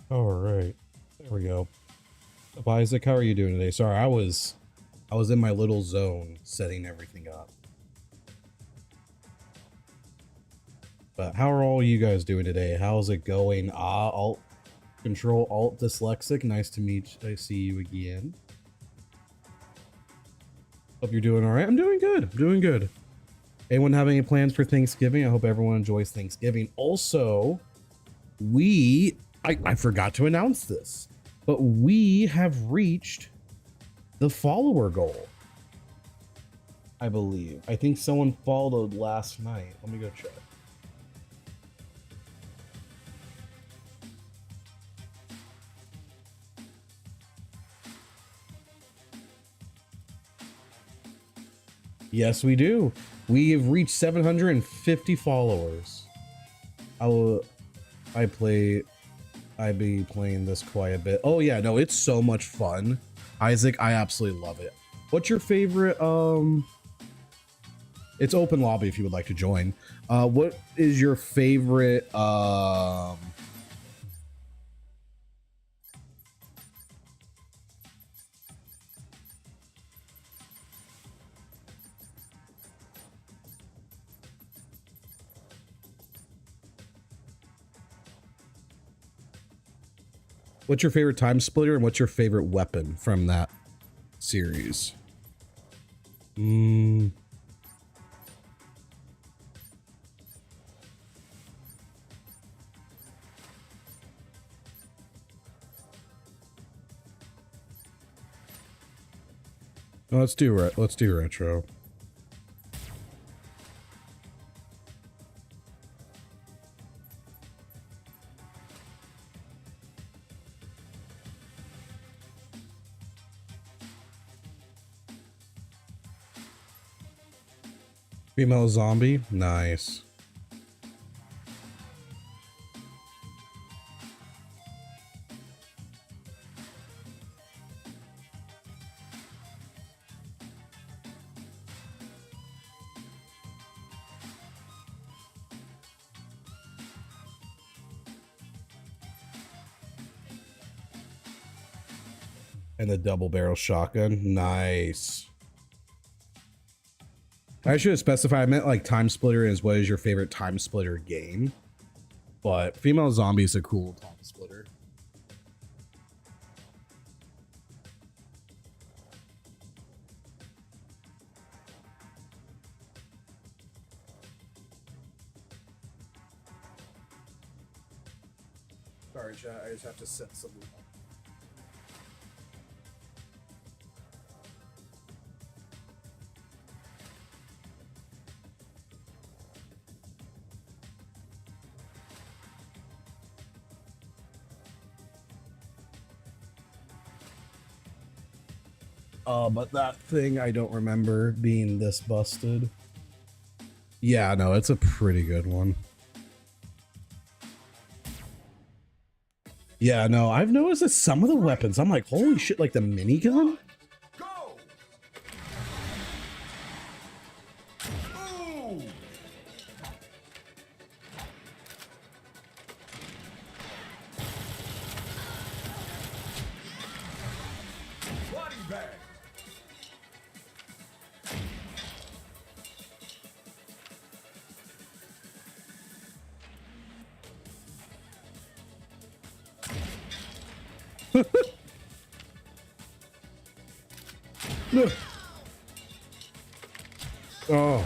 All right, there we go. Isaac, how are you doing today? Sorry, I was in my little zone setting everything up. But how are all you guys doing today? How's it going? Alt Control Alt Dyslexic. Nice to meet. I see you again. Hope you're doing all right. I'm doing good. I'm doing good. Anyone have any plans for Thanksgiving? I hope everyone enjoys Thanksgiving. Also, I forgot to announce this, but we have reached the follower goal. I believe. I think someone followed last night. Let me go check. Yes, we do. We have reached 750 followers. I be playing this quite a bit. Oh yeah, no, it's so much fun. Isaac, I absolutely love it. What's your favorite, it's open lobby if you would like to join. What is your favorite, What's your favorite time splitter and what's your favorite weapon from that series? Let's do retro. Female zombie, nice. And the double barrel shotgun, nice. I should have specified, I meant like time splitter is what is your favorite time splitter game. But female zombie is a cool time splitter. Sorry, chat, I just have to set something up. But that thing I don't remember being this busted. Yeah, no, it's a pretty good one. Yeah, no, I've noticed that some of the weapons, I'm like, holy shit, like the minigun? No. Oh.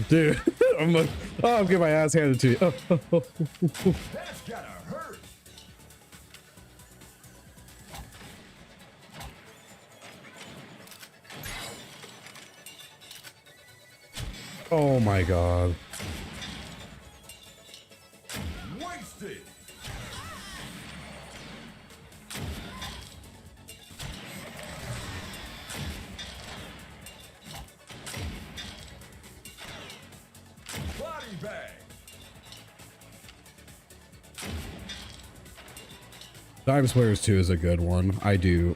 Dude, I'm like, oh, I'm getting my ass handed to you. Oh, oh, oh, oh, oh. That's gotta hurt. Oh my god. Wasted. Body bag. Time Splitters 2 is a good one. I do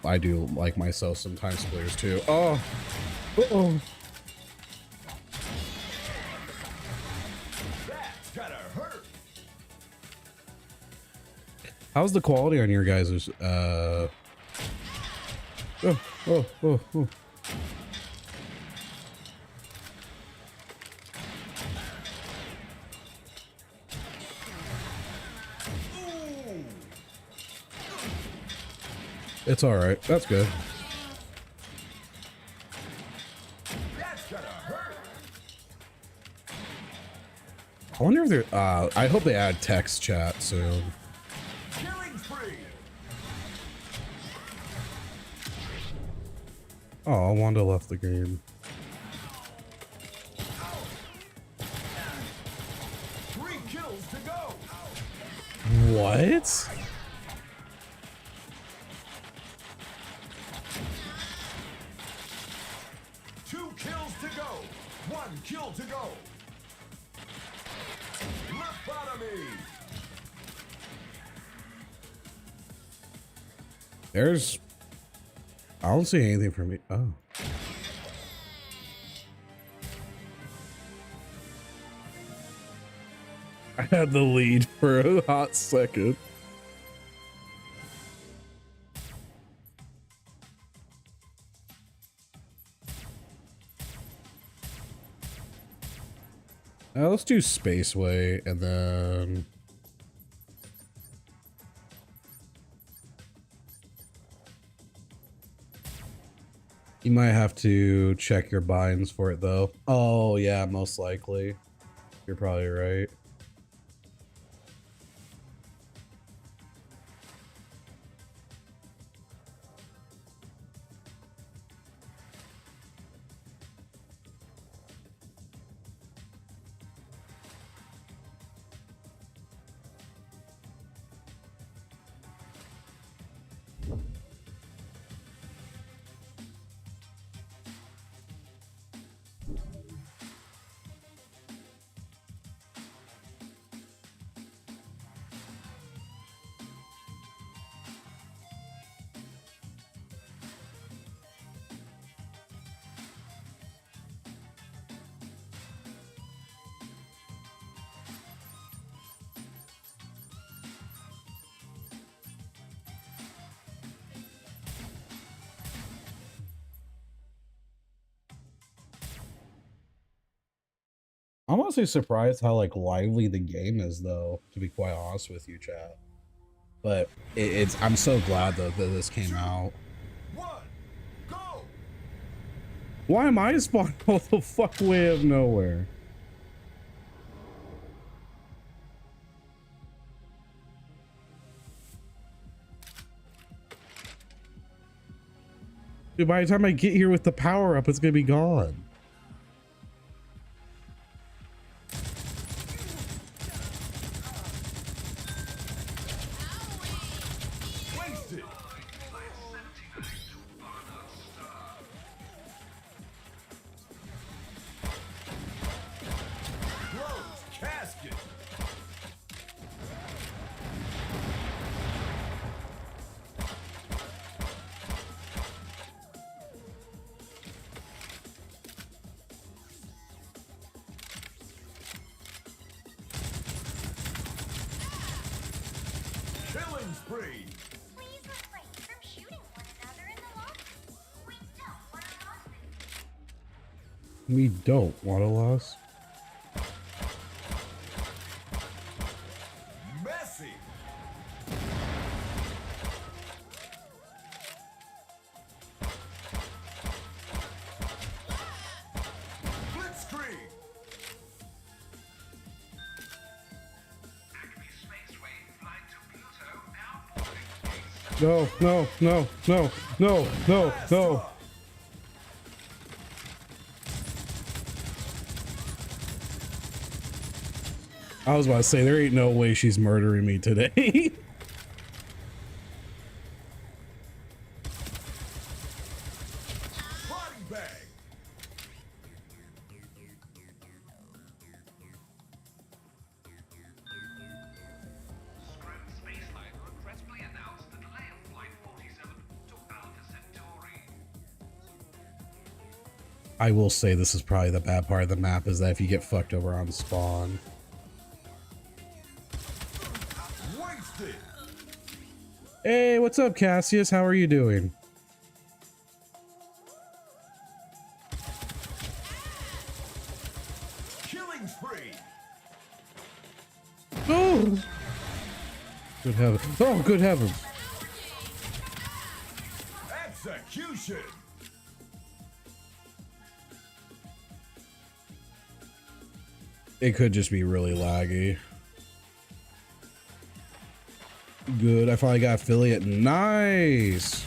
like myself some Time Splitters 2. Oh. Uh-oh. That's gotta hurt. How's the quality on your guys', oh, oh, oh, oh. Ooh. It's alright. That's good. That's gotta hurt. I wonder if they're, I hope they add text chat soon. Killing spree. Oh, Wanda left the game. 3 kills to go. What? Two kills to go. 1 kill to go. Lobotomy. There's, I don't see anything for me. Oh. I had the lead for a hot second. Let's do Spaceway and then you might have to check your binds for it though. Oh yeah, most likely. You're probably right. I'm honestly surprised how like lively the game is though, to be quite honest with you, chat. But I'm so glad though that this came out. One, go! Why am I spawning all the fuck way of nowhere? Dude, by the time I get here with the power up, it's gonna be gone. Wasted! Close casket! Killing spree! Please refrain from shooting one another in the lobby. We don't want to lose this. We don't want a loss. Messy! Blitzkrieg! No, no, no, no, no, no, no. I was about to say, there ain't no way she's murdering me today. Body bag! Scrum Spaceline regretfully announced the delay of Flight 47 to Alpha Centauri. I will say this is probably the bad part of the map, is that if you get fucked over on spawn. Wasted! Hey, what's up, Cassius? How are you doing? Killing spree! Oh! Good heavens. Oh, good heavens. Execution! It could just be really laggy. Good, I finally got affiliate. Nice!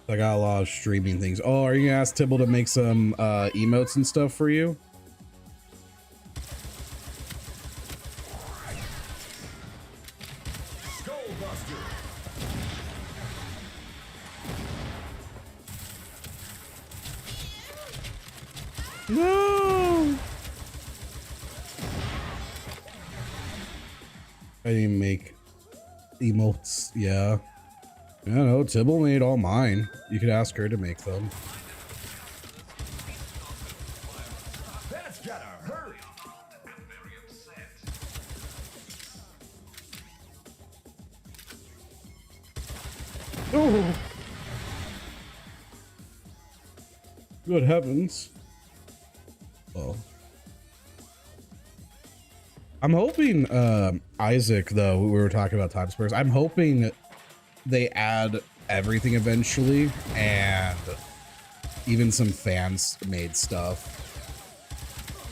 I got a lot of streaming things. Oh, are you gonna ask Tibble to make some emotes and stuff for you? Skullbuster! No! I didn't make emotes, yeah. I don't know, Tibble made all mine. You could ask her to make them. That's gotta hurt! Oh! Good heavens. Oh. I'm hoping, Isaac, though, we were talking about time spurs. I'm hoping they add everything eventually, and even some fans made stuff.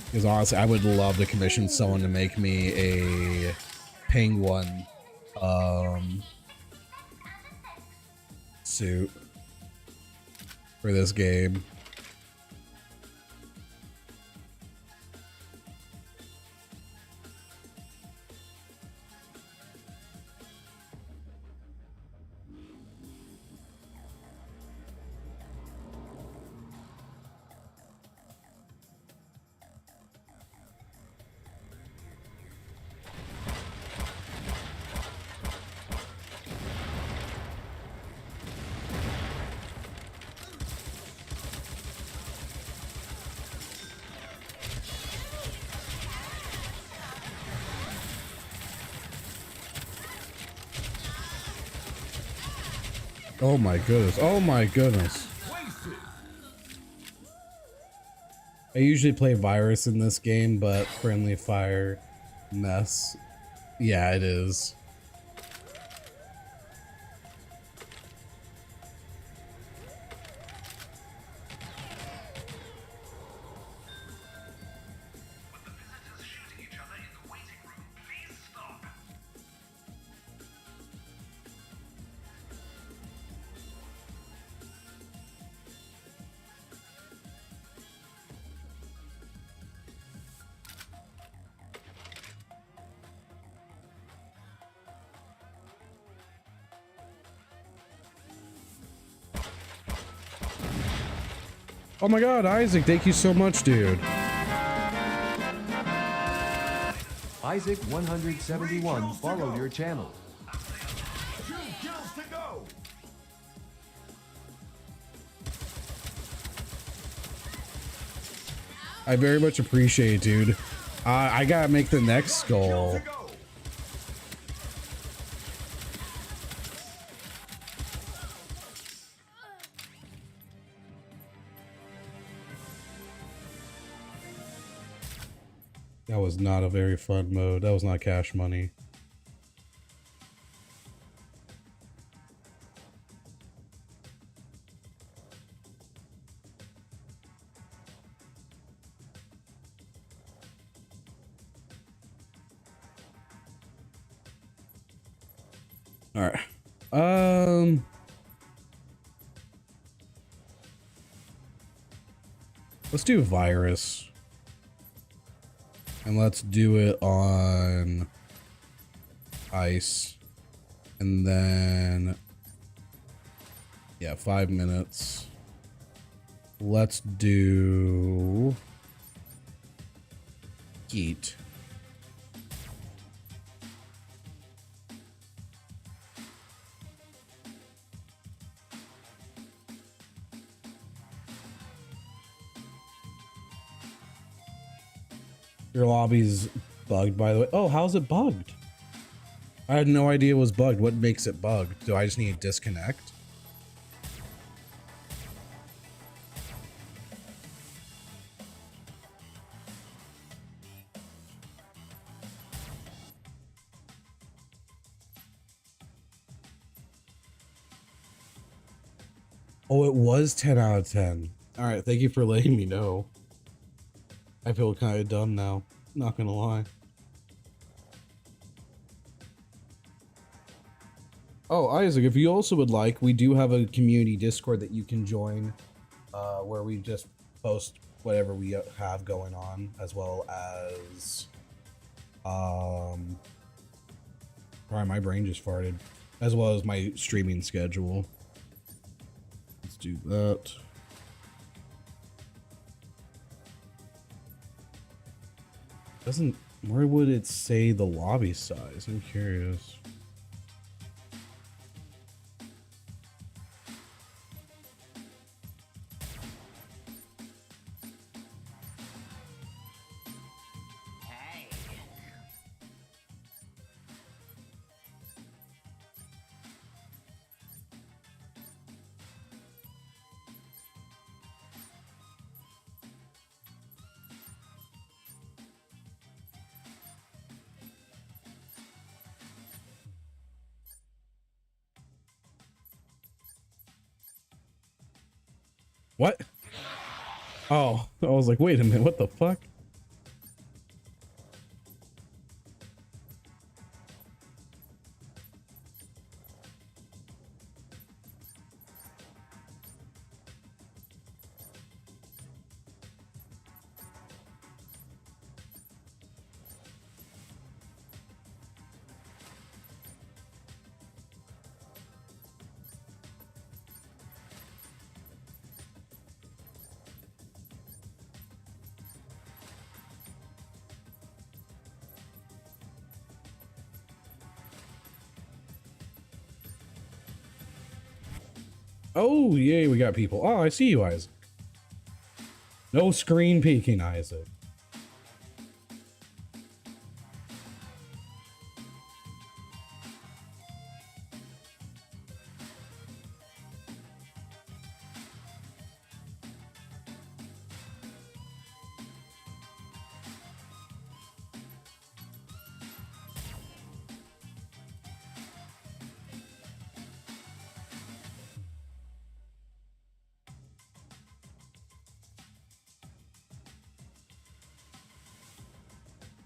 Because honestly, I would love to commission someone to make me a penguin, suit for this game. Oh my goodness. Oh my goodness. Wasted. I usually play Virus in this game, but Friendly Fire mess. Yeah, it is. With the visitors shooting each other in the waiting room, please stop. Oh my god, Isaac, thank you so much, dude. Isaac 171 followed your channel. 2 kills to go. I very much appreciate it, dude. I gotta make the next Kill goal. to go. That was not a very fun mode. That was not cash money. All right. Let's do Virus. And let's do it on ice. And then, yeah, 5 minutes. Let's do heat. Your lobby's bugged, by the way. Oh, how's it bugged? I had no idea it was bugged. What makes it bugged? Do I just need to disconnect? Oh, it was 10 out of 10. All right, thank you for letting me know. I feel kind of dumb now, not gonna lie. Oh, Isaac, if you also would like, we do have a community Discord that you can join, where we just post whatever we have going on, as well as, sorry, my brain just farted, as well as my streaming schedule. Let's do that. Doesn't, where would it say the lobby size? I'm curious. What? Oh, I was like, wait a minute, what the fuck? Oh, yay, we got people. Oh, I see you, Isaac. No screen peeking, Isaac.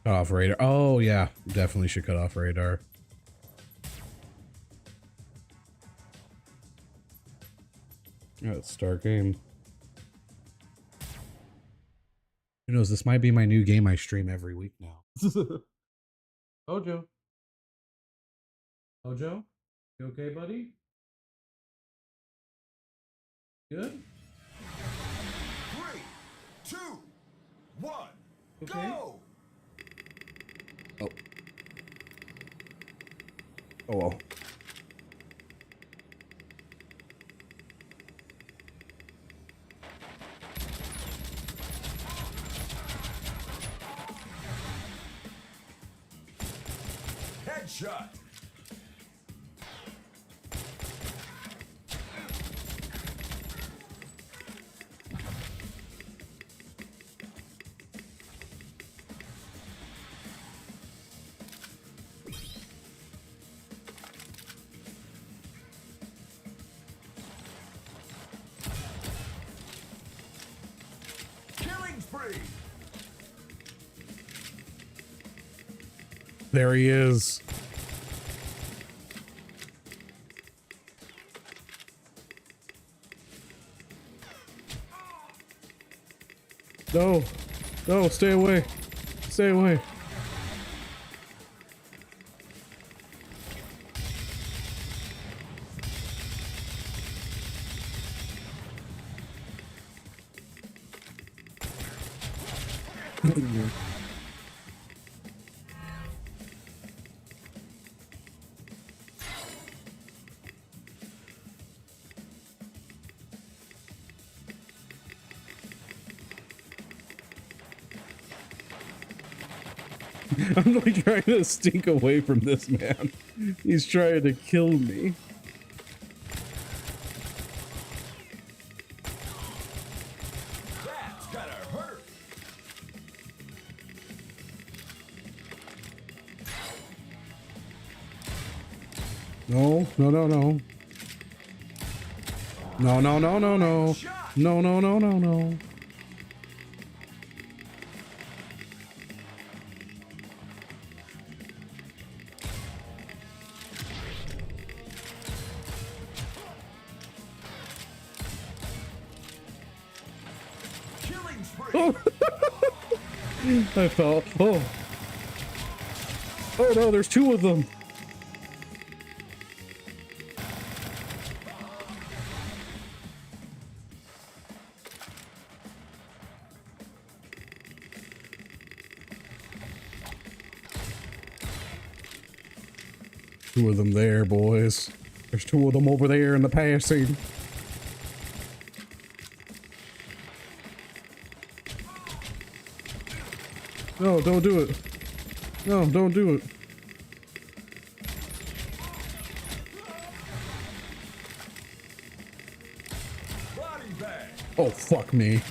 Cut off radar. Oh, yeah. Definitely should cut off radar. Yeah, let's start game. Who knows? This might be my new game I stream every week now. Ojo. Ojo? You okay, buddy? Good? 3, 2, 1, Okay. go! Oh. Oh, well. Headshot. Killing spree. There he is. No. No, stay away. Stay away. I'm like trying to stink away from this man. He's trying to kill me. That's gotta hurt. No, no, no, no. No, no, no, no, no. No, no, no, no, no. Killing spree. Oh. I fell. Oh. Oh no, there's two of them. Two of them there, boys. There's two of them over there in the passing. No, don't do it. No, don't do it. Body bag. Oh, fuck me.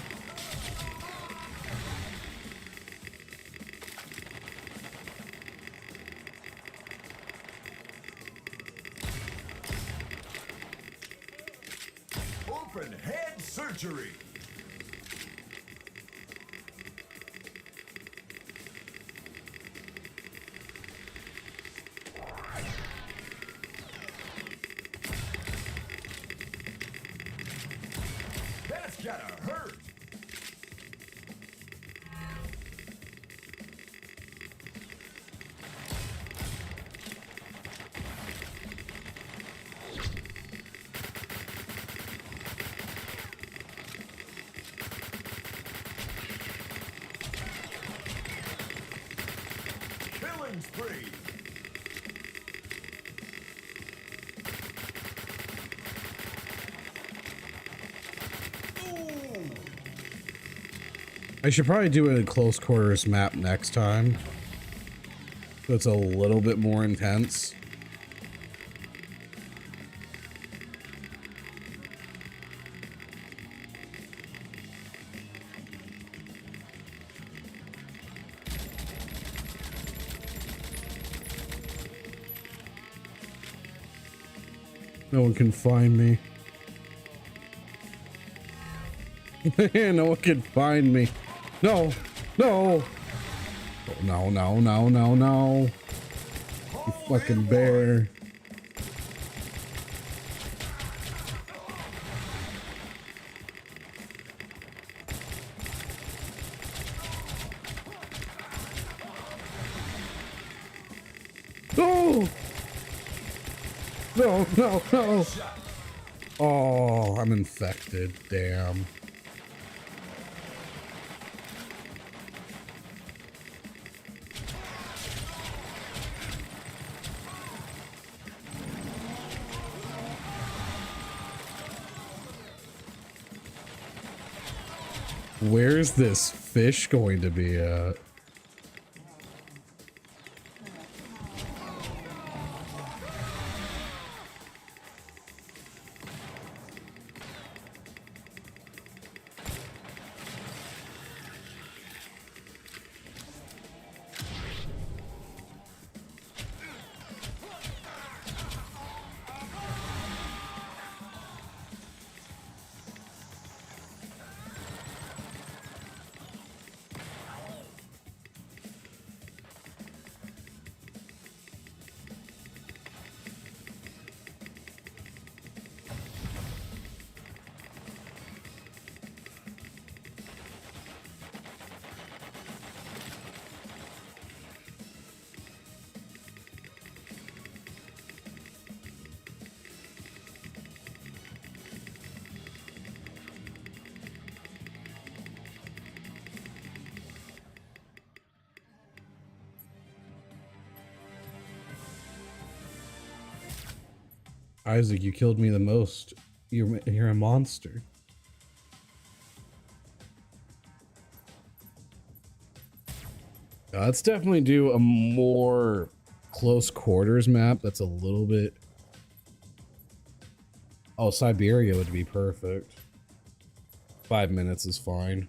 Open head surgery. That's gotta hurt. Killing spree. Ooh. I should probably do a close quarters map next time. So it's a little bit more intense. No one can find me. No one can find me. No, no. Oh, no, no, no, no, no. You fucking bear. No! No, no, no. Oh, I'm infected. Damn. Where's this fish going to be at? Isaac, you killed me the most. You're a monster. Let's definitely do a more close quarters map. That's a little bit. Oh, Siberia would be perfect. 5 minutes is fine.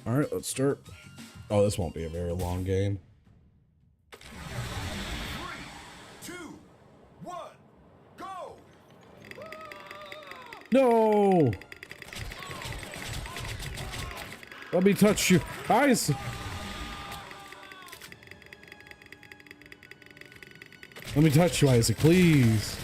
All right, let's start. Oh, this won't be a very long game. 3, 2, 1, go! No! Let me touch you. Eyes! Let me touch you, Isaac, please.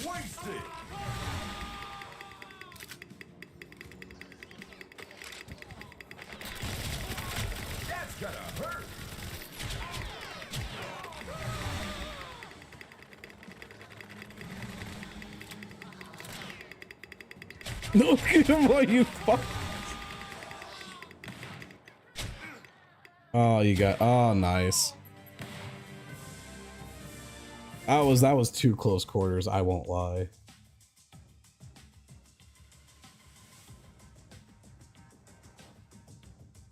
Wasted. That's gonna hurt. No, come on, you fuck. Oh, you got. Oh, nice. That was too close quarters. I won't lie.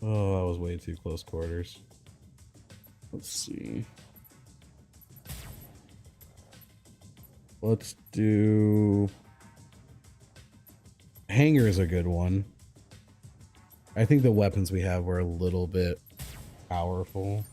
Oh, that was way too close quarters. Let's see. Let's do. Hanger is a good one. I think the weapons we have were a little bit powerful.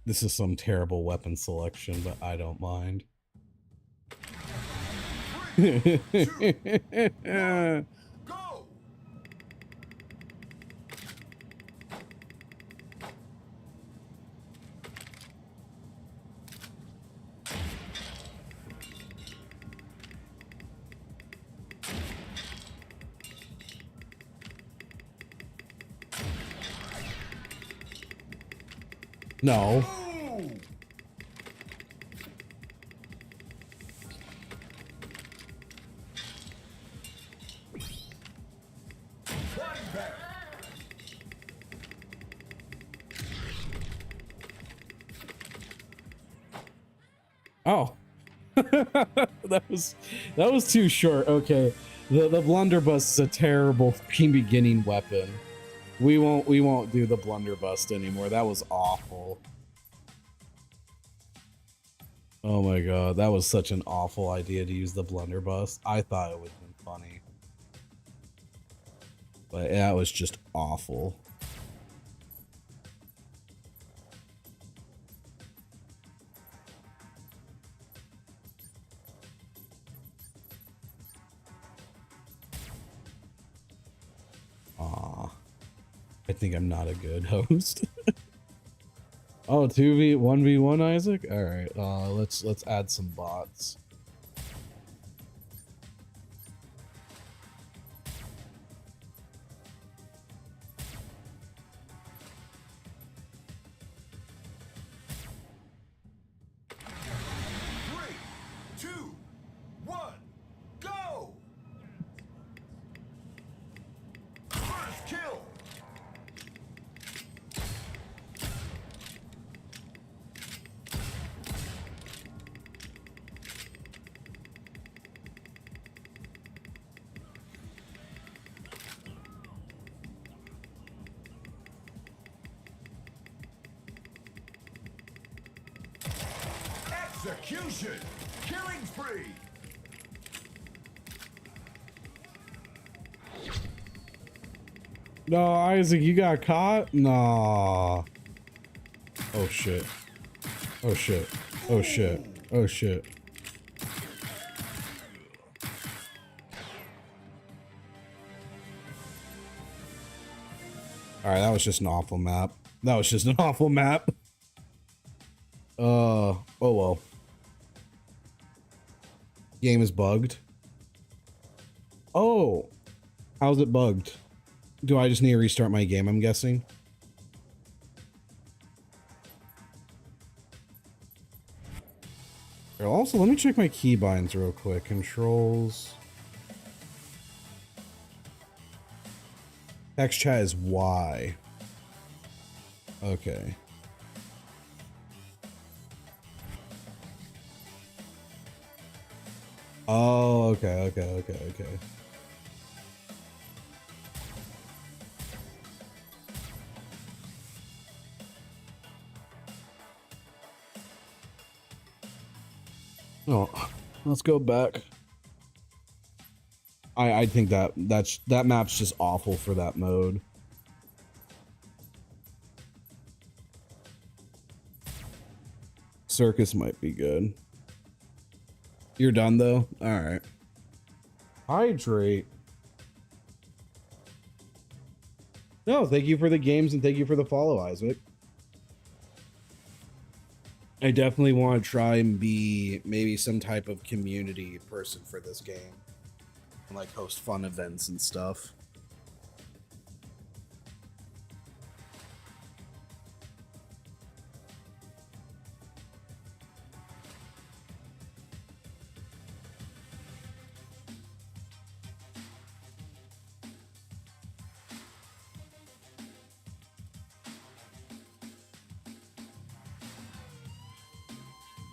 This is some terrible weapon selection, but I don't mind. Go. No. Ooh. Flying back. Oh. that was too short. Okay. The blunderbuss is a terrible fucking beginning weapon. We won't do the blunderbuss anymore. That was awful. Oh my god, that was such an awful idea to use the blunderbuss. I thought it would have been funny. But that was just awful. Aw. I think I'm not a good host. Oh, 1v1 Isaac? Alright, let's add some bots. Three, two, one, go! First kill! Execution! Killing spree! No, Isaac, you got caught? Nah. Oh shit. Oh shit. Oh shit. Oh shit. Alright, that was just an awful map. That was just an awful map. Oh well. Game is bugged. Oh. How's it bugged? Do I just need to restart my game, I'm guessing? Here, also, let me check my keybinds real quick. Controls. Text chat is Y. Okay. Oh, okay. Oh, let's go back. I think that map's just awful for that mode. Circus might be good. You're done though? Alright. Hydrate. No, thank you for the games and thank you for the follow, Isaac. I definitely want to try and be maybe some type of community person for this game. And like host fun events and stuff.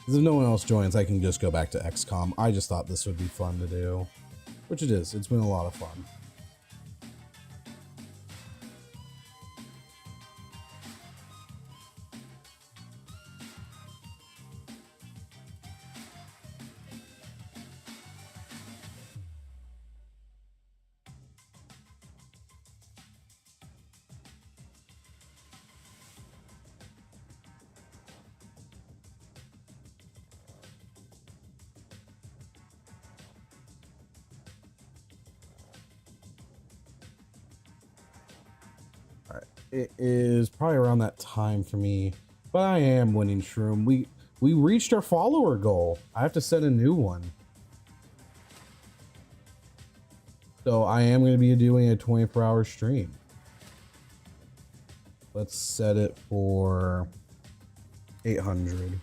If no one else joins, I can just go back to XCOM. I just thought this would be fun to do. Which it is. It's been a lot of fun. It is probably around that time for me, but I am winning Shroom. We reached our follower goal. I have to set a new one. So I am going to be doing a 24-hour stream. Let's set it for 800.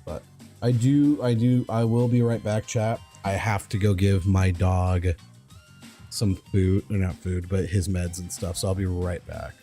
But I will be right back, chat. I have to go give my dog some food, or not food, but his meds and stuff. So I'll be right back.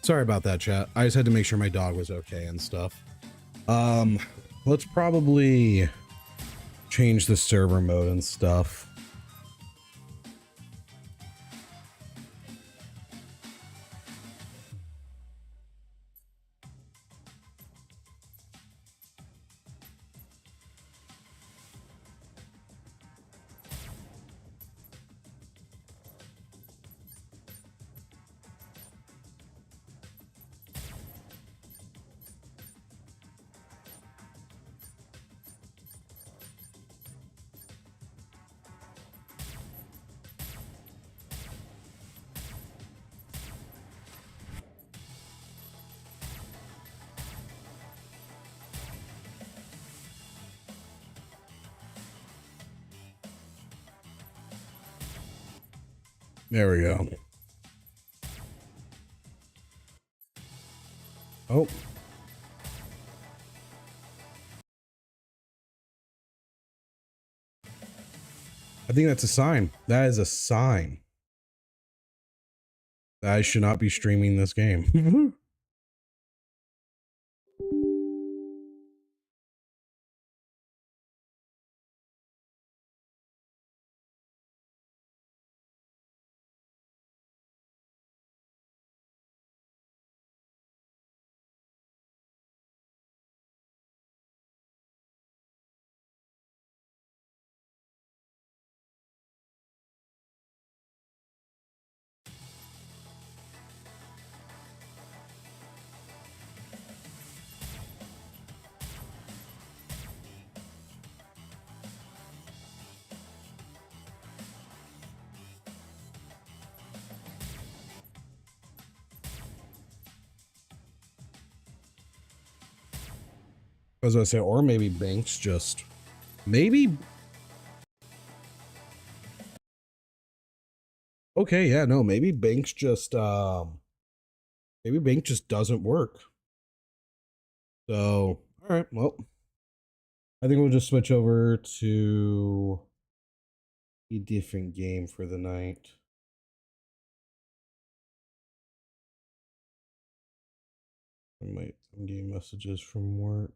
Sorry about that, chat. I just had to make sure my dog was okay and stuff. Let's probably change the server mode and stuff. There we go. Oh. I think that's a sign. That is a sign that I should not be streaming this game. I was gonna say, or maybe Banks just, maybe. Okay, yeah, no, maybe Banks just, maybe Banks just doesn't work. So, all right, well, I think we'll just switch over to a different game for the night. I might get messages from work.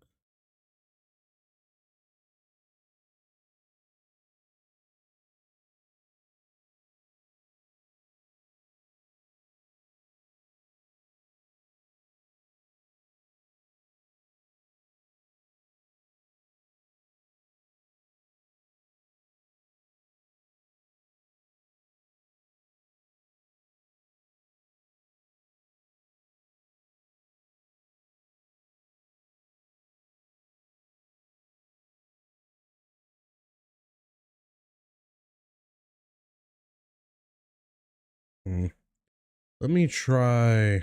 Let me try.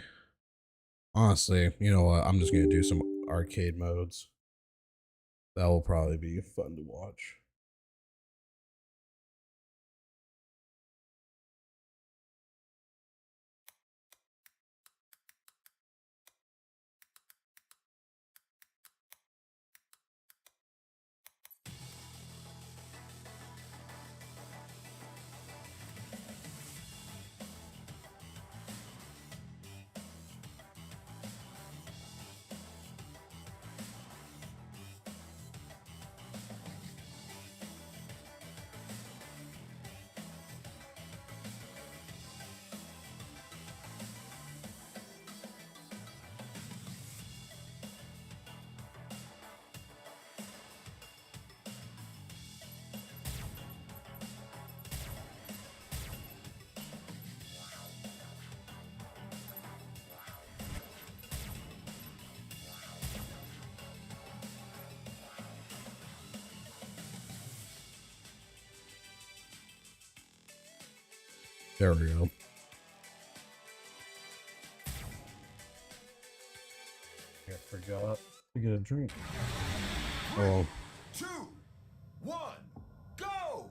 Honestly, you know what? I'm just gonna do some arcade modes. That will probably be fun to watch. There we go. I forgot to get a drink. Oh. 2, 1, go!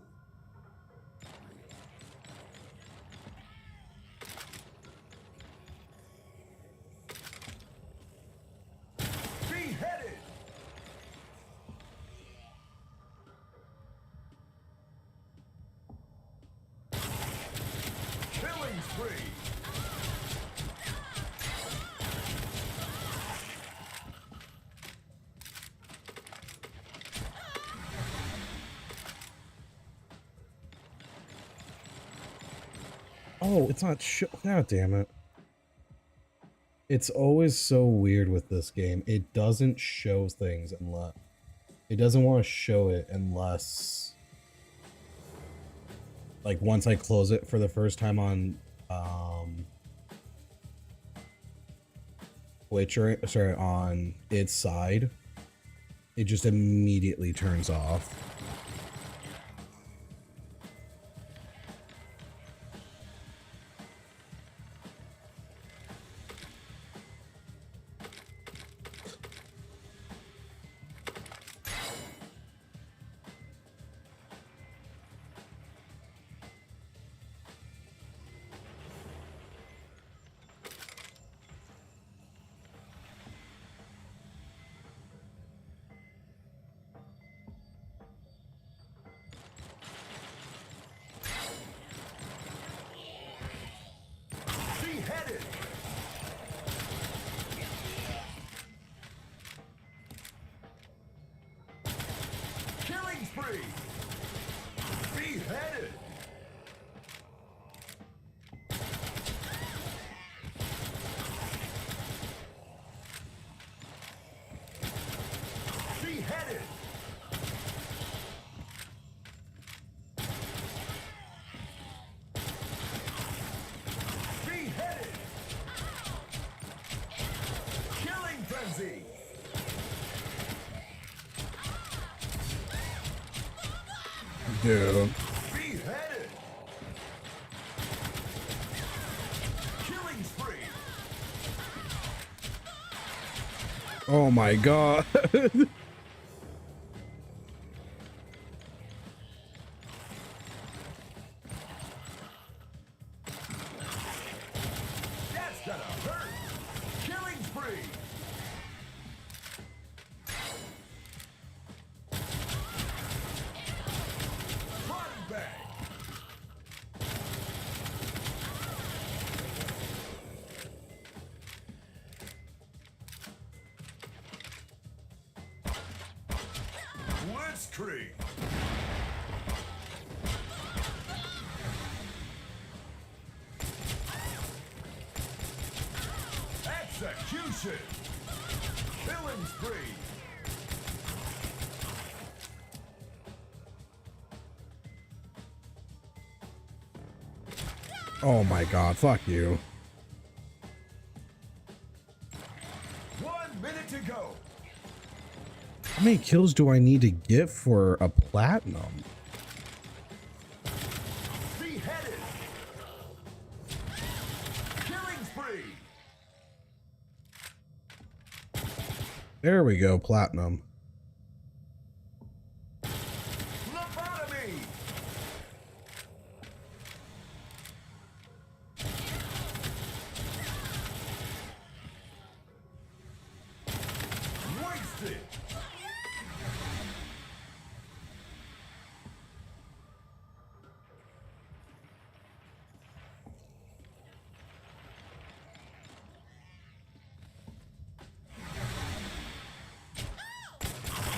Beheaded! Killing spree! Oh, it's not God damn it. It's always so weird with this game. It doesn't show things unless... It doesn't want to show it unless... Like, once I close it for the first time on, Twitch, or, sorry, on its side, it just immediately turns off. Beheaded. Killing spree. Beheaded. Beheaded. Beheaded. Killing frenzy. Dude. Beheaded. Killing spree. Oh my god. That's gonna hurt. Killing spree. Body bag. Blitzkrieg. Execution. Killing spree. Oh my god, fuck you. 1 minute to go. How many kills do I need to get for a platinum? Beheaded. Killing spree. There we go, platinum. Lobotomy. Wasted.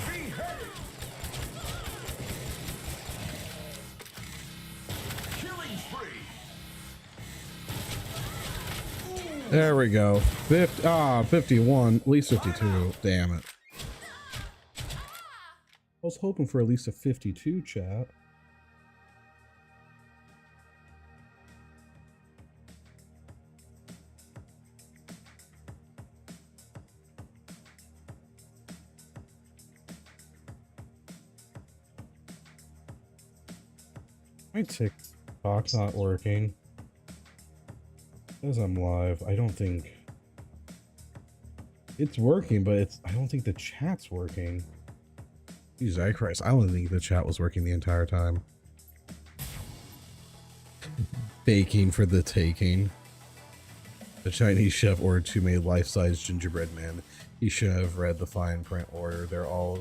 Beheaded. Killing spree. There we go. 51. At least 52. Damn it. I was hoping for at least a 52, chat. My TikTok's not working. As I'm live, I don't think it's working, but I don't think the chat's working. Jesus Christ, I don't think the chat was working the entire time. Baking for the taking. The Chinese chef ordered 2 made life-size gingerbread man. He should have read the fine print order. They're all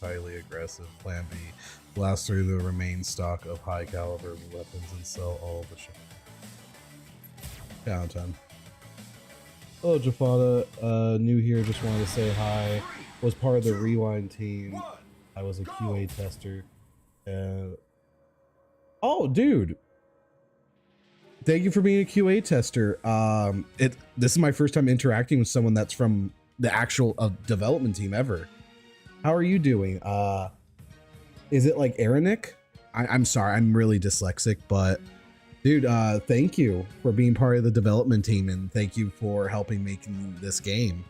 highly aggressive. Plan B. Blast through the remaining stock of high caliber weapons and sell all the shit. Downtime. Hello, Jafada. New here. Just wanted to say hi. Was part of the Rewind team. I was a QA tester. Oh, dude. thank you for being a QA tester. This is my first time interacting with someone that's from the actual development team ever. How are you doing? Is it like Aranik? I'm sorry, I'm really dyslexic, but dude, thank you for being part of the development team, and thank you for helping making this game.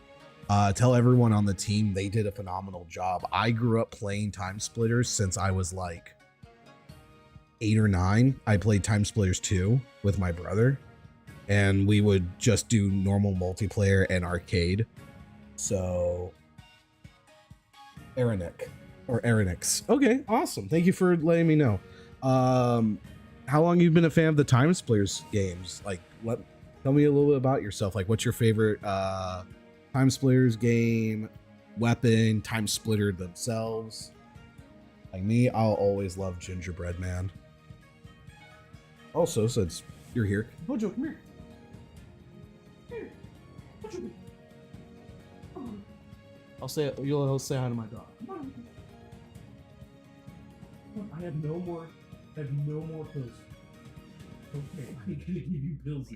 Tell everyone on the team they did a phenomenal job. I grew up playing Time Splitters since I was like 8 or 9. I played Time Splitters 2 with my brother, and we would just do normal multiplayer and arcade. So Aranik or Aranix. Okay, awesome. Thank you for letting me know. How long you've been a fan of the Time Splitters games? Like, tell me a little bit about yourself. Like, what's your favorite Time Splitters game, weapon, Time Splitter themselves? Like me, I'll always love Gingerbread Man. Also, since you're here, Hojo, come here. Here, Hojo. Come on. You'll say hi to my dog. Come on. I have no more pills. Okay, I'm gonna give you pills.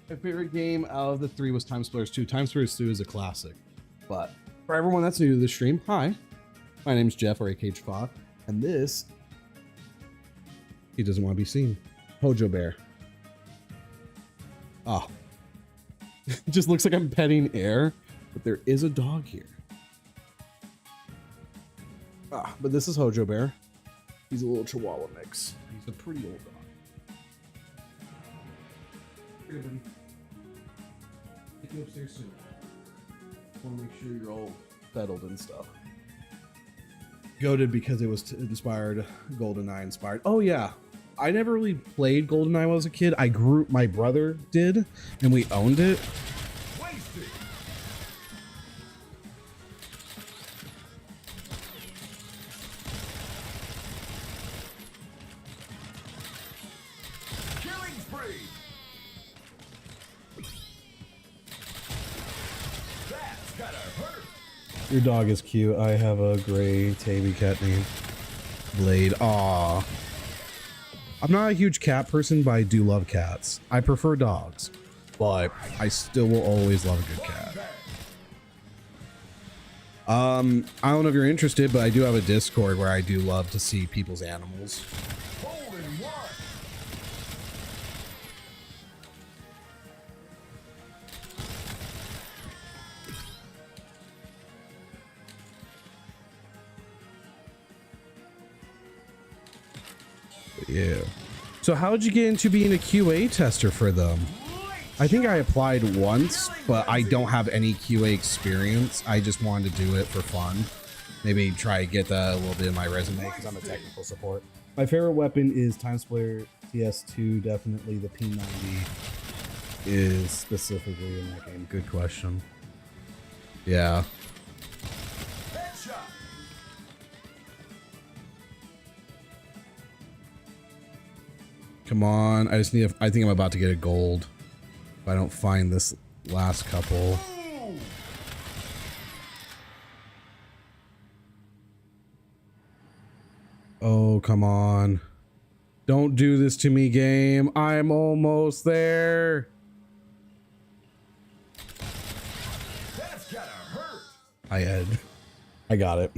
My favorite game out of the 3 was Time Splitters 2. Time Splitters 2 is a classic. But for everyone that's new to the stream, hi. My name's Jeff, or Cage Fox, and this, he doesn't want to be seen, Hojo Bear. Oh. It just looks like I'm petting air, but there is a dog here. But this is Hojo Bear. He's a little Chihuahua mix. He's a pretty old dog. Here, buddy. Take you upstairs soon. Want to make sure you're all settled and stuff. Goated because it was inspired, GoldenEye inspired. Oh yeah, I never really played GoldenEye when I was a kid. My brother did, and we owned it. Wasted. Killing spree. That's gotta hurt. Your dog is cute. I have a gray tabby cat named Blade. Aw. I'm not a huge cat person, but I do love cats. I prefer dogs, but I still will always love a good cat. I don't know if you're interested, but I do have a Discord where I do love to see people's animals. Hole in one. Yeah. So how did you get into being a QA tester for them? I think I applied once, but I don't have any QA experience. I just wanted to do it for fun. Maybe try to get that a little bit in my resume because I'm a technical support. My favorite weapon is Time Splitter TS2. Definitely the P90 is specifically in that game. Good question. Yeah. Headshot. Come on. I think I'm about to get a gold. If I don't find this last couple. Ooh. Oh, come on. Don't do this to me, game. I'm almost there. That's gotta hurt. I got it.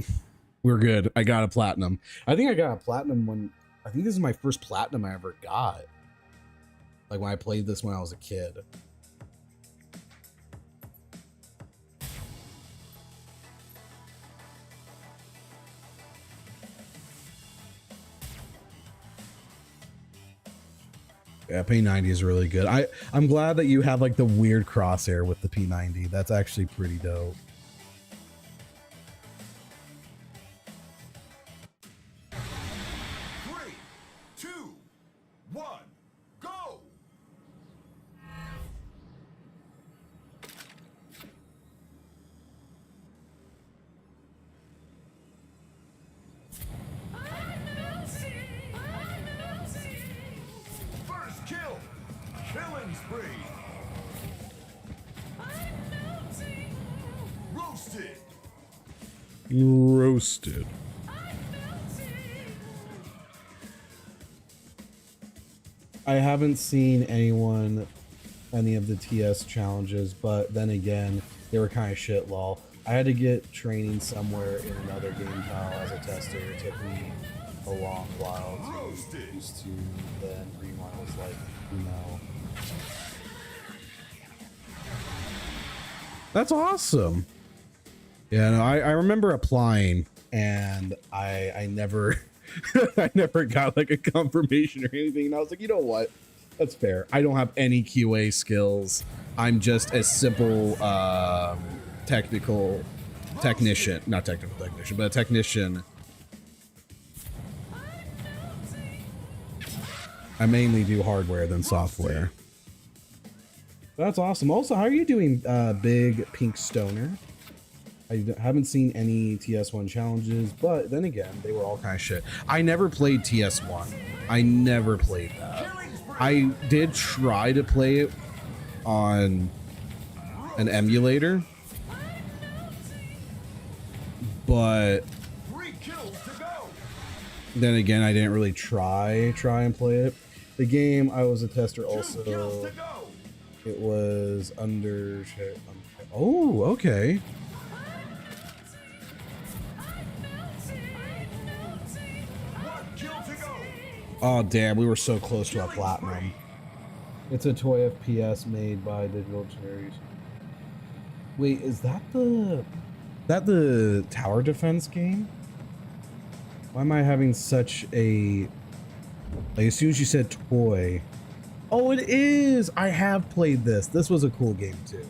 We're good. I got a platinum. I think I got a platinum when... I think this is my first platinum I ever got. Like when I played this when I was a kid. Yeah, P90 is really good. I'm glad that you have like the weird crosshair with the P90. That's actually pretty dope. Three, two, one, go. First kill. Killing spree. Roasted. Roasted. I haven't seen any of the TS challenges, but then again, they were kind of shit, lol. I had to get training somewhere in another game file as a tester. It took me a long while to get used to. Then Rewind was like, no. That's awesome. Yeah, no, I remember applying, and I never I never got like a confirmation or anything. And I was like, you know what? That's fair. I don't have any QA skills. I'm just a simple technician, not technical technician, but a technician. I mainly do hardware than software. That's awesome. Also, how are you doing, Big Pink Stoner? I haven't seen any TS1 challenges, but then again, they were all kind of shit. I never played TS1. I never played that. I did try to play it on an emulator, but then again, I didn't really try and play it. The game, I was a tester also. It was under. Oh, okay. Oh damn, we were so close to a platinum. It's a toy FPS made by Digital Cherries. Wait, is that the tower defense game? Why am I having such a, like, as soon as you said toy. Oh, it is! I have played this. This was a cool game too.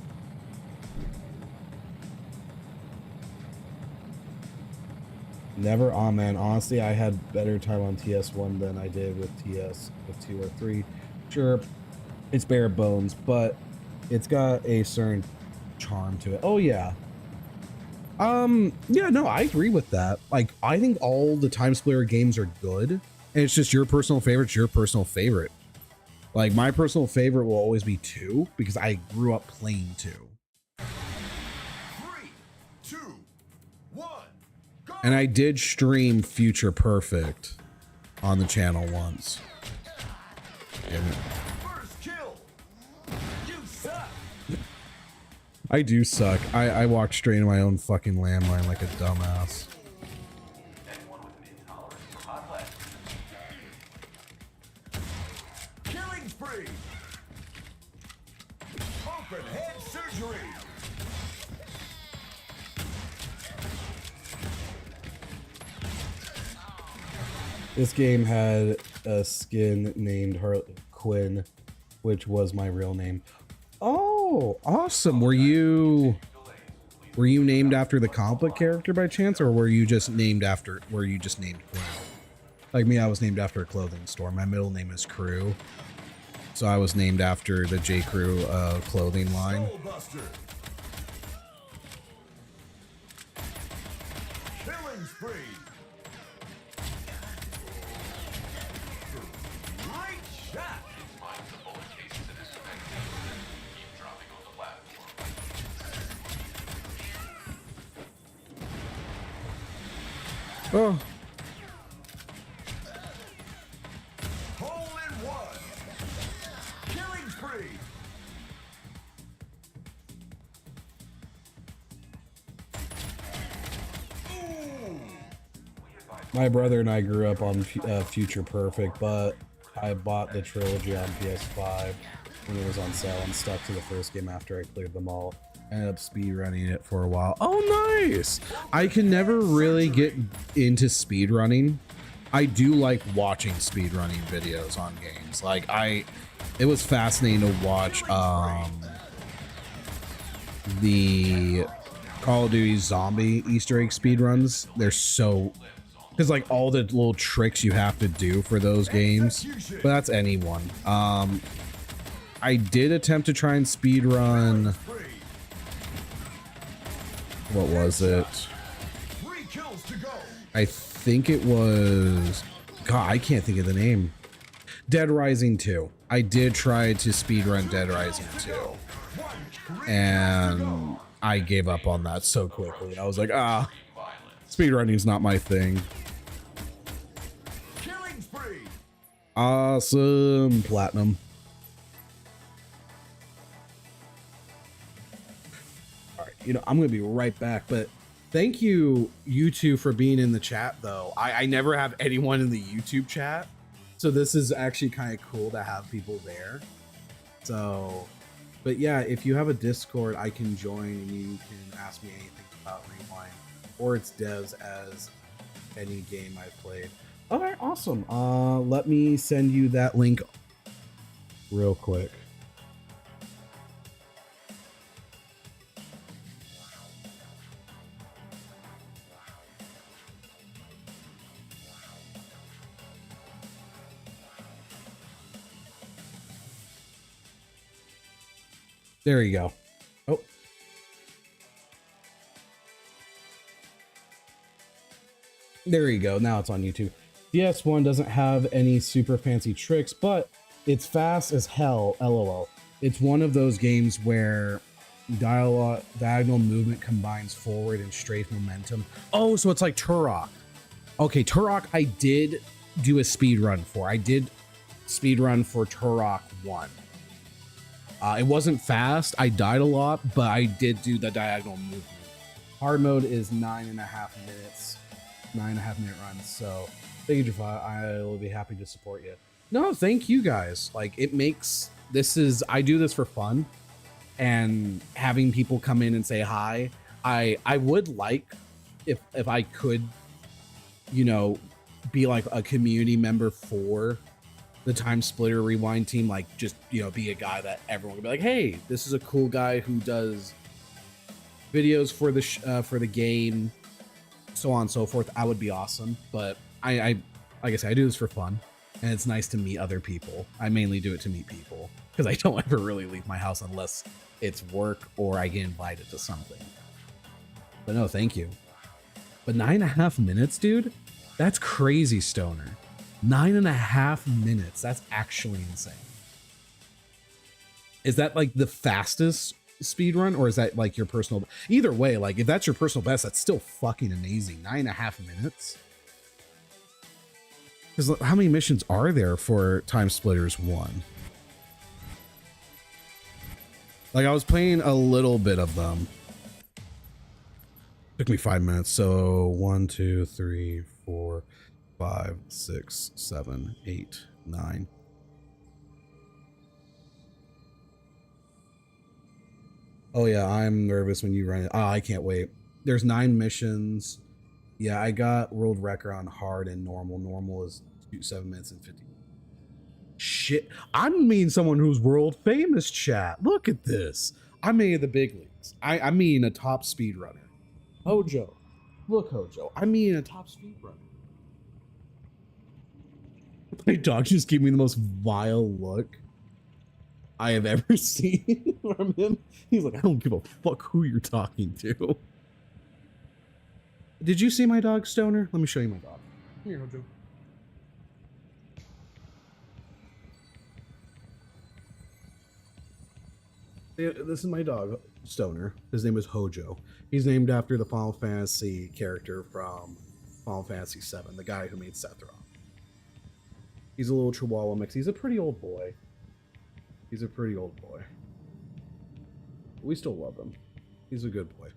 Never, oh man, honestly, I had better time on TS1 than I did with TS with 2 or 3. Sure, it's bare bones, but it's got a certain charm to it. Oh yeah. Yeah, no, I agree with that. Like, I think all the Time Splitter games are good, and it's just your personal favorite's your personal favorite. Like, my personal favorite will always be 2, because I grew up playing 2. 3, 2, 1, go! And I did stream Future Perfect on the channel once. First kill. You suck. I do suck. I walked straight into my own fucking landmine like a dumbass. Killing spree. Open head surgery. This game had a skin named Harley Quinn, which was my real name. Oh, awesome. Were you named after the comic book character by chance, or were you just named Quinn? Like me, I was named after a clothing store. My middle name is Crew, so I was named after the J. Crew clothing line. Buster. Killing spree. Right shot. Oh, Hole in one. Killing spree. Ooh. my brother and I grew up on Future Perfect, but I bought the trilogy on PS5 when it was on sale and stuck to the first game after I cleared them all. Ended up speedrunning it for a while. Oh, nice! I can never really get into speedrunning. I do like watching speedrunning videos on games. Like, it was fascinating to watch the Call of Duty Zombie Easter egg speedruns. They're so, because like all the little tricks you have to do for those games, but that's anyone. I did attempt to try and speedrun. What was it? 3 kills to go. I think it was, God, I can't think of the name. Dead Rising 2. I did try to speedrun Dead Rising 2. And I gave up on that so quickly. I was like, Speedrunning's not my thing. Killing spree. Awesome. Platinum. All right, I'm gonna be right back, but thank you two for being in the chat though. I never have anyone in the YouTube chat, so this is actually kind of cool to have people there. So, but yeah, if you have a Discord, I can join and you can ask me anything about Rewind or its devs as any game I've played. All right, awesome. Let me send you that link real quick. There you go. Oh. There you go. Now it's on YouTube. DS1 doesn't have any super fancy tricks, but it's fast as hell, LOL. It's one of those games where diagonal movement combines forward and strafe momentum. Oh, so it's like Turok. Okay, Turok I did do a speed run for. I did speed run for Turok 1. It wasn't fast. I died a lot, but I did do the diagonal movement. Hard mode is 9.5 minutes, 9.5 minute runs. So thank you, Jaffa. I will be happy to support you. No, thank you guys. Like it makes I do this for fun, and having people come in and say hi. I would like if I could, be like a community member for the Time Splitter Rewind team, like just be a guy that everyone would be like, hey, this is a cool guy who does videos for the game, so on and so forth. I would be awesome. But I like I said, I do this for fun, and it's nice to meet other people. I mainly do it to meet people because I don't ever really leave my house unless it's work or I get invited to something. But no, thank you. But 9.5 minutes, dude, that's crazy, Stoner. 9.5 minutes. That's actually insane. Is that like the fastest speed run, or is that like your personal? Either way, like if that's your personal best, that's still fucking amazing. 9.5 minutes. Because how many missions are there for Time Splitters 1? Like I was playing a little bit of them. Took me 5 minutes. So 1, 2, 3, 4, 5, 6, 7, 8, 9. Oh yeah, I'm nervous when you run it. Oh, I can't wait. There's 9 missions. Yeah, I got world record on hard and normal. Normal is 7 minutes and 50. Shit, I mean someone who's world famous, chat. Look at this. I made the big leagues. I mean a top speedrunner. Hojo. Look, Hojo. I mean a top speedrunner. My dog just gave me the most vile look I have ever seen from him. He's like, I don't give a fuck who you're talking to. Did you see my dog, Stoner? Let me show you my dog. Here, Hojo. This is my dog, Stoner. His name is Hojo. He's named after the Final Fantasy character from Final Fantasy VII, the guy who made Sephiroth. He's a little Chihuahua mix. He's a pretty old boy. He's a pretty old boy. We still love him. He's a good boy.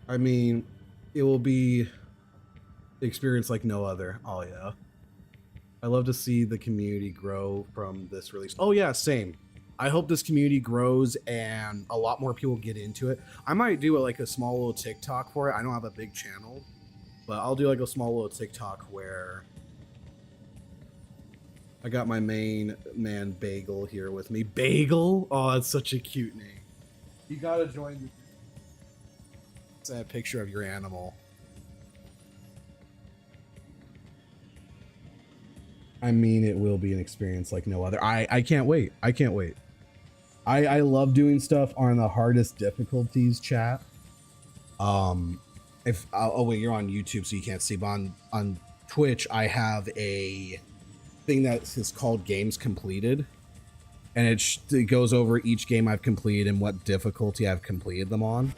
I mean, it will be experience like no other. Oh yeah. I love to see the community grow from this release. Oh yeah, same. I hope this community grows and a lot more people get into it. I might do like a small little TikTok for it. I don't have a big channel, but I'll do like a small little TikTok where I got my main man Bagel here with me. Bagel? Oh, that's such a cute name. You gotta join. It's a picture of your animal. I mean, it will be an experience like no other. I can't wait. I can't wait. I love doing stuff on the hardest difficulties, chat. Oh wait, you're on YouTube, so you can't see. But on Twitch, I have a thing that is called Games Completed, and it goes over each game I've completed and what difficulty I've completed them on.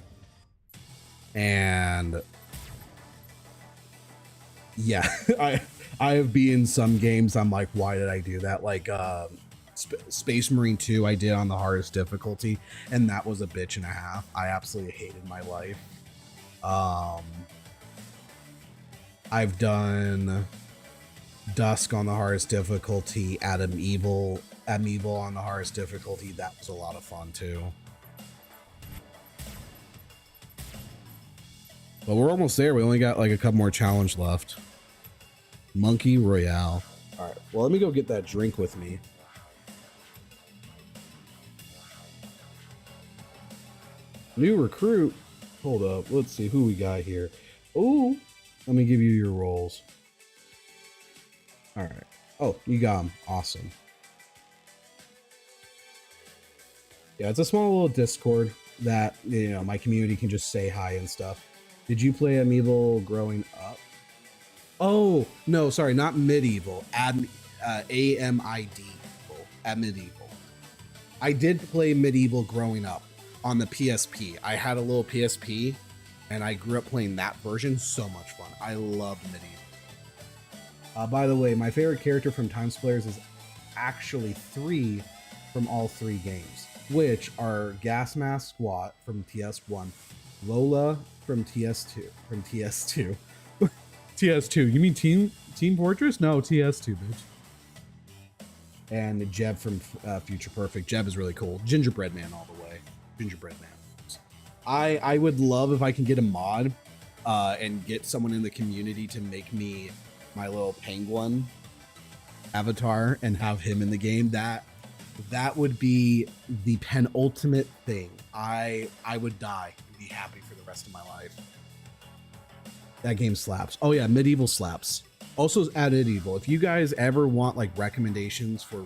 And Yeah, I have been some games. I'm like, why did I do that? Like Space Marine 2, I did on the hardest difficulty, and that was a bitch and a half. I absolutely hated my life. I've done Dusk on the hardest difficulty, Amiibo on the hardest difficulty. That was a lot of fun too. But we're almost there. We only got like a couple more challenge left. Monkey Royale. All right. Well, let me go get that drink with me. New recruit. Hold up. Let's see who we got here. Oh, let me give you your roles. All right. Oh, you got them. Awesome. Yeah, it's a small little Discord that, you know, my community can just say hi and stuff. Did you play Amiibo growing up? Oh, no, sorry, not medieval. A-M-I-D. Medieval. I did play Medieval growing up on the PSP. I had a little PSP, and I grew up playing that version. So much fun. I loved Medieval. By the way, my favorite character from Time Splitters is actually 3 from all 3 games, which are Gas Mask Squat from TS1, Lola from TS2. TS2. You mean Team Fortress? No, TS2, bitch. And Jeb from Future Perfect. Jeb is really cool. Gingerbread Man all the way. Gingerbread Man. I would love if I can get a mod and get someone in the community to make me my little penguin avatar and have him in the game. That would be the penultimate thing. I would die and be happy for the rest of my life. That game slaps. Oh yeah, Medieval slaps. Also added Evil. If you guys ever want like recommendations for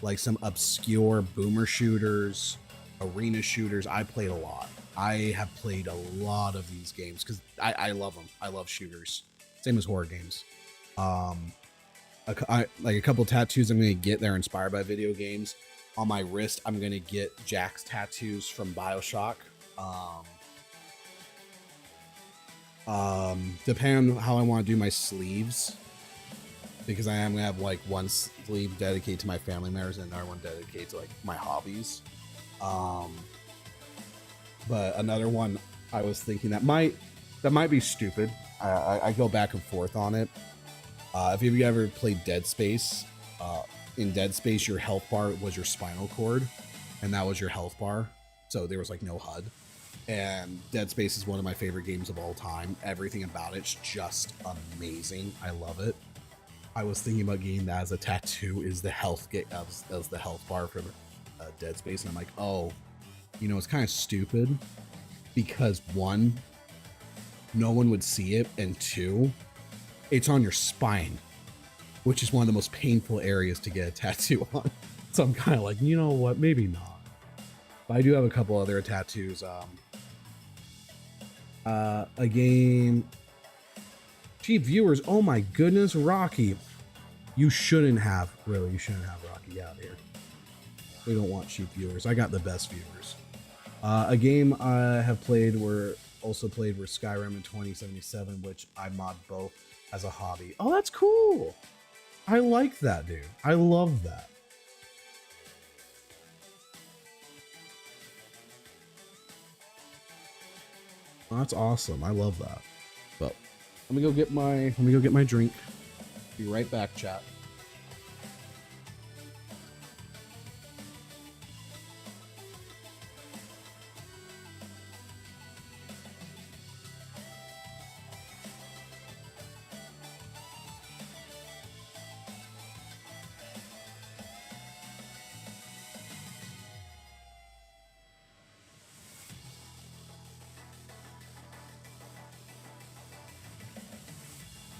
like some obscure boomer shooters, arena shooters, I played a lot. I have played a lot of these games because I love them. I love shooters. Same as horror games. Like a couple tattoos I'm gonna get. They're inspired by video games. On my wrist, I'm gonna get Jack's tattoos from BioShock. Depending on how I want to do my sleeves, because I am gonna have like one sleeve dedicated to my family members and another one dedicated to like my hobbies. But another one I was thinking that might be stupid. I go back and forth on it. If you've ever played Dead Space, in Dead Space, your health bar was your spinal cord, and that was your health bar. So there was like no HUD. And Dead Space is one of my favorite games of all time. Everything about it's just amazing. I love it. I was thinking about getting that as a tattoo. Is the health as the health bar from Dead Space, and I'm like, oh, you know, it's kind of stupid because 1, no one would see it, and 2, it's on your spine, which is one of the most painful areas to get a tattoo on. So I'm kind of like, you know what, maybe not. But I do have a couple other tattoos. A game. Cheap viewers. Oh my goodness, Rocky. You shouldn't have Rocky. Get out of here. We don't want cheap viewers. I got the best viewers. A game I have played were Skyrim and 2077, which I mod both as a hobby. Oh, that's cool. I like that, dude. I love that. Oh, that's awesome. I love that. But let me go get my drink. Be right back, chat.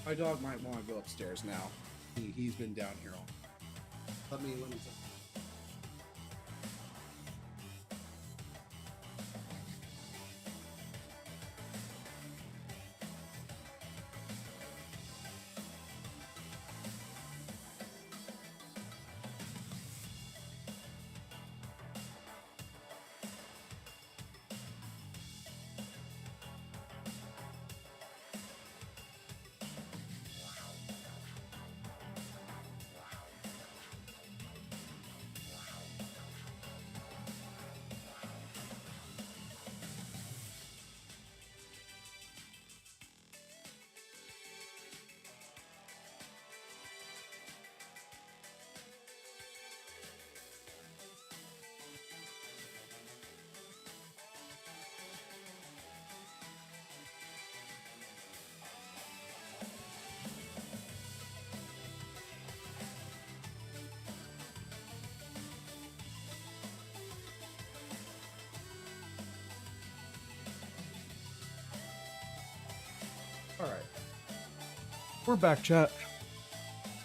My dog might want to go upstairs now. He's been down here all. Let me. All right. We're back, chat.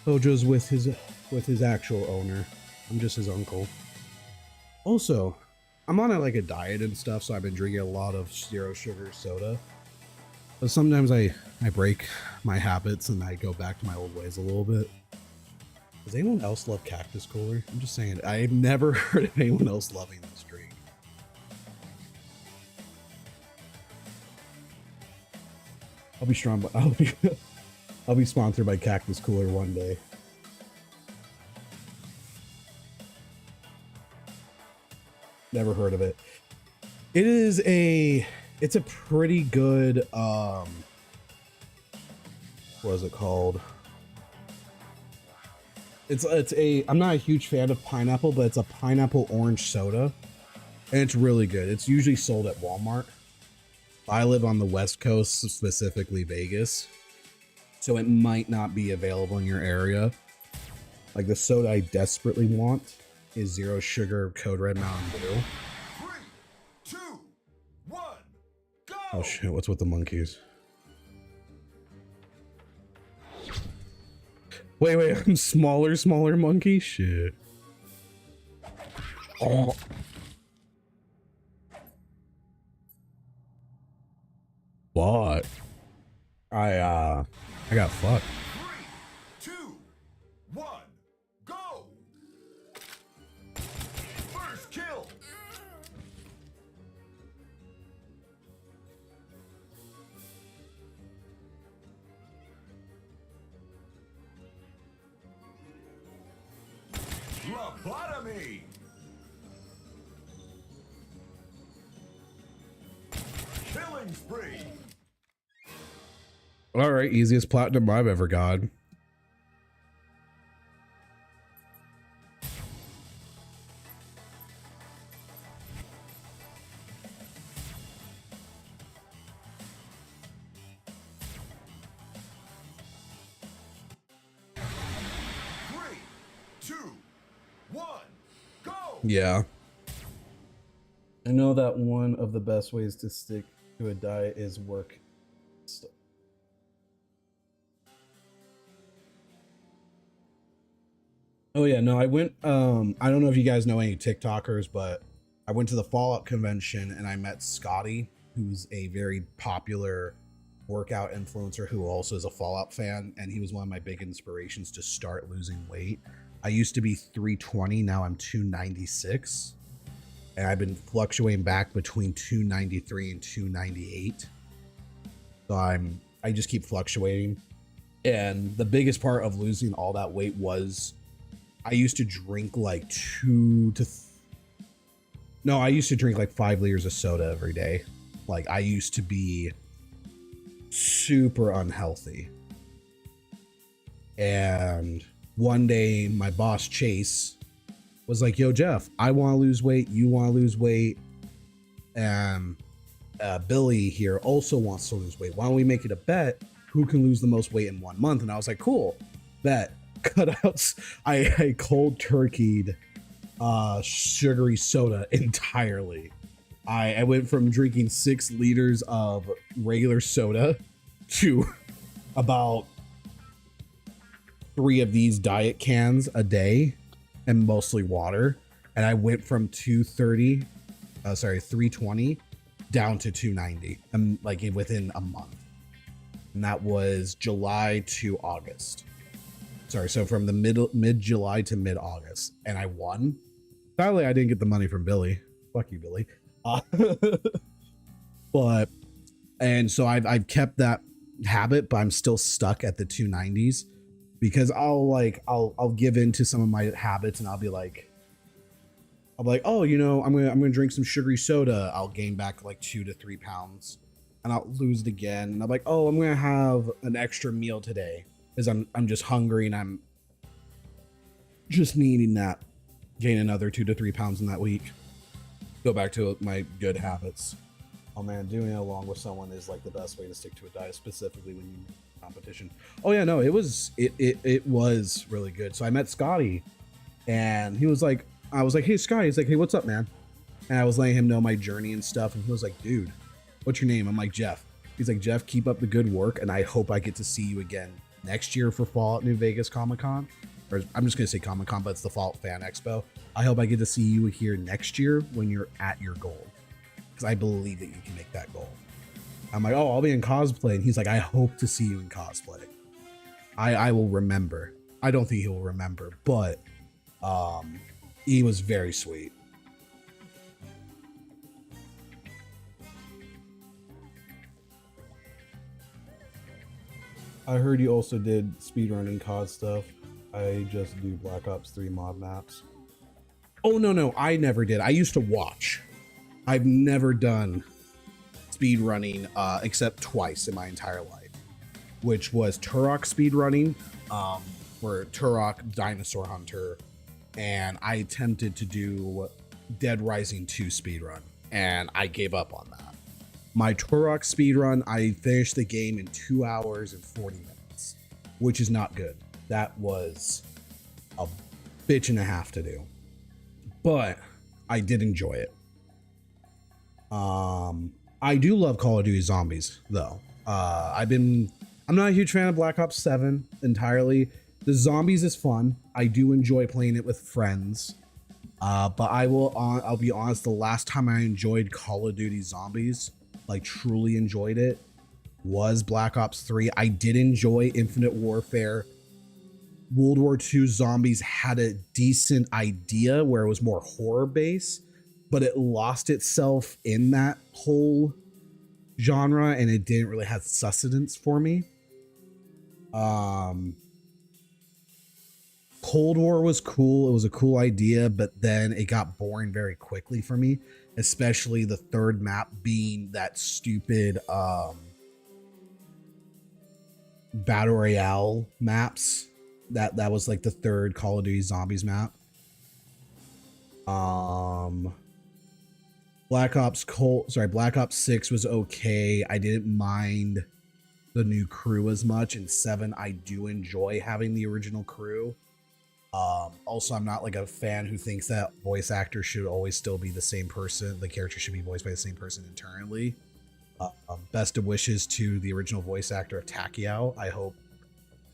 Hojo's with his actual owner. I'm just his uncle. Also, I'm on a diet and stuff, so I've been drinking a lot of zero sugar soda. But sometimes I break my habits and I go back to my old ways a little bit. Does anyone else love Cactus Cooler? I'm just saying, I've never heard of anyone else loving this drink. I'll be strong, but I'll be sponsored by Cactus Cooler one day. Never heard of it. It's a pretty good what is it called? I'm not a huge fan of pineapple, but it's a pineapple orange soda. And it's really good. It's usually sold at Walmart. I live on the West Coast, specifically Vegas, so it might not be available in your area. Like the soda I desperately want is zero sugar Code Red Mountain Dew. 3, 2, 1, go! Oh shit, what's with the monkeys? Wait, I'm smaller monkey? Shit. Oh. What? I got fucked. 3, 2, 1, go! First kill! Lobotomy! Killing spree! All right, easiest platinum I've ever got. Three, two, one, go! Yeah. I know that one of the best ways to stick to a diet is work. Oh yeah, no, I went, I don't know if you guys know any TikTokers, but I went to the Fallout convention and I met Scotty, who's a very popular workout influencer who also is a Fallout fan, and he was one of my big inspirations to start losing weight. I used to be 320, now I'm 296, and I've been fluctuating back between 293 and 298. So I just keep fluctuating. And the biggest part of losing all that weight was I used to drink like I used to drink like 5 liters of soda every day. Like I used to be super unhealthy. And one day my boss Chase was like, yo Jeff, I want to lose weight, you want to lose weight, and Billy here also wants to lose weight. Why don't we make it a bet who can lose the most weight in 1 month? And I was like, cool, bet. Cutouts. I cold turkeyed sugary soda entirely. I went from drinking 6 liters of regular soda to about 3 of these diet cans a day, and mostly water. And I went from 320 down to 290, like within a month. And that was July to August. Sorry, so from the mid-July to mid-August, and I won. Sadly, I didn't get the money from Billy. Fuck you, Billy. And so I've kept that habit, but I'm still stuck at the 290s because I'll give in to some of my habits, and I'll be like, oh, you know, I'm gonna drink some sugary soda. I'll gain back like 2 to 3 pounds, and I'll lose it again. And I'm like, oh, I'm gonna have an extra meal today. Because I'm just hungry and I'm just needing that, gain another 2 to 3 pounds in that week, go back to my good habits. Oh man, doing it along with someone is like the best way to stick to a diet, specifically when you competition. Oh yeah, no, it was really good. So I met Scotty, and he was like, I was like, hey Scotty, he's like, hey, what's up, man? And I was letting him know my journey and stuff, and he was like, dude, what's your name? I'm like, Jeff. He's like, Jeff, keep up the good work, and I hope I get to see you again next year for Fallout New Vegas Comic Con. Or I'm just gonna say Comic Con, but it's the Fallout Fan Expo. I hope I get to see you here next year when you're at your goal, because I believe that you can make that goal. I'm like, oh, I'll be in cosplay, and he's like, I hope to see you in cosplay. I will remember. I don't think he will remember, but he was very sweet. I heard you also did speedrunning COD stuff. I just do Black Ops 3 mod maps. Oh, no, I never did. I used to watch. I've never done speed running except twice in my entire life, which was Turok speed running, where Turok Dinosaur Hunter, and I attempted to do Dead Rising 2 speed run, and I gave up on that. My Turok speed run, I finished the game in 2 hours and 40 minutes, which is not good. That was a bitch and a half to do, but I did enjoy it. I do love Call of Duty Zombies though. I'm not a huge fan of Black Ops 7 entirely. The Zombies is fun. I do enjoy playing it with friends. But I'll be honest, the last time I enjoyed Call of Duty Zombies, like truly enjoyed it, was Black Ops 3. I did enjoy Infinite Warfare. World War II Zombies had a decent idea where it was more horror based, but it lost itself in that whole genre and it didn't really have sustenance for me. Cold War was cool. It was a cool idea, but then it got boring very quickly for me, especially the third map being that stupid Battle Royale maps. That was like the third Call of Duty Zombies map. Black Ops 6 was okay. I didn't mind the new crew as much. And 7, I do enjoy having the original crew. Also, I'm not like a fan who thinks that voice actors should always still be the same person. The character should be voiced by the same person internally. Best of wishes to the original voice actor of Takiao. I hope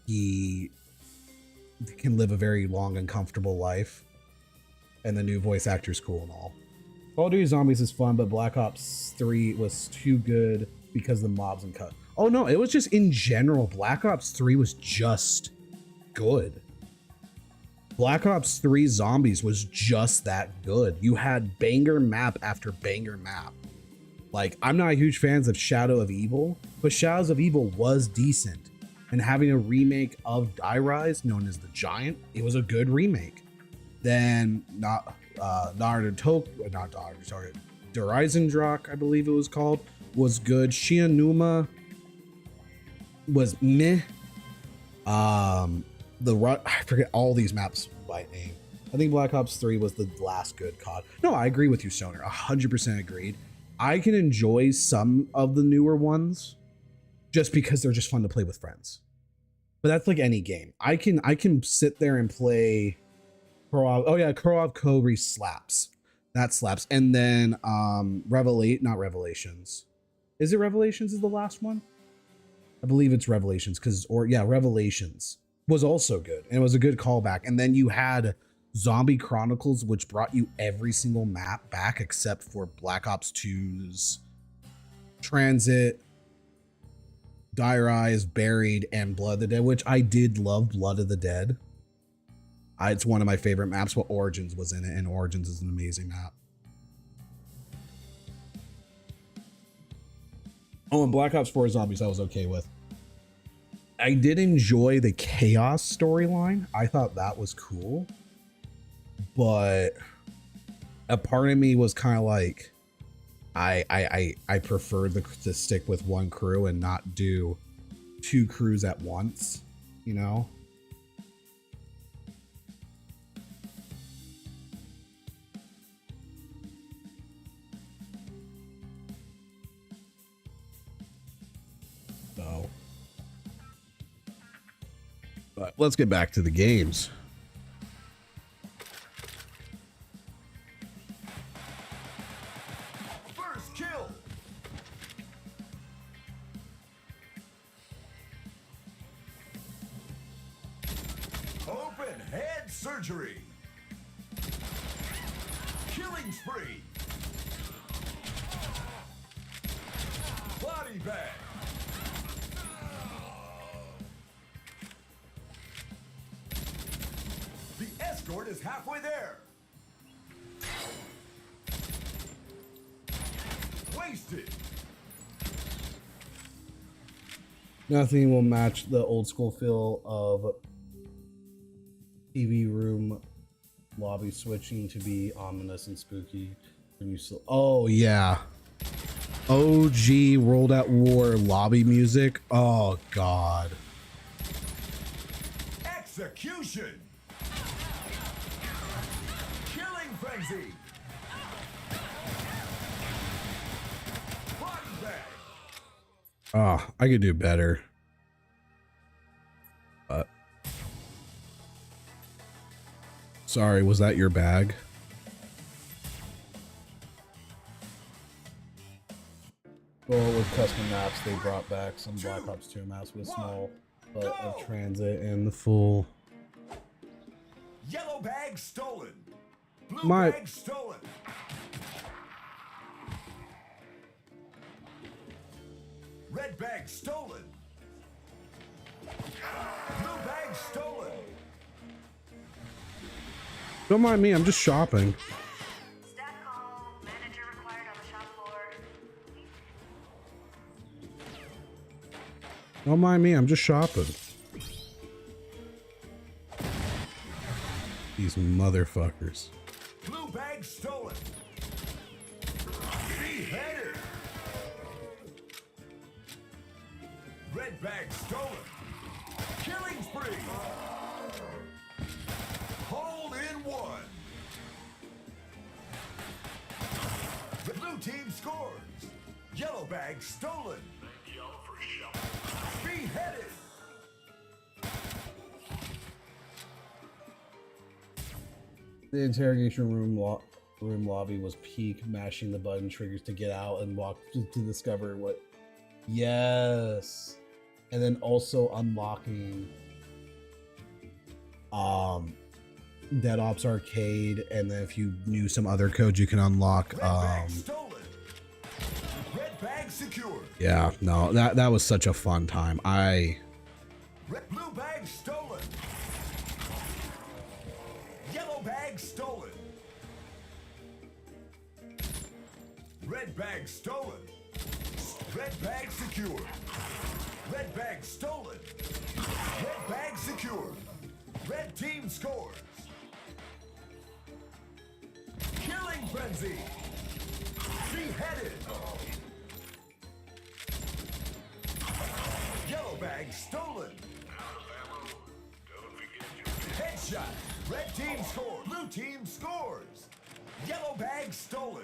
he can live a very long and comfortable life. And the new voice actor is cool and all. Call of Duty Zombies is fun, but Black Ops 3 was too good because the mobs and cut. Oh no, it was just in general. Black Ops 3 was just good. Black Ops 3 Zombies was just that good. You had banger map after banger map. Like, I'm not a huge fan of Shadow of Evil, but Shadows of Evil was decent. And having a remake of Die Rise, known as The Giant, it was a good remake. Then Dreisendrach, I believe it was called, was good. Shianuma was meh. I forget all these maps by name. I think Black Ops 3 was the last good COD. No, I agree with you, Stoner. 100% agreed. I can enjoy some of the newer ones just because they're just fun to play with friends. But that's like any game. I can sit there and play Kurov Cobra slaps. That slaps. And then not Revelations. Is it Revelations is the last one? I believe it's Revelations Revelations was also good. And it was a good callback. And then you had Zombie Chronicles, which brought you every single map back except for Black Ops 2's Transit, Die Rise, Buried, and Blood of the Dead, which I did love Blood of the Dead. It's one of my favorite maps, but Origins was in it, and Origins is an amazing map. Oh, and Black Ops 4 Zombies I was okay with. I did enjoy the Chaos storyline. I thought that was cool. But a part of me was kind of like, I preferred to stick with one crew and not do 2 crews at once, you know? So, but let's get back to the games. First kill. Red surgery. Killing spree. Body bag. The escort is halfway there. Wasted. Nothing will match the old school feel of TV room lobby switching to be ominous and spooky. When you still, Oh yeah. OG World at War lobby music. Oh god. Execution. Killing frenzy. Body bag. Oh, I could do better. But sorry, was that your bag? well, with custom maps, they brought back some Black Ops 2 maps with small but of transit and the full. Yellow bag stolen. Blue My- bag stolen. Red bag stolen. Blue bag stolen. Don't mind me, I'm just shopping. Staff call. Manager required on the shop floor. Don't mind me, I'm just shopping. These motherfuckers. Blue bag stolen. Beheaded. Red bag stolen. Killing spree. Hold in one. The blue team scores. Yellow bag stolen. Beheaded. The interrogation room lobby was peak, mashing the button triggers to get out and walk to discover what. Yes, and then also unlocking Dead Ops Arcade, and then if you knew some other codes, you can unlock Red bag stolen. Red bag secured. yeah, no, that was such a fun time. Blue bag stolen. Yellow bag stolen. Red bag stolen. Red bag secured. Red bag stolen. Red bag secured. Red team scores. Killing frenzy. Beheaded. Yellow bag stolen. Headshot. Red team scores. Blue team scores. Yellow bag stolen.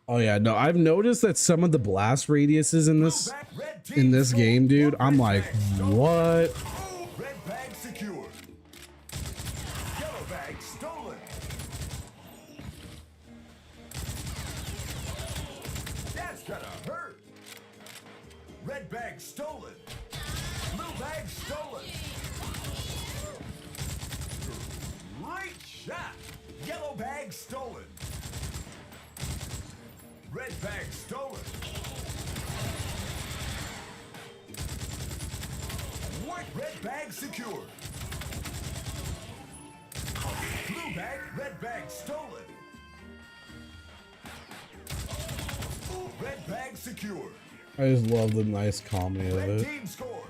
Oh yeah, no, I've noticed that some of the blast radiuses in Red team this stolen. game, dude. I'm Red like, bag stolen. what? Red bag secured. Yellow bag stolen. That's gonna hurt. Red bag stolen. Blue bag stolen. Great shot. Yellow bag stolen. Red bag stolen. White red bag secured. Blue bag, red bag stolen. Red bag secured. I just love the nice comedy of Red it. team scores.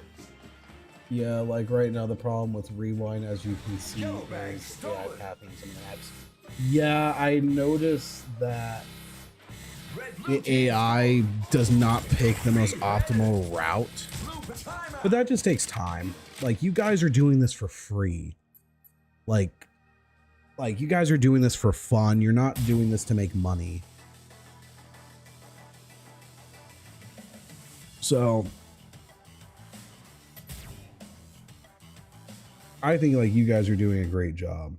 Yeah, like right now the problem with Rewind, as you can see, Yellow bag is stolen. tapping some maps. Yeah, I noticed that Red blue The team AI does not pick the most optimal route, blue timeout. but that just takes time. Like, you guys are doing this for free. Like you guys are doing this for fun. You're not doing this to make money. So I think like you guys are doing a great job.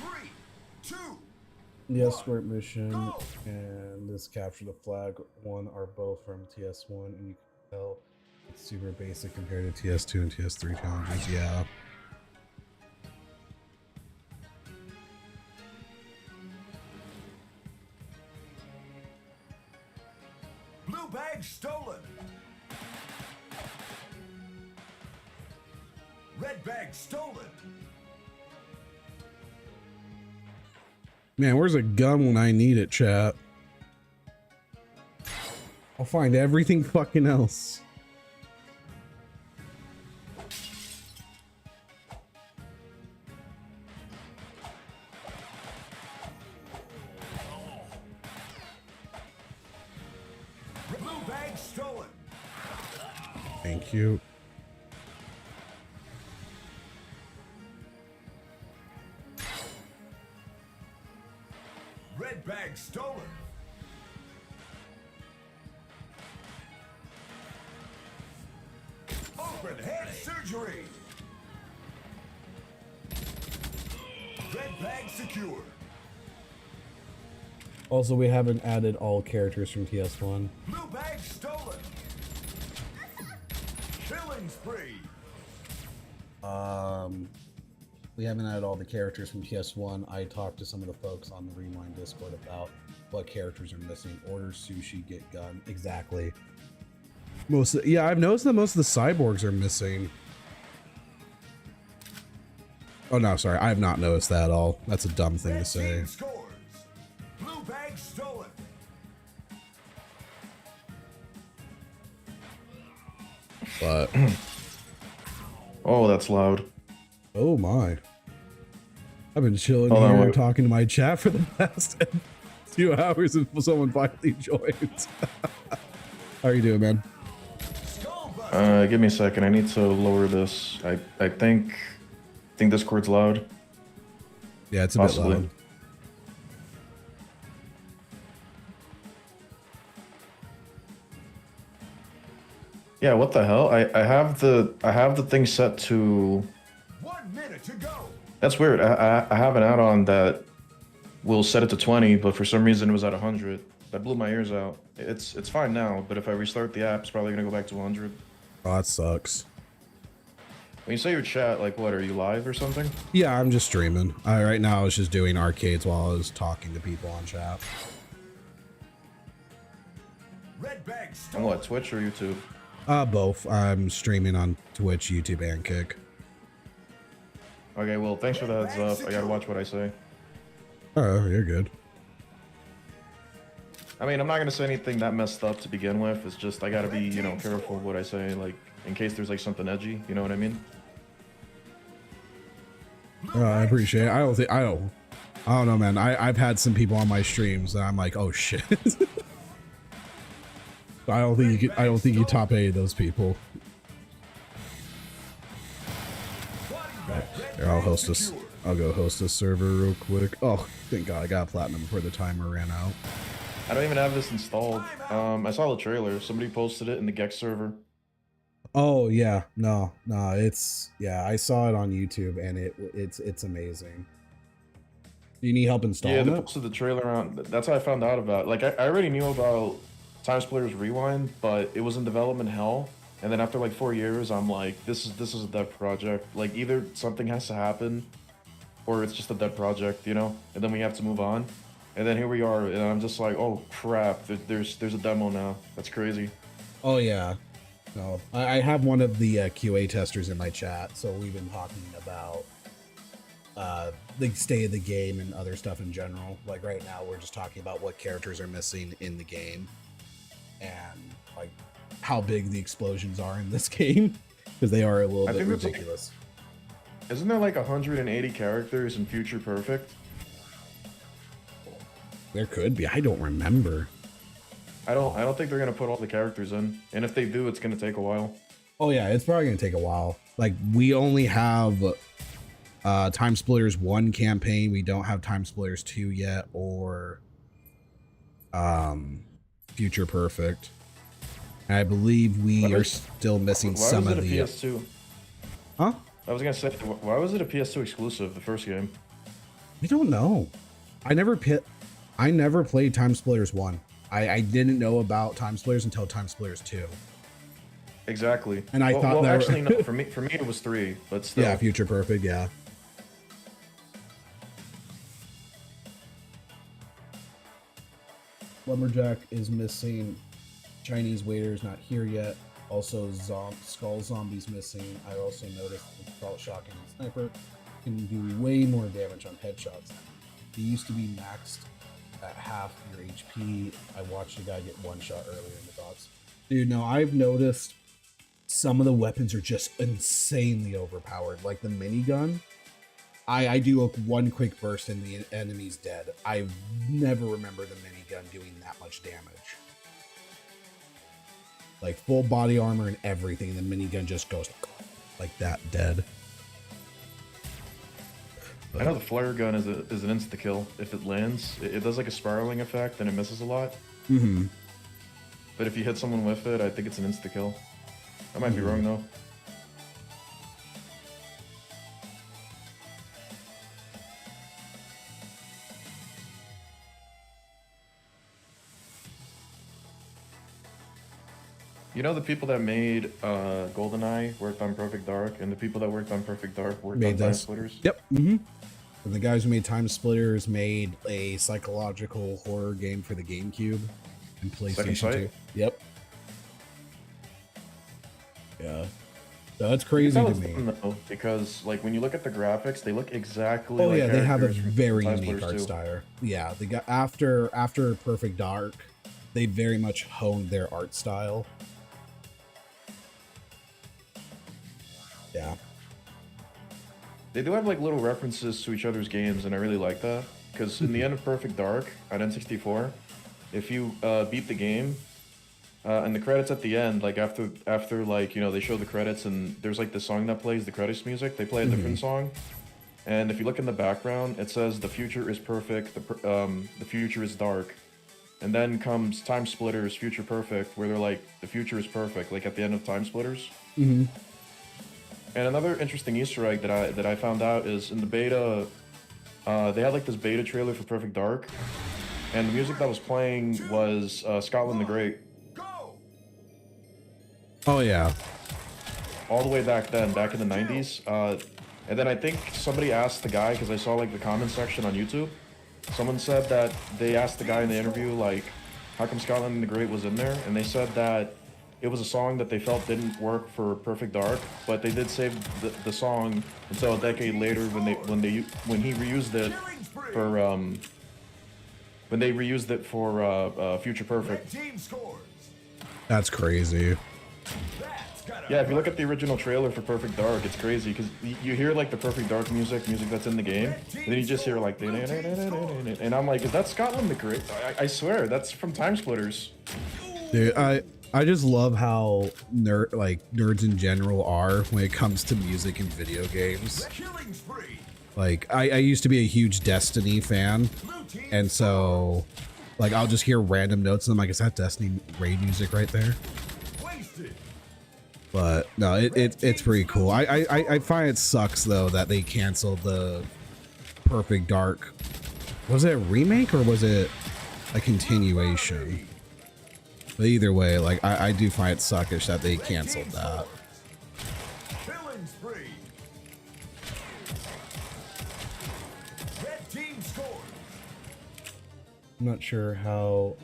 3, 2, the escort mission Go! and this capture the flag one are both from TS1, and you can tell Super basic compared to TS2 and TS3 challenges. Yeah. Blue bag stolen. Red bag stolen. Man, where's a gun when I need it, chat? I'll find everything fucking else. Blue bag stolen. Thank you. Red bag stolen. Open head surgery. Red bag secure. Also, we haven't added all characters from TS1. Blue bag stolen. Killing spree. We haven't added all the characters from TS1. I talked to some of the folks on the Rewind Discord about what characters are missing. Order sushi, get gun. Exactly. Yeah, I've noticed that most of the cyborgs are missing. Oh no, sorry, I have not noticed that at all. That's a dumb thing to Red say. team scores. Blue bag stolen. But Oh, that's loud. oh my. I've been chilling Hold on, here wait. talking to my chat for the past 2 hours until someone finally joins. How are you doing, man? Skull buster. Give me a second. I need to lower this. I think Discord's loud. Yeah, it's a Possibly. bit loud. Yeah, what the hell? I have the thing set to. 1 minute to go. That's weird. I have an add-on that will set it to 20, but for some reason it was at 100. That blew my ears out. It's fine now, but if I restart the app, it's probably gonna go back to 100. Oh, that sucks. When you say your chat, like what? Are you live or something? Yeah, I'm just streaming. Right now I was just doing arcades while I was talking to people on chat. Red bag On stolen. what? Twitch or YouTube? Both. I'm streaming on Twitch, YouTube, and Kick. Okay, well, thanks for the heads up. I gotta watch what I say. Oh, you're good. I mean, I'm not gonna say anything that messed up to begin with. It's just I gotta be, you know, careful of what I say, like in case there's like something edgy. You know what I mean? I appreciate it. I don't know, man. I've had some people on my streams that I'm like, oh shit. I don't think you top any of those people. Here, I'll host this. I'll go host this server real quick. Oh, thank God I got platinum before the timer ran out. I don't even have this installed. I saw the trailer. Somebody posted it in the Gex server. Oh yeah, no, yeah. I saw it on YouTube and it's amazing. Do you need help Yeah, installing they it? posted the trailer on. That's how I found out about it. Like I already knew about Time Splitters Rewind, but it was in development hell. And then after like 4 years, I'm like, this is a dead project. Like either something has to happen, or it's just a dead project, you know. And then we have to move on. And then here we are, and I'm just like, oh crap, there's a demo now. That's crazy. Oh yeah. No, I have one of the QA testers in my chat, so we've been talking about the state of the game and other stuff in general. Like right now, we're just talking about what characters are missing in the game and like how big the explosions are in this game because they are a little I bit think it's like- ridiculous. Isn't there like 180 characters in Future Perfect? There could be. I don't remember. I don't think they're gonna put all the characters in, and if they do, it's gonna take a while. Oh yeah, it's probably gonna take a while. Like we only have Time Splitters 1 campaign. We don't have Time Splitters 2 yet, or Future Perfect. And I believe we Why are was- still missing Why some was of it a the. PS2? Huh? I was gonna say, why was it a PS2 exclusive? The first game. I don't know. I never played Time Splitters 1. I didn't know about Time Splitters until Time Splitters 2. exactly. And I thought well, that- actually no. For me it was 3, but still. Yeah, Future Perfect. Yeah. Lumberjack is missing. Chinese waiter's not here yet. Also, Skull Zombie's missing. I also noticed the Assault Shotgun and Sniper can do way more damage on headshots. They used to be maxed at half your HP. I watched a guy get one shot earlier in the box. Dude, no, I've noticed some of the weapons are just insanely overpowered. Like the minigun. I do one quick burst and the enemy's dead. I never remember the minigun doing that much damage. Like full body armor and everything, the minigun just goes like that, dead. I know the flare gun is an insta kill if it lands. It does like a spiraling effect and it misses a lot. Mm-hmm. But if you hit someone with it, I think it's an insta kill. I might be wrong though. You know the people that made GoldenEye worked on Perfect Dark, and the people that worked on Perfect Dark worked Made on Time this. Splitters? Yep. Mm-hmm. And the guys who made Time Splitters made a psychological horror game for the GameCube and PlayStation Sight? 2. Yep. Yeah. So that's You crazy can to tell it's me. them, though, because like when you look at the graphics, they look exactly Oh like yeah, they have a characters from very Time unique Splitters art 2. style. Yeah, they got after Perfect Dark, they very much honed their art style. Yeah. They do have like little references to each other's games, and I really like that. Because in the end of Perfect Dark on N64, if you beat the game, and the credits at the end, like after like you know they show the credits and there's like the song that plays the credits music, they play a different song. And if you look in the background, it says the future is perfect, the future is dark, and then comes Time Splitters Future Perfect, where they're like the future is perfect, like at the end of Time Splitters. Mm-hmm. And another interesting Easter egg that I found out is in the beta, they had like this beta trailer for Perfect Dark, and the music that was playing was Scotland the Great, Go! Oh yeah. all the way back then, back in the 90s. And then I think somebody asked the guy, because I saw like the comment section on YouTube, someone said that they asked the guy in the interview like, how come Scotland the Great was in there? And they said that it was a song that they felt didn't work for Perfect Dark, but they did save the song until a decade later when he reused it for when they reused it for Future Perfect. Red team scores. That's crazy. That's gotta Yeah, if you look at the original trailer for Perfect Dark, it's crazy because you hear like the Perfect Dark music that's in the game, and then you just hear like, and I'm like, is that Scotland the Great? I swear, that's from Time Splitters. Dude, I just love how nerds in general are when it comes to music and video games. killing spree. Like I used to be a huge Destiny fan, Blue team and so like I'll just hear random notes and I'm like, is that Destiny raid music right there? wasted. But no, it's pretty cool. I find it sucks though that they canceled the Perfect Dark. Was it a remake or was it a continuation? But either way, like I do find it suckish that they canceled that. Killing spree. Red team scores. I'm not sure how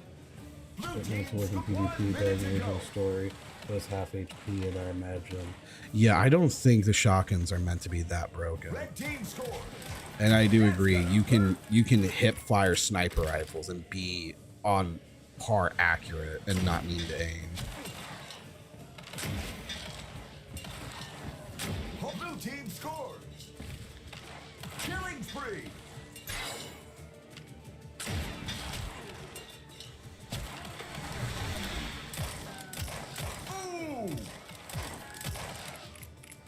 Blue it team makes it work in PvP, but in the original story it was half HP, and I imagine. Yeah, I don't think the shotguns are meant to be that broken. Red team scores. And I do agree. You can hip fire sniper rifles and be on par accurate and not need to aim. Blue team scores. Killing spree. Ooh.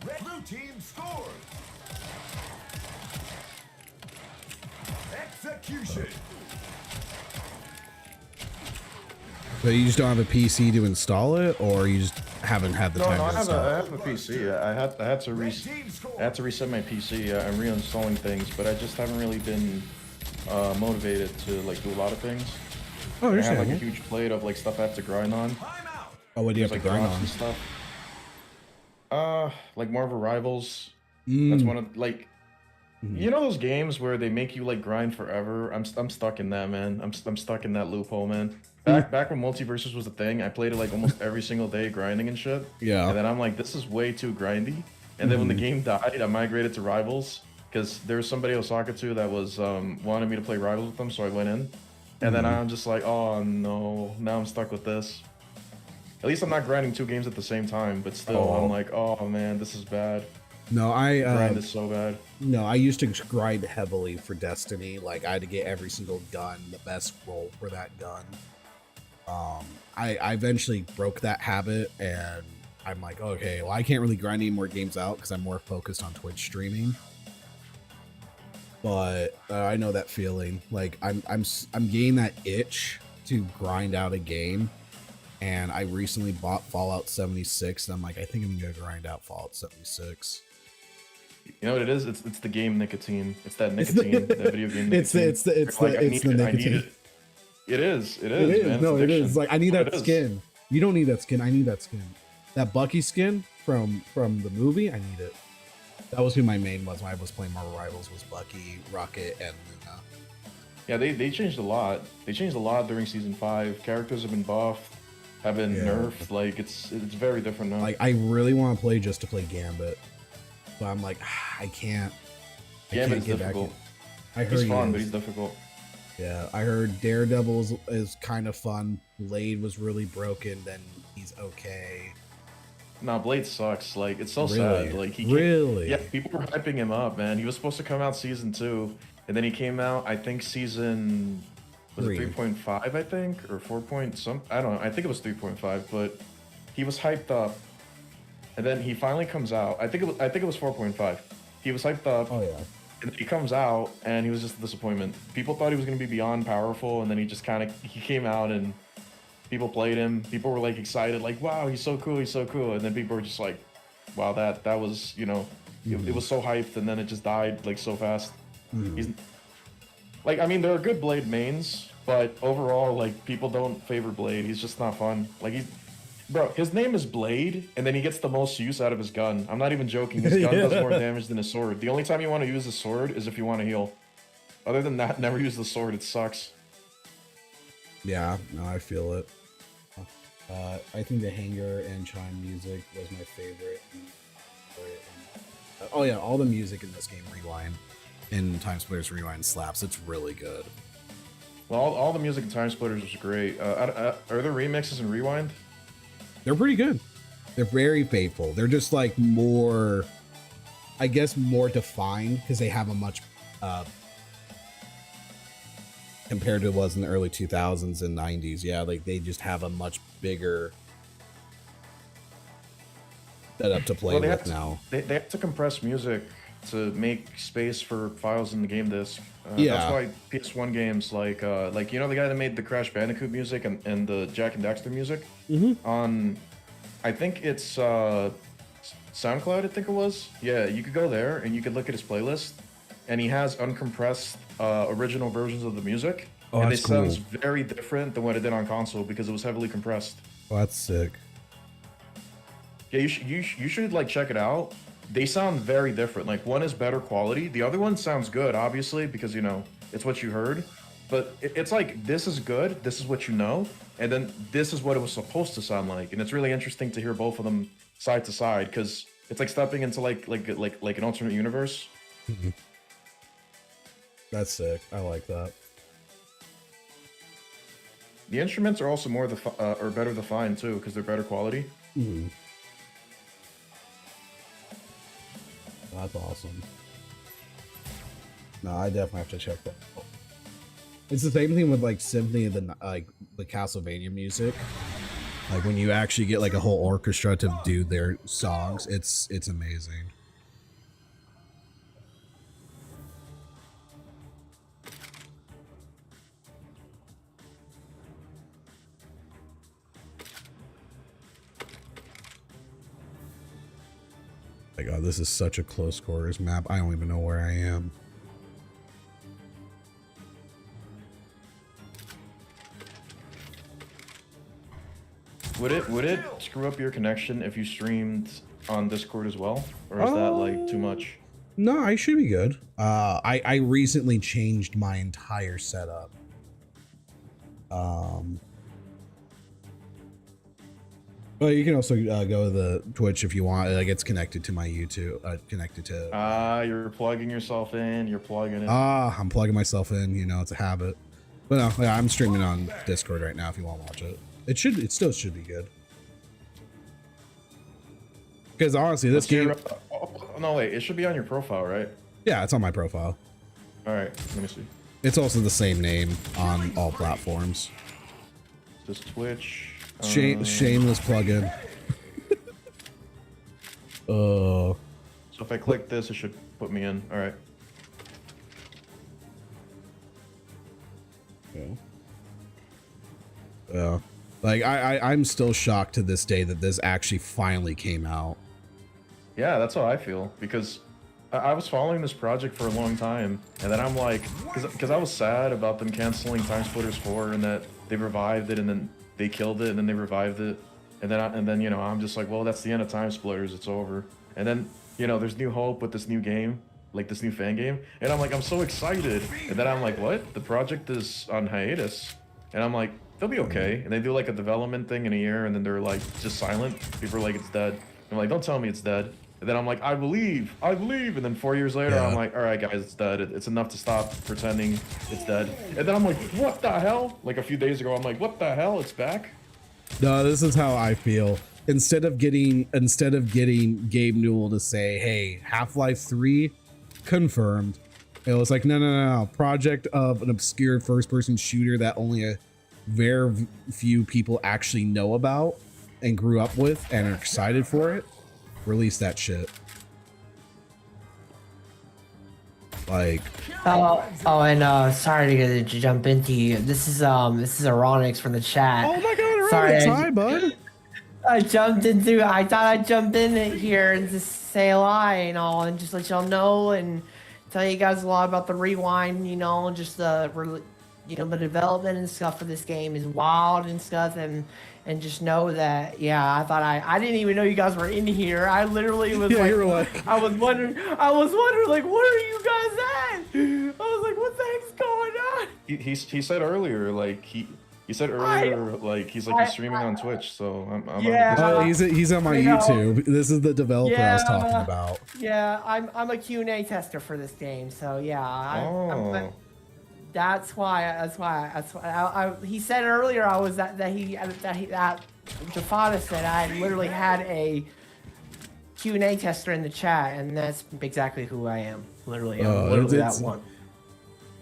Red blue team scores. Execution. But you just don't have a PC to install it, or you just haven't had the No, time no, to I install it? have a PC. I had to reset my PC. I'm reinstalling things, but I just haven't really been motivated to like do a lot of things. Oh, I have like a understandable. huge plate of like stuff I have to grind on. Time out. Oh, what do you have Like to grind drops on? and stuff. Like Marvel Rivals. Mm. That's one of like Mhm. you know those games where they make you like grind forever. I'm stuck in that, man. I'm stuck in that loophole, man. Back when multiverses was a thing, I played it like almost every single day, grinding and shit. Yeah. And then I'm like, this is way too grindy. And then when the game died, I migrated to Rivals because there was somebody I was talking to that was wanted me to play Rivals with them, so I went in. And then I'm just like, oh no, now I'm stuck with this. At least I'm not grinding 2 games at the same time, but still, Oh. I'm like, oh man, this is bad. No, I Grind is so bad. no, I used to grind heavily for Destiny. Like I had to get every single gun, the best roll for that gun. I eventually broke that habit, and I'm like, okay, well, I can't really grind any more games out because I'm more focused on Twitch streaming. But I know that feeling. Like I'm getting that itch to grind out a game, and I recently bought Fallout 76, and I'm like, I think I'm gonna grind out Fallout 76. You know what it is? It's the game nicotine. It's that It's the- nicotine, that video game nicotine. It's the Like, I it's need the it, I need nicotine. it. It is. It It is. is. Man. No, It's it is. addiction. Like I need That's that what it is. skin. You don't need that skin. I need that skin. That Bucky skin from the movie. I need it. That was who my main was when I was playing Marvel Rivals. Was Bucky, Rocket, and Luna. Yeah, they changed a lot. They changed a lot during season 5. Characters have been buffed, have been Yeah. nerfed. Like it's very different now. Like I really want to play just to play Gambit, but I'm like, I can't. I Gambit can't is get back difficult. in. I heard He's he fun, is. but he's difficult. Yeah, I heard Daredevil is kind of fun. Blade was really broken. Then he's okay. Nah, Blade sucks. Like it's so Really? sad. Like he can't- Really? Yeah, people were hyping him up, man. He was supposed to come out season 2, and then he came out. I think season was 3. it 3.5? I think or 4 point some. I don't know. I think it was 3.5, but he was hyped up, and then he finally comes out. I think it was 4.5. He was hyped up. Oh yeah. And he comes out, and he was just a disappointment. People thought he was going to be beyond powerful, and then he just he came out, and people played him. People were like excited, like, "Wow, he's so cool, he's so cool." And then people were just like, "Wow, that was, you know, it was so hyped, and then it just died like so fast." He's like, I mean, there are good Blade mains, but overall, like, people don't favor Blade. He's just not fun. Like Bro, his name is Blade, and then he gets the most use out of his gun. I'm not even joking. His gun does more damage than his sword. The only time you want to use the sword is if you want to heal. Other than that, never use the sword. It sucks. Yeah, no, I feel it. I think the Hanger and Chime music was my favorite. Oh yeah, all the music in this game Rewind, in Time Splitters Rewind slaps. It's really good. Well, all the music in Time Splitters was great. Are there remixes in Rewind? They're pretty good. They're very faithful. They're just like more, I guess, more defined because they have a much compared to what was in the early 2000s and 90s. Yeah, like they just have a much bigger setup to play Well, they with have to, now. They have to compress music to make space for files in the game disk. Yeah. That's why PS1 games like you know the guy that made the Crash Bandicoot music and the Jack and Daxter music on, I think it's SoundCloud. I think it was. Yeah, you could go there and you could look at his playlist, and he has uncompressed original versions of the music, Oh, and it that's cool. sounds very different than what it did on console because it was heavily compressed. Oh, that's sick. Yeah, you should like check it out. They sound very different. Like one is better quality, the other one sounds good, obviously, because you know it's what you heard. But it's like this is good, this is what you know, and then this is what it was supposed to sound like. And it's really interesting to hear both of them side to side because it's like stepping into like an alternate universe. That's sick. I like that. The instruments are also more or better defined too because they're better quality. That's awesome. No, I definitely have to check that out. It's the same thing with like Symphony of the Castlevania music. Like when you actually get like a whole orchestra to do their songs, it's amazing. My God, this is such a close quarters map. I don't even know where I am. Would it screw up your connection if you streamed on Discord as well, or is that like too much? No, I should be good. I recently changed my entire setup. Well, you can also go to the Twitch if you want. Like, it's connected to my YouTube. Connected to. You're plugging yourself in. You're plugging it. I'm plugging myself in. You know, it's a habit. But no, yeah, I'm streaming on Discord right now. If you want to watch it, it still should be good. Because honestly, this game. No, wait. It should be on your profile, right? Yeah, it's on my profile. All right. Let me see. It's also the same name on all platforms. Just Twitch. Shameless plugin. So if I click this, it should put me in. All right. Yeah. Like I'm still shocked to this day that this actually finally came out. Yeah, that's how I feel, because I was following this project for a long time, and then I'm like, because I was sad about them canceling Time Splitters 4, and that they revived it, and then they killed it, and then they revived it, and then you know, I'm just like, well, that's the end of Time Splitters, it's over. And then, you know, there's new hope with this new game, like this new fan game, and I'm like, I'm so excited, and then I'm like, what? The project is on hiatus, and I'm like, they'll be okay, and they do like a development thing in a year, and then they're like just silent. People are like, it's dead. I'm like, don't tell me it's dead. And then I'm like, I believe. And then 4 years later, I'm like, all right, guys, it's dead. It's enough to stop pretending it's dead. And then I'm like, what the hell? Like a few days ago, I'm like, what the hell? It's back? No, this is how I feel. Instead of getting Gabe Newell to say, hey, Half-Life 3 confirmed, it was like, no. Project of an obscure first-person shooter that only a very few people actually know about and grew up with and are excited for it. Release that shit. Like, and sorry to jump into you. This is Aronix from the chat. oh my god, Sorry, hi bud. I thought I'd jump in here and just say a lie and all, and just let y'all know and tell you guys a lot about the Rewind, you know, just the development and stuff for this game is wild and stuff, and just know that, yeah, I didn't even know you guys were in here. I literally was Yeah, you were like, I was wondering like, what are you guys at? I was like, what the heck's going on? He said earlier, like he said earlier, like he's streaming on Twitch, so I'm Yeah. oh, he's on my You know, YouTube. This is the developer I was talking yeah. about. Yeah, I'm a Q&A tester for this game, so yeah. Oh. That's why. He said earlier that Jafada said I literally had a Q&A tester in the chat, and that's exactly who I am. Literally, I'm literally that one.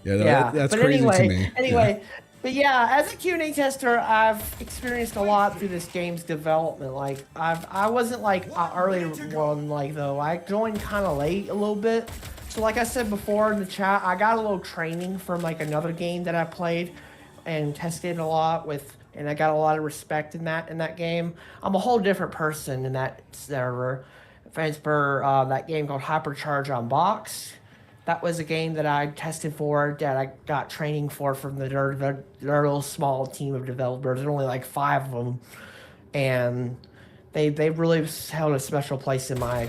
Yeah, that's but crazy anyway, to me. Anyway, but yeah, as a Q&A tester, I've experienced a lot through this game's development. Like I wasn't like an early one, like though. I joined kind of late a little bit. So like I said before in the chat, I got a little training from like another game that I played and tested a lot with, and I got a lot of respect in that game. I'm a whole different person in that server. As per that game called Hypercharge on Box. That was a game that I tested for, that I got training for from their little small team of developers. There's only like 5 of them, and they really held a special place in my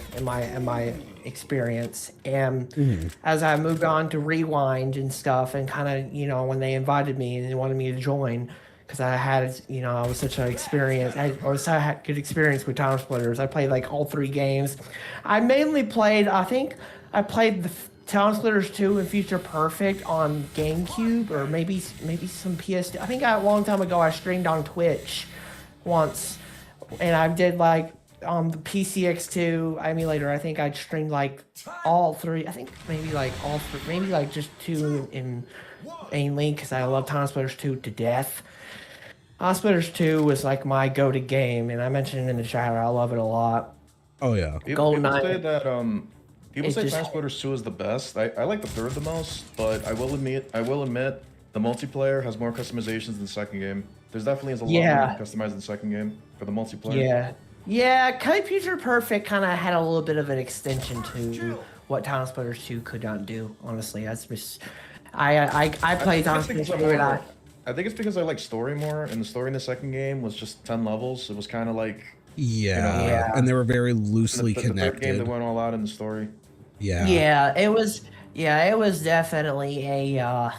experience. And as I moved on to Rewind and stuff, and kind of, you know, when they invited me and they wanted me to join, because I had, you know, I was such an experience. I had good experience with Time Splitters. I played like all 3 games. I mainly played, I think I played the Time Splitters 2 and Future Perfect on GameCube, or maybe some PS2. I think a long time ago I streamed on Twitch once, and I did like on the PCX2 emulator. I think I streamed like all 3. I think maybe like all 3, maybe like just 2 in mainly, because I love Time Splitters 2 to death. Time Splitters 2 was like my go-to game, and I mentioned it in the chat. I love it a lot. Oh yeah. People say GoldenEye. that people say just- Time Splitters 2 is the best. I like the 3rd the most, but I will admit the multiplayer has more customizations than the second game. There's definitely a lot more customized in the second game for the multiplayer. Yeah, Future Perfect kind of had a little bit of an extension to what Time Splitters 2 could not do. Honestly, that's just I played Time Splitters 2 I think it's because I like story more, and the story in the second game was just 10 levels. It was kind of like Yeah. Yeah. And they were very The, loosely the third game connected. that went all out in the story. Yeah. Yeah, it was. Yeah, it was definitely a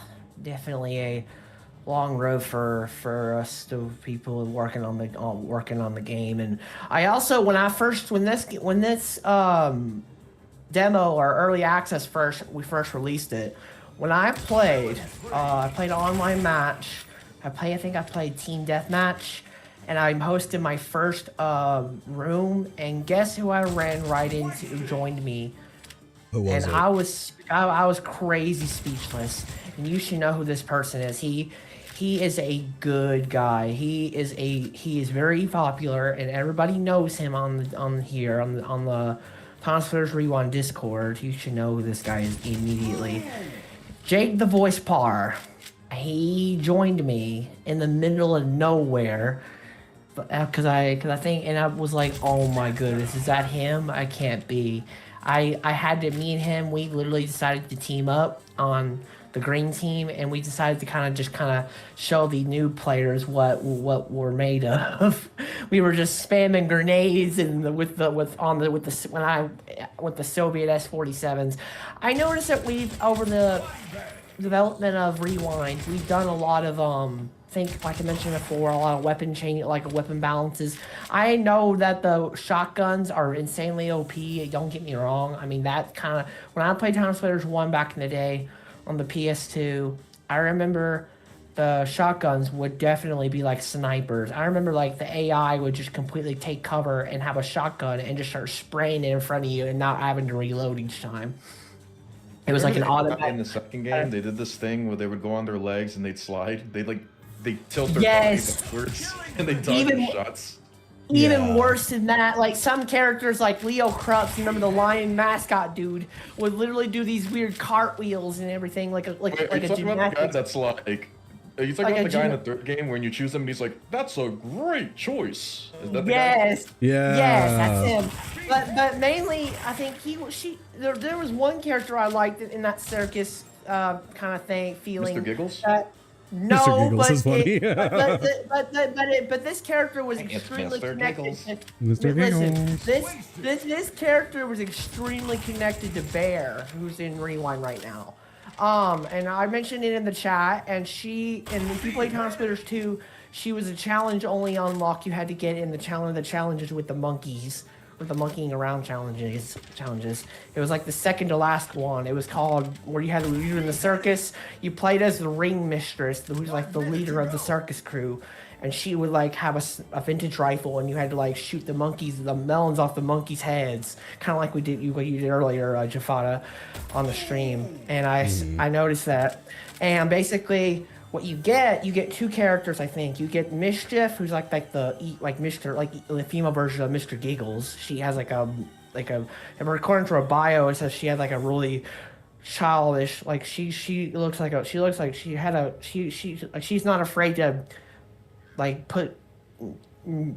long road for us to people working on the game. And I also when this demo or early access we first released it. When I played an online match. I think I played Team Deathmatch, and I hosted my first room. And guess who I ran right into? Who joined me? Who was And it? I was crazy speechless. And you should know who this person is. He is a good guy. He is very popular, and everybody knows him on the Thomas Flitters Rewind Discord. You should know who this guy is immediately. Jake the Voice Par. He joined me in the middle of nowhere, because I think, and I was like, oh my goodness, is that him? I can't be. I had to meet him. We literally decided to team up on the green team, and we decided to kind of show the new players what we're made of. We were just spamming grenades and with the Soviet S-47s. I noticed that over the development of Rewind, we've done a lot of like I mentioned before, a lot of weapon balances. I know that the shotguns are insanely OP. Don't get me wrong. I mean, that kind of, when I played Town Splitters 1 back in the day on the PS2, I remember the shotguns would definitely be like snipers. I remember like the AI would just completely take cover and have a shotgun and just start spraying it in front of you and not having to reload each time. It was like an automatic. In the second game, they did this thing where they would go on their legs and they'd slide. They tilt their bodies upwards and they dodge the shots. Even worse than that, like some characters like Leo Krups, remember the lion mascot dude, would literally do these weird cartwheels and everything, like a gymnastic. About the guy that's like. Are you talking about the guy in the third game when you choose him and he's like, "That's a great choice." Is that the guy? Yes, that's him. But mainly, I think there was one character I liked in that circus kind of feeling. Mr. Giggles. No, Mr. Giggles is funny. but this character was extremely Mr. connected. Giggles. Mr. Listen, Giggles. this character was extremely connected to Bear, who's in Rewind right now. And I mentioned it in the chat, and if you play Town Splitters 2, she was a challenge only unlock you had to get in the challenges with the monkeys. With the monkeying around challenges. It was like the second to last one. It was called where you were in the circus. You played as the ring mistress, who's like the leader of the circus crew, and she would like have a vintage rifle, and you had to like shoot the melons off the monkeys' heads, kind of like what you did earlier, Jafada, on the stream. And I noticed that, and basically. What you get two characters, I think. You get Mischief, who's like the female version of Mr. Giggles. She has according to her bio, it says she had like a really childish, like she's not afraid to like put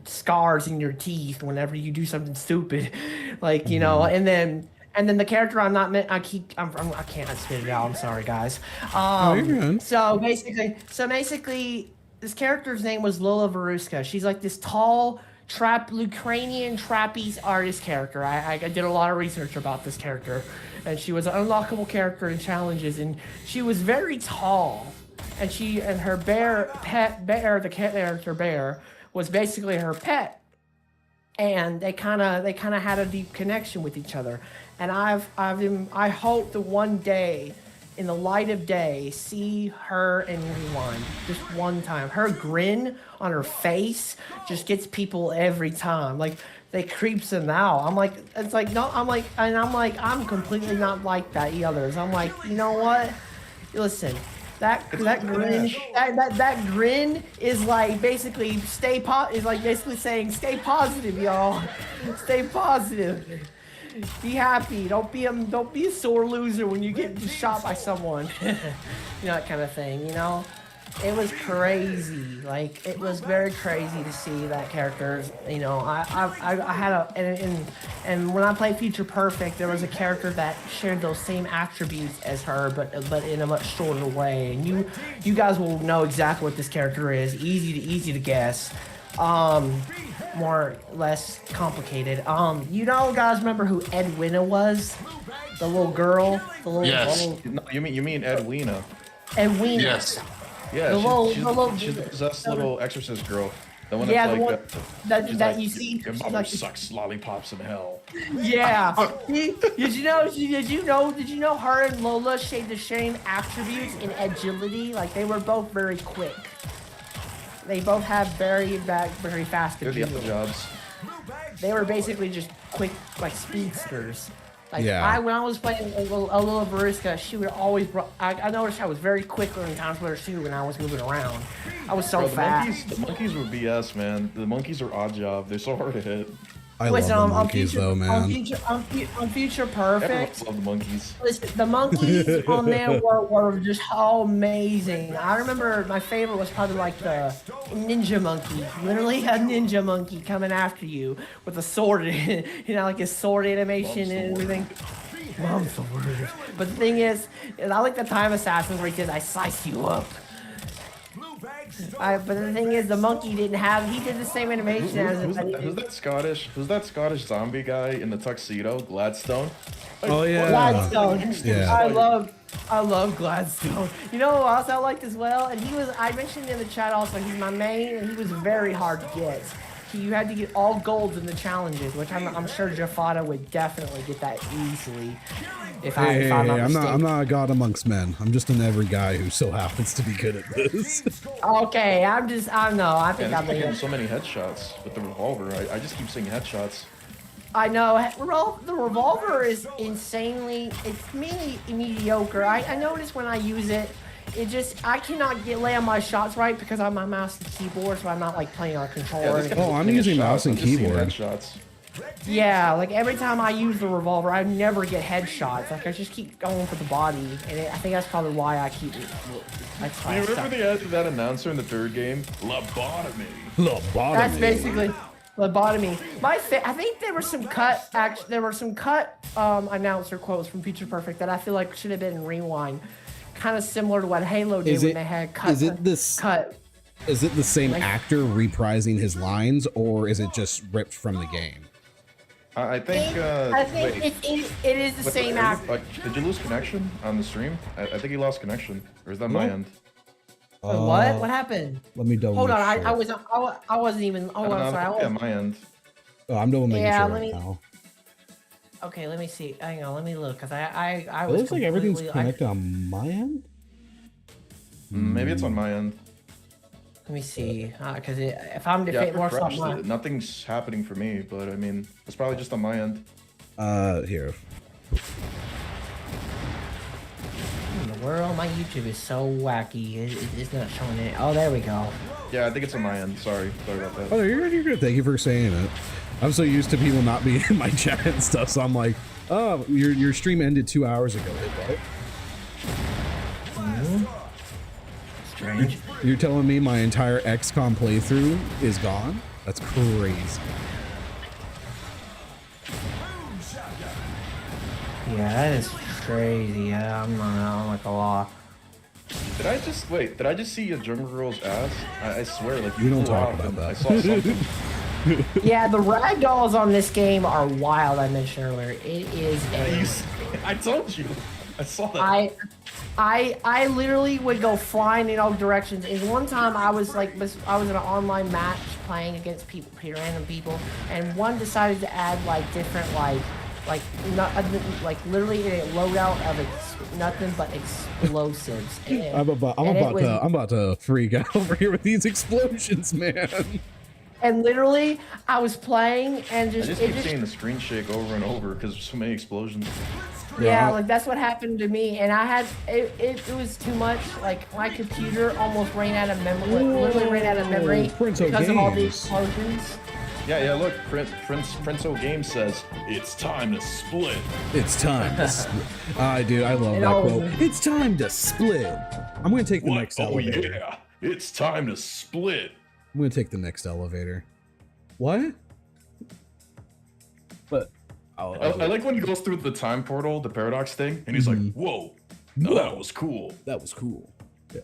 scars in your teeth whenever you do something stupid, like you know, and then the character I can't spit it out. I'm sorry, guys. So basically, this character's name was Lola Veruska. She's like this tall Ukrainian trapeze artist character. I did a lot of research about this character, and she was an unlockable character in challenges, and she was very tall, and her the character Bear was basically her pet. And they kind of had a deep connection with each other, and I hope to one day, in the light of day, see her in Rewind just one time. Her grin on her face just gets people every time. Like they creeps them out. I'm completely not like that. The others. I'm like, you know what? Listen. That grin is like basically basically saying stay positive, y'all. Stay positive. Be happy. Don't be a sore loser when you get shot by someone. You know, that kind of thing. You know, it was crazy. Like it was very crazy to see that character. You know, I had and when I played Future Perfect, there was a character that shared those same attributes as her, but in a much shorter way. And you guys will know exactly what this character is. Easy to guess. more less complicated. You know, guys, remember who Edwina was? The little girl, the little, Yes. little No, you mean Edwina? Edwina. Yes. Yeah, The little- she's, the little- she's the possessed little exorcist girl. The one Yeah, that's the like one that, she's that like, you see. Your she's mother like- sucks lollipops in hell. Yeah. Did you know her and Lola shared the same attributes in agility? Like they were both very quick. They both have very fast They're the agility. other jobs. They were basically just quick, like speedsters. Like Yeah. when I was playing a little Mariska, she would always. I noticed I was very quick on Time Splitter 2 when I was moving around. I was so Bro, fast. the monkeys were BS, man. The monkeys are odd job. They're so hard to hit. I Listen, love the on monkeys future, though, man. on Future Perfect. Everyone loved the monkeys. Listen, the monkeys on there were just all amazing. I remember my favorite was probably like the ninja monkey. Literally a ninja monkey coming after you with a sword, you know, like his sword animation and everything. Mom's the word. But the thing is I like the Time Assassins where he says, I slice you up. But the thing is, the monkey didn't have. He did the same animation as. Who's that Scottish? Who's that Scottish zombie guy in the tuxedo? Gladstone. Oh yeah. Gladstone. Yeah. I love Gladstone. You know who else I liked as well? And he was, I mentioned in the chat also, he's my main, and he was very hard to get. You had to get all golds in the challenges, which I'm sure Jafada would definitely get that easily. If Hey, I'm not I'm mistaken. not a god amongst men. I'm just an every guy who so happens to be good at this. Okay, I think Man, I'm he's getting the. so many headshots with the revolver. I just keep seeing headshots. I know the revolver is insanely. It's mainly mediocre. I notice when I use it, I cannot land my shots right because I'm on mouse and keyboard, so I'm not like playing on a controller. this Oh, guy's I'm getting using shots. mouse and I'm just seeing keyboard. Headshots. Yeah, like every time I use the revolver, I never get headshots. Like I just keep going for the body, and I think that's probably why I keep. That's Do why you I remember suck. that announcer in the third game? Lobotomy. That's basically lobotomy. I think there were some cut announcer quotes from Future Perfect that I feel like should have been in Rewind, kind of similar to what Halo did when they had cut. Is it this? Cut. Is it the same Like- actor reprising his lines, or is it just ripped from the game? I think. I think wait, it is the what- same are you- actor. did you lose connection on the stream? I think you lost connection. Or is that my No. end? What? What happened? Let me double. Hold on, make sure. I wasn't even. Oh, I'm sorry. I Yeah, was, my end. Oh, I'm double making Yeah, sure let right me- now. okay, let me see. Hang on, let me look, cause I It was. looks like everything's completely- connected on my end. Maybe it's on my end. Let me see, cause if I'm Yeah, I defeating more refreshed something. it. Nothing's happening for me, but I mean, it's probably just on my end. Here. In the world, my YouTube is so wacky. It's not showing it. Oh, there we go. Yeah, I think it's on my end. Sorry about that. Oh, you're good. You're good. Thank you for saying it. I'm so used to people not being in my chat and stuff, so I'm like, oh, your stream ended 2 hours ago. Wait, what? Strange. You're telling me my entire XCOM playthrough is gone? That's crazy. Yeah, that is crazy. Yeah, I'm like a lot. Did I just see a Jungle Girl's ass? I swear, like We don't flew talk out about and that. I saw something. Yeah, the ragdolls on this game are wild. I mentioned earlier. It is a. I told you. I saw that. I literally would go flying in all directions. And one time I was in an online match playing against people, random people, and one decided to add like different literally a loadout of nothing but explosives. And, I'm and it was- about to freak out over here with these explosions, man. And literally, I was playing and I just just keep seeing the screen shake over and over because there's so many explosions. yeah, Yeah. like that's what happened to me, and I had it was too much. Like my computer almost ran out of memory, literally ran out of memory Prince O because of all the Games. explosions. Yeah, look, Prince O Game says, it's time to split. It's time to split. Dude, I love It that always quote. is. It's time to split. I'm gonna take the next Oh elevator. yeah, it's time to split. I'm gonna take the next elevator. What? But I like when he goes through the time portal, the paradox thing, and he's like, whoa, now that was cool. that was cool. Yeah.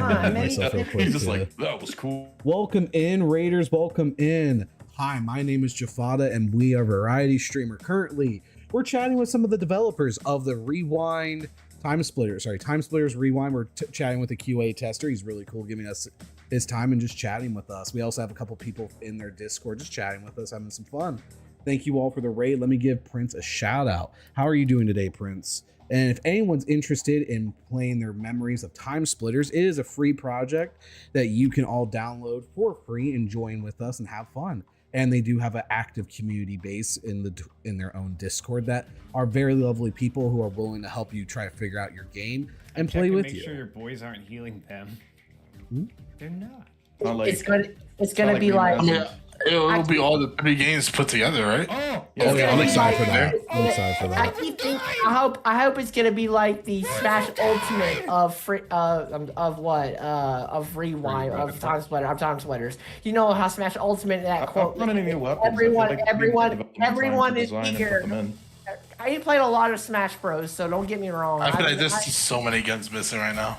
myself real quick. He's just too. like, that was cool. Welcome in, Raiders. Welcome in. Hi, my name is Jafada, and we are Variety Streamer. Currently, we're chatting with some of the developers of the Rewind Time Splitters. Time Splitters Rewind. We're chatting with a QA tester. He's really cool, giving us his time and just chatting with us. We also have a couple people in their Discord just chatting with us, having some fun. Thank you all for the raid. Let me give Prince a shout out. How are you doing today, Prince? And if anyone's interested in playing their Memories of Time Splitters, it is a free project that you can all download for free and join with us and have fun. And they do have an active community base in their own Discord that are very lovely people who are willing to help you try to figure out your game and play with make you. sure your boys aren't healing them. They're not. Not like, It's gonna not be like. remastered. I mean, it'll be all the 3 games put together, right? Oh, Oh, yeah, I'm gonna be excited for like- that. I'm excited for I that. keep thinking. I hope it's gonna be like the Smash Ultimate of Rewind of Time Splitters. You know how Smash Ultimate that I'm quote. running any weapons. I feel like Everyone we is need to develop time to eager. put them in. I played a lot of Smash Bros, so don't get me wrong. I feel like there's so many guns missing right now.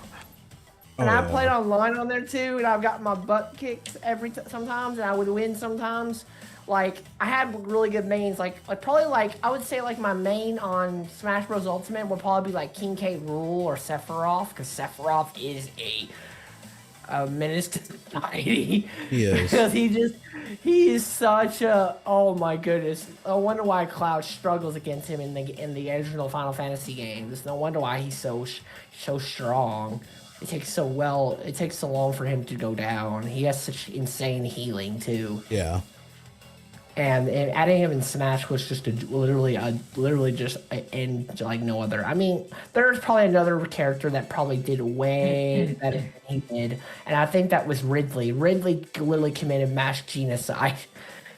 And Oh, I yeah. played online on there too, and I've got my butt kicked sometimes, and I would win sometimes. Like I had really good mains. I would say like my main on Smash Bros Ultimate would probably be like King K. Rool or Sephiroth, because Sephiroth is a menace to society. He is. Because he is such a, oh my goodness. No wonder why Cloud struggles against him in the original Final Fantasy games. No wonder why he's so strong. It takes so long for him to go down. He has such insane healing too. Yeah. And adding him in Smash was just literally just an end like no other. I mean, there's probably another character that probably did way better than he did, and I think that was Ridley. Ridley literally committed mass genocide.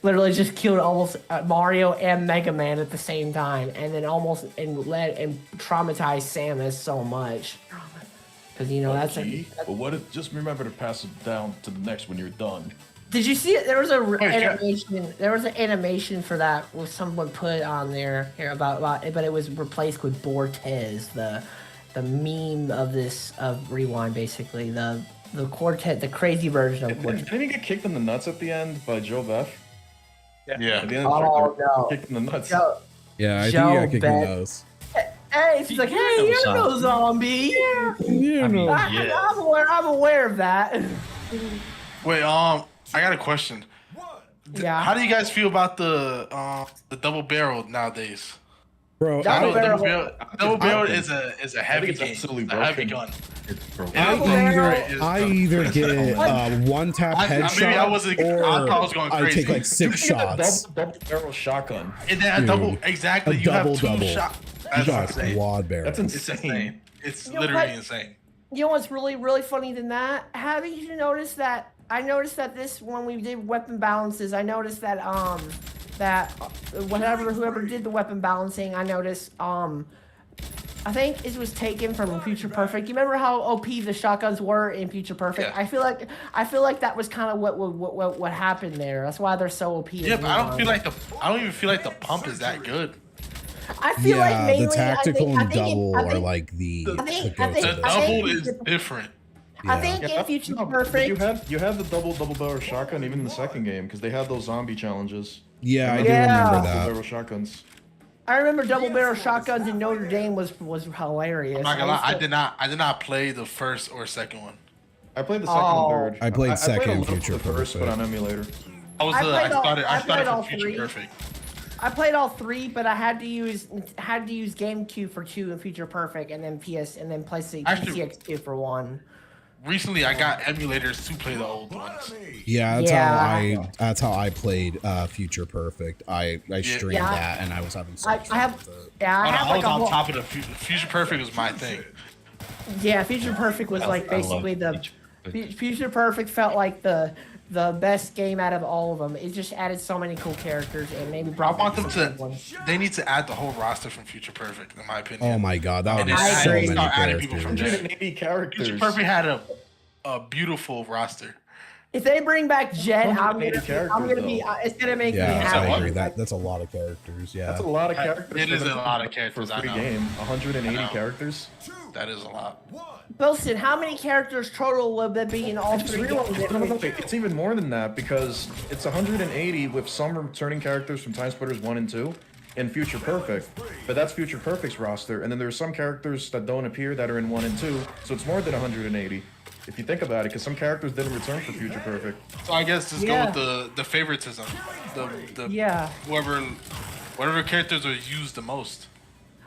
Literally just killed almost Mario and Mega Man at the same time, and then almost traumatized Samus so much. Because that's But what if, just remember to pass it down to the next when you're done. Did you see it? There was yeah. animation. There was an animation for that was someone put on there here about it, but it was replaced with Bortez, the meme of Rewind, basically the quartet, the crazy version of Quartet. Didn't he get kicked in the nuts at the end by Joe Beth? Yeah. At the end Oh, of the no. kicked in the nuts. Joe, Yeah, I Joe think I kicked Bet. those. hey, she's like, hey, you're no zombie. Yeah, no. I'm aware of that. Wait, I got a question. Yeah. How do you guys feel about the double barrel nowadays? Bro, Double barrel. Double barrel is a heavy it's game. absolutely It's a heavy broken. gun. It's broken. Double barrel. I either get one tap headshot maybe I wasn't- I or thought I was going I take crazy. like 6 shots. Double barrel shotgun. And then a Dude, double, exactly. a You have double. 2 shots. You That's got insane. quad barrel. That's It's insane. insane. It's You know literally what? insane. You know what's really, really funny than that? Haven't you noticed that? I noticed that when we did weapon balances, I noticed that whoever did the weapon balancing, I noticed I think it was taken from Future Perfect. You remember how OP the shotguns were in Future Perfect? Yeah. I feel like that was kind of what happened there. That's why they're so OP. Yeah, but I don't even feel like the pump is that good. I feel like Yeah, mainly the tactical and double I are think- like the I think- go-to I think- The this. double is different. I think in Future No, but Perfect. You had the double barrel shotgun even in the second game because they had those zombie challenges. Yeah, I do Yeah. remember Double that. barrel shotguns. I remember double barrel shotguns in Notre Dame was hilarious. I'm not gonna lie, used to- I did not play the first or second one. I played the second Oh. and third. I played second a little Future of the first, but Perfect. on emulator. I I played all from Future three. Perfect. I played all 3, but I had to use GameCube for 2 and Future Perfect, and then PlayStation Actually- PCX2 for 1. Recently, I got emulators to play the old ones. Yeah, Yeah. that's how I played Future Perfect. I streamed Yeah. that and I was having so I much fun have, with it. yeah, I have I like was a on whole, top of the Future Perfect was my thing. yeah. Future Perfect was like basically Future Perfect felt like the best game out of all of them. It just added so many cool characters and maybe I brought want back them some to. good ones. They need to add the whole roster from Future Perfect, in my opinion. Oh my god, that would And be then so agree. many start adding people from characters. there. 80 characters. Future Perfect had a beautiful roster. If they bring back Jet, I'm 180 gonna be. characters, It's gonna make me Yeah, happy. I agree. That's a lot of characters. Yeah. That's a lot of characters. It is for a lot of for characters, I free know. game. 180 I know. characters. That is a lot. Wilson, how many characters total will there be in all Just three realized- games? no, it's even more than that because it's 180 with some returning characters from Time Splitters 1 and 2 and Future Perfect. But that's Future Perfect's roster, and then there's some characters that don't appear that are in 1 and 2, so it's more than 180. If you think about it, because some characters didn't return for Future Perfect. So I guess just Yeah. go with the favoritism. The Yeah. whatever characters are used the most.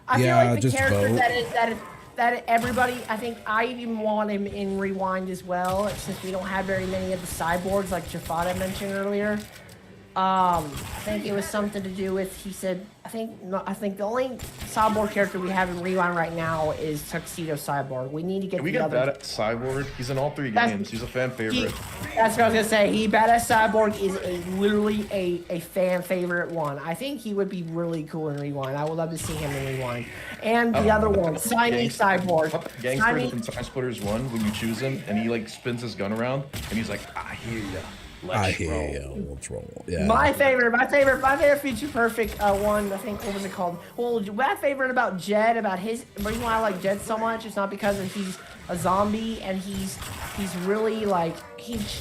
I Yeah, feel like the just character vote. that everybody, I think I even want him in Rewind as well, since we don't have very many of the cyborgs like Jafada mentioned earlier. I think it was something to do with, he said, I think the only cyborg character we have in Rewind right now is Tuxedo Cyborg. We need to get Can we the get other. that at Cyborg? He's in all 3 That's- games. He's a fan favorite. That's what I was gonna say. Badass Cyborg is literally a fan favorite one. I think he would be really cool in Rewind. I would love to see him in Rewind. And the other one, Siamese Cyborg. Gangster Siamese- from Time Splitters 1 when you choose him and he like spins his gun around and he's like, I hear ya. Let's I hear roll. you. Let's roll. Yeah. My favorite Future Perfect one. I think what was it called? Well, my favorite about Jed, about his reason why I like Jed so much is not because he's a zombie and he's really like he's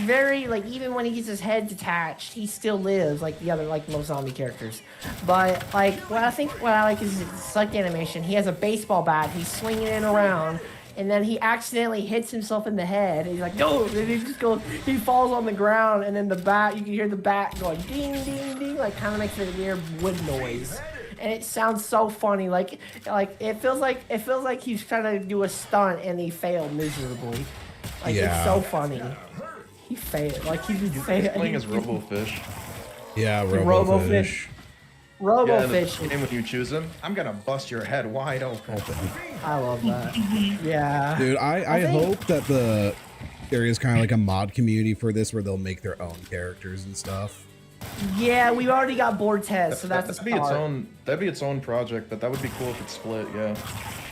very like even when he gets his head detached, he still lives like the other like most zombie characters. But like what I like is his select animation. He has a baseball bat. He's swinging it around. And then he accidentally hits himself in the head. He's like, no, and he just goes, he falls on the ground, and then the bat, you can hear the bat going ding, ding, ding, like kind of makes a weird wood noise. And it sounds so funny, like it feels like he's trying to do a stunt and he failed miserably. Like Yeah. it's so funny. He failed, like he just failed. Playing as RoboFish. Yeah, RoboFish. RoboFish. Yeah, and RoboFish. when you choose him, I'm gonna bust your head wide open. I love that. Yeah. Dude, I think- hope that there is kind of like a mod community for this where they'll make their own characters and stuff. Yeah, we already got Bortez, so that's That'd be its own. That'd be its own project, but that would be cool if it split. Yeah.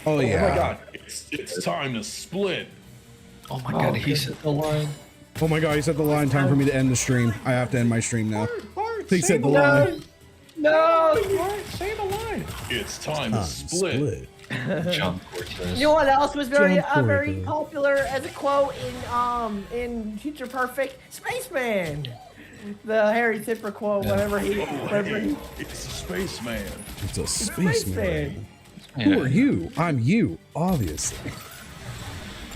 Oh yeah. Oh my god, it's time to split. Oh my god, he said the line. Oh my god, he said the line. Time for me to end the stream. I have to end my stream now. He said the line. No. Say the line. It's time to split. John Cortez. You know what else was very Jump very forward. popular as a quote in Future Perfect? Spaceman. The Harry Tipper quote. Whenever he. It's a spaceman. It's a Spaceman. spaceman. Who are you? I'm you, obviously.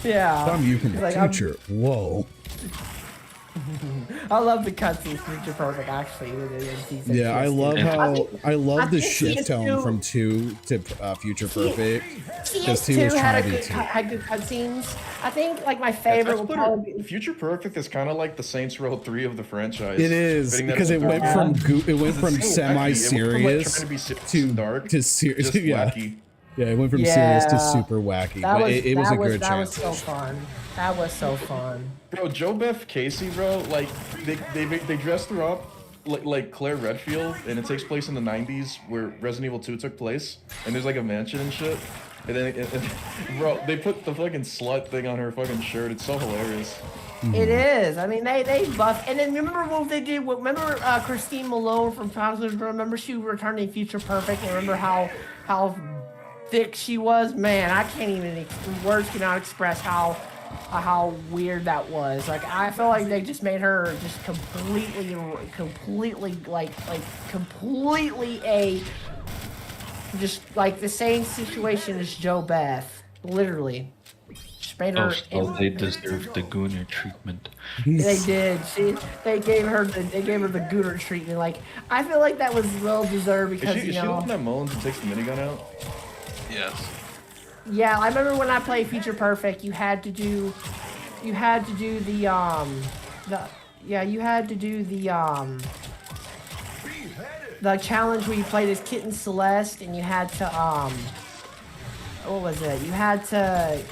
Yeah. I'm you from the Like, future. Whoa. I love the cutscenes Future Perfect actually. in season Yeah, I 2. love how I I love the think shift tone CS2 from 2 to Future Perfect. Because 2 CS2 was had trying to be 2. had good cutscenes. I think like my favorite would probably be Future Perfect is kind of like the Saints Row 3 of the franchise. It is Fitting that because it's it went dark. from It's so wacky. It went from, like, semi-serious trying to be to dark serious. just Yeah, wacky. yeah, it went from serious to Yeah. super wacky. that But was it was that a was good that was chance. so fun. That was so fun. Bro, Joe Beth Casey, bro, like they dressed her up like Claire Redfield, and it takes place in the 90s where Resident Evil 2 took place, and there's like a mansion and shit. And then, bro, they put the fucking slut thing on her fucking shirt. It's so hilarious. It is. I mean, they buff. And then remember what they did? Remember Christine Malone from Childhood? Remember she returned in Future Perfect? And remember how thick she was? Man, I can't even. Words cannot express how weird that was. Like I feel like they just made her just completely a just like the same situation as Joe Beth. Literally. Just made her. Oh, so they deserve the Gooner treatment. They did. They gave her the Gooner treatment. Like I feel like that was well deserved because Is she the you know. one that moans and takes the minigun out? Yes. Yeah, I remember when I played Future Perfect, you had to do the challenge where you played as Kitten Celeste and you had to what was it? You had to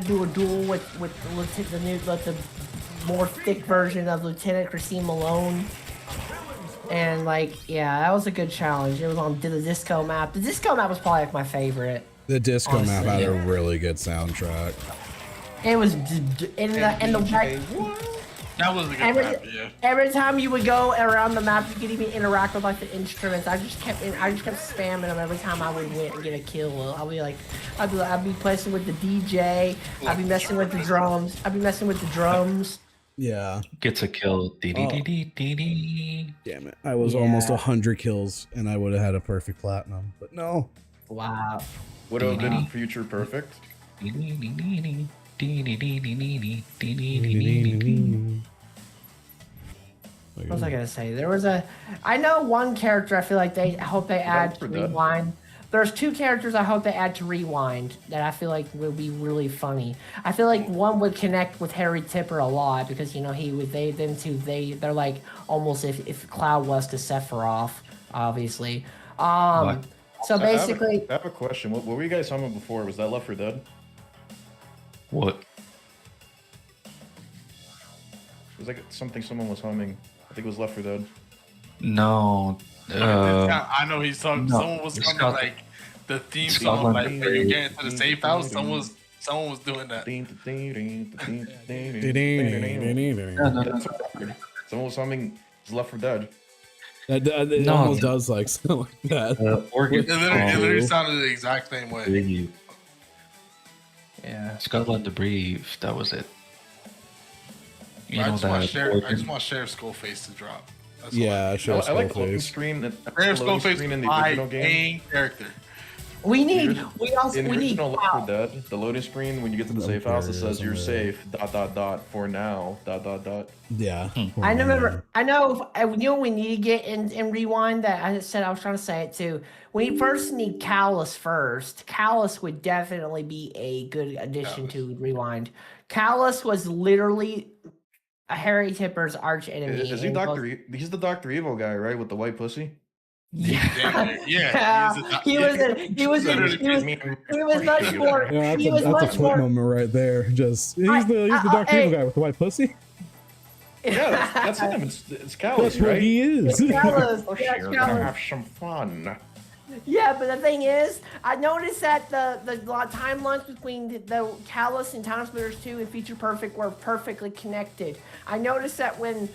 do a duel with the more thick version of Lieutenant Christine Malone. And like, yeah, that was a good challenge. It was on the disco map. The disco map was probably like my favorite. The disco map Honestly, had a yeah. really good soundtrack. It was in the back. That was a good Every, map, yeah. every time you would go around the map, you could even interact with like the instruments. I just kept spamming them every time I would win and get a kill. I'd be messing with the DJ. I'd be messing with the drums. Yeah. Gets a kill. Dee dee dee dee dee dee. Damn it. I was almost 100 kills and I would have had a perfect platinum, but no. Wow. Would have been future perfect. Dee dee dee dee dee. Dee dee dee dee dee dee dee dee dee dee. What was I gonna say? I know one character I feel like I hope they add to Rewind. There's two characters I hope they add to Rewind that I feel like will be really funny. I feel like one would connect with Harry Tipper a lot because they're like almost if Cloud was to Sephiroth, obviously. So basically, I have a question. What were you guys talking about before? Was that Left 4 Dead? What? It was like something someone was humming. I think it was Left 4 Dead. No. I know he's talking. no, Someone was it's coming not- like the theme it's song, not like like- when you get into the safe house. Someone was doing that. Someone was humming Left 4 Dead. It No, almost the- does like something like that. Organ. It literally sounded the exact same way. yeah. Scotland to Breathe. That was it. You I know just want that. Sheriff. I organ- just want Sheriff Skullface to drop. That's all Yeah, sure. I like loading Skullface. screen. Sheriff Loading Skullface screen is in the my original game. main character. We In need the we need original Left 4 Dead, the loading screen when you get to the safe house, it says you're Vampire, safe. ... For now. ... Yeah. I remember. I know. We need to get in Rewind. That I said I was trying to say it too. We first need Callus first. Callus would definitely be a good addition to Rewind. Callus was literally Harry Tipper's arch enemy. Is he He's the Dr. Evil guy, right? With the white pussy? Yeah, he was much more. Yeah, He was that's a much flip more. moment right there. Just he's the Dr. hey. Evil guy with the white pussy. Yeah, that's him. It's Callus, That's what right? he is. It's Callus. Oh, Yeah, shit, it's we're gonna Callus. have some fun. Yeah, but the thing is, I noticed that the timelines between the Callus and Time Splitters 2 and Future Perfect were perfectly connected. I noticed that when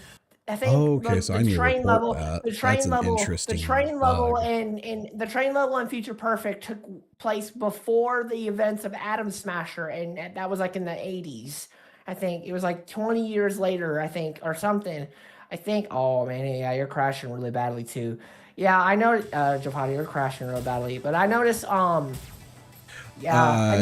I think Okay, so I need to train report level, that. the train That's an level, interesting the train level, bug. and the train level in Future Perfect took place before the events of Atom Smasher, and that was like in the 80s. I think it was like 20 years later, I think, or something. I think. Oh man, yeah, you're crashing really badly too. Yeah, I know, Japati, you're crashing really badly, but I noticed. I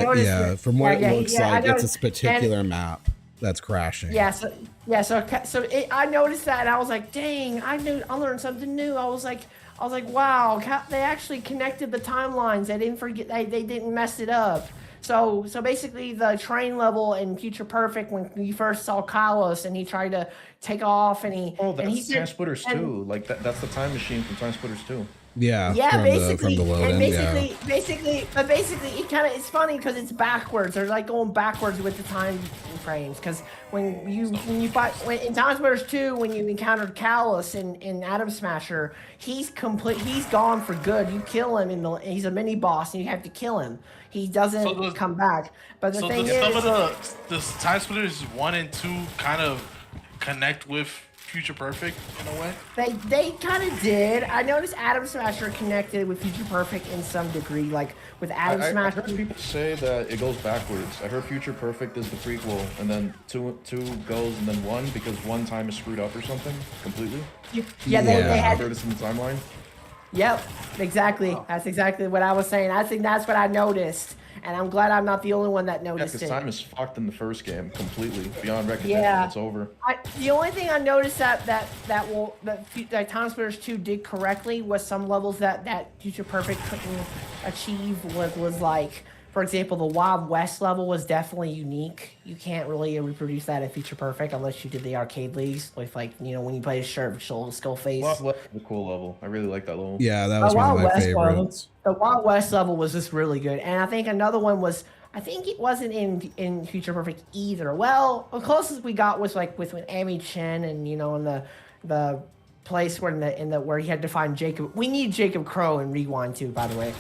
noticed. Yeah, from what it looks I like, it's noticed- this particular map that's crashing. I noticed that, and I was like, dang, I learned something new. I was like, wow, they actually connected the timelines. They didn't forget. They didn't mess it up. So basically, the train level in Future Perfect, when you first saw Kalos and he tried to take off, and he Time Splitters 2. Like that's the time machine from Time Splitters 2. Yeah. Yeah, from the load and in, basically, it's funny because it's backwards. They're like going backwards with the time frames. Because when in Time Splitters 2, when you encountered Callus in Atom Smasher, he's gone for good. You kill him he's a mini boss, and you have to kill him. He doesn't come back. But the thing is, some of the Time Splitters 1 and 2 kind of connect with Future Perfect in a way. They kind of did. I noticed Atom Smasher connected with Future Perfect in some degree, like with Atom I Smasher. heard people say that it goes backwards. I heard Future Perfect is the prequel, and then two goes, and then 1 because 1 time is screwed up or something completely. Yeah, they I had. heard it's in the timeline. Yep, exactly. That's exactly what I was saying. I think that's what I noticed, and I'm glad I'm not the only one that Yeah, noticed because it. time is fucked in the first game completely beyond recognition. Yeah. It's over. The only thing I noticed that Time Splitters 2 did correctly was some levels that Future Perfect couldn't achieve was like, for example, the Wild West level was definitely unique. You can't really reproduce that in Future Perfect unless you did the arcade leagues with, like, when you play Sheriff Skullface. Wild West is a cool level. I really like that level. Yeah, that was one of my favorites. The Wild West level was just really good, and I think another one was. I think it wasn't in Future Perfect either. Well, the closest we got was like with Amy Chen and and the place where where he had to find Jacob. We need Jacob Crow in Rewind too, by the way.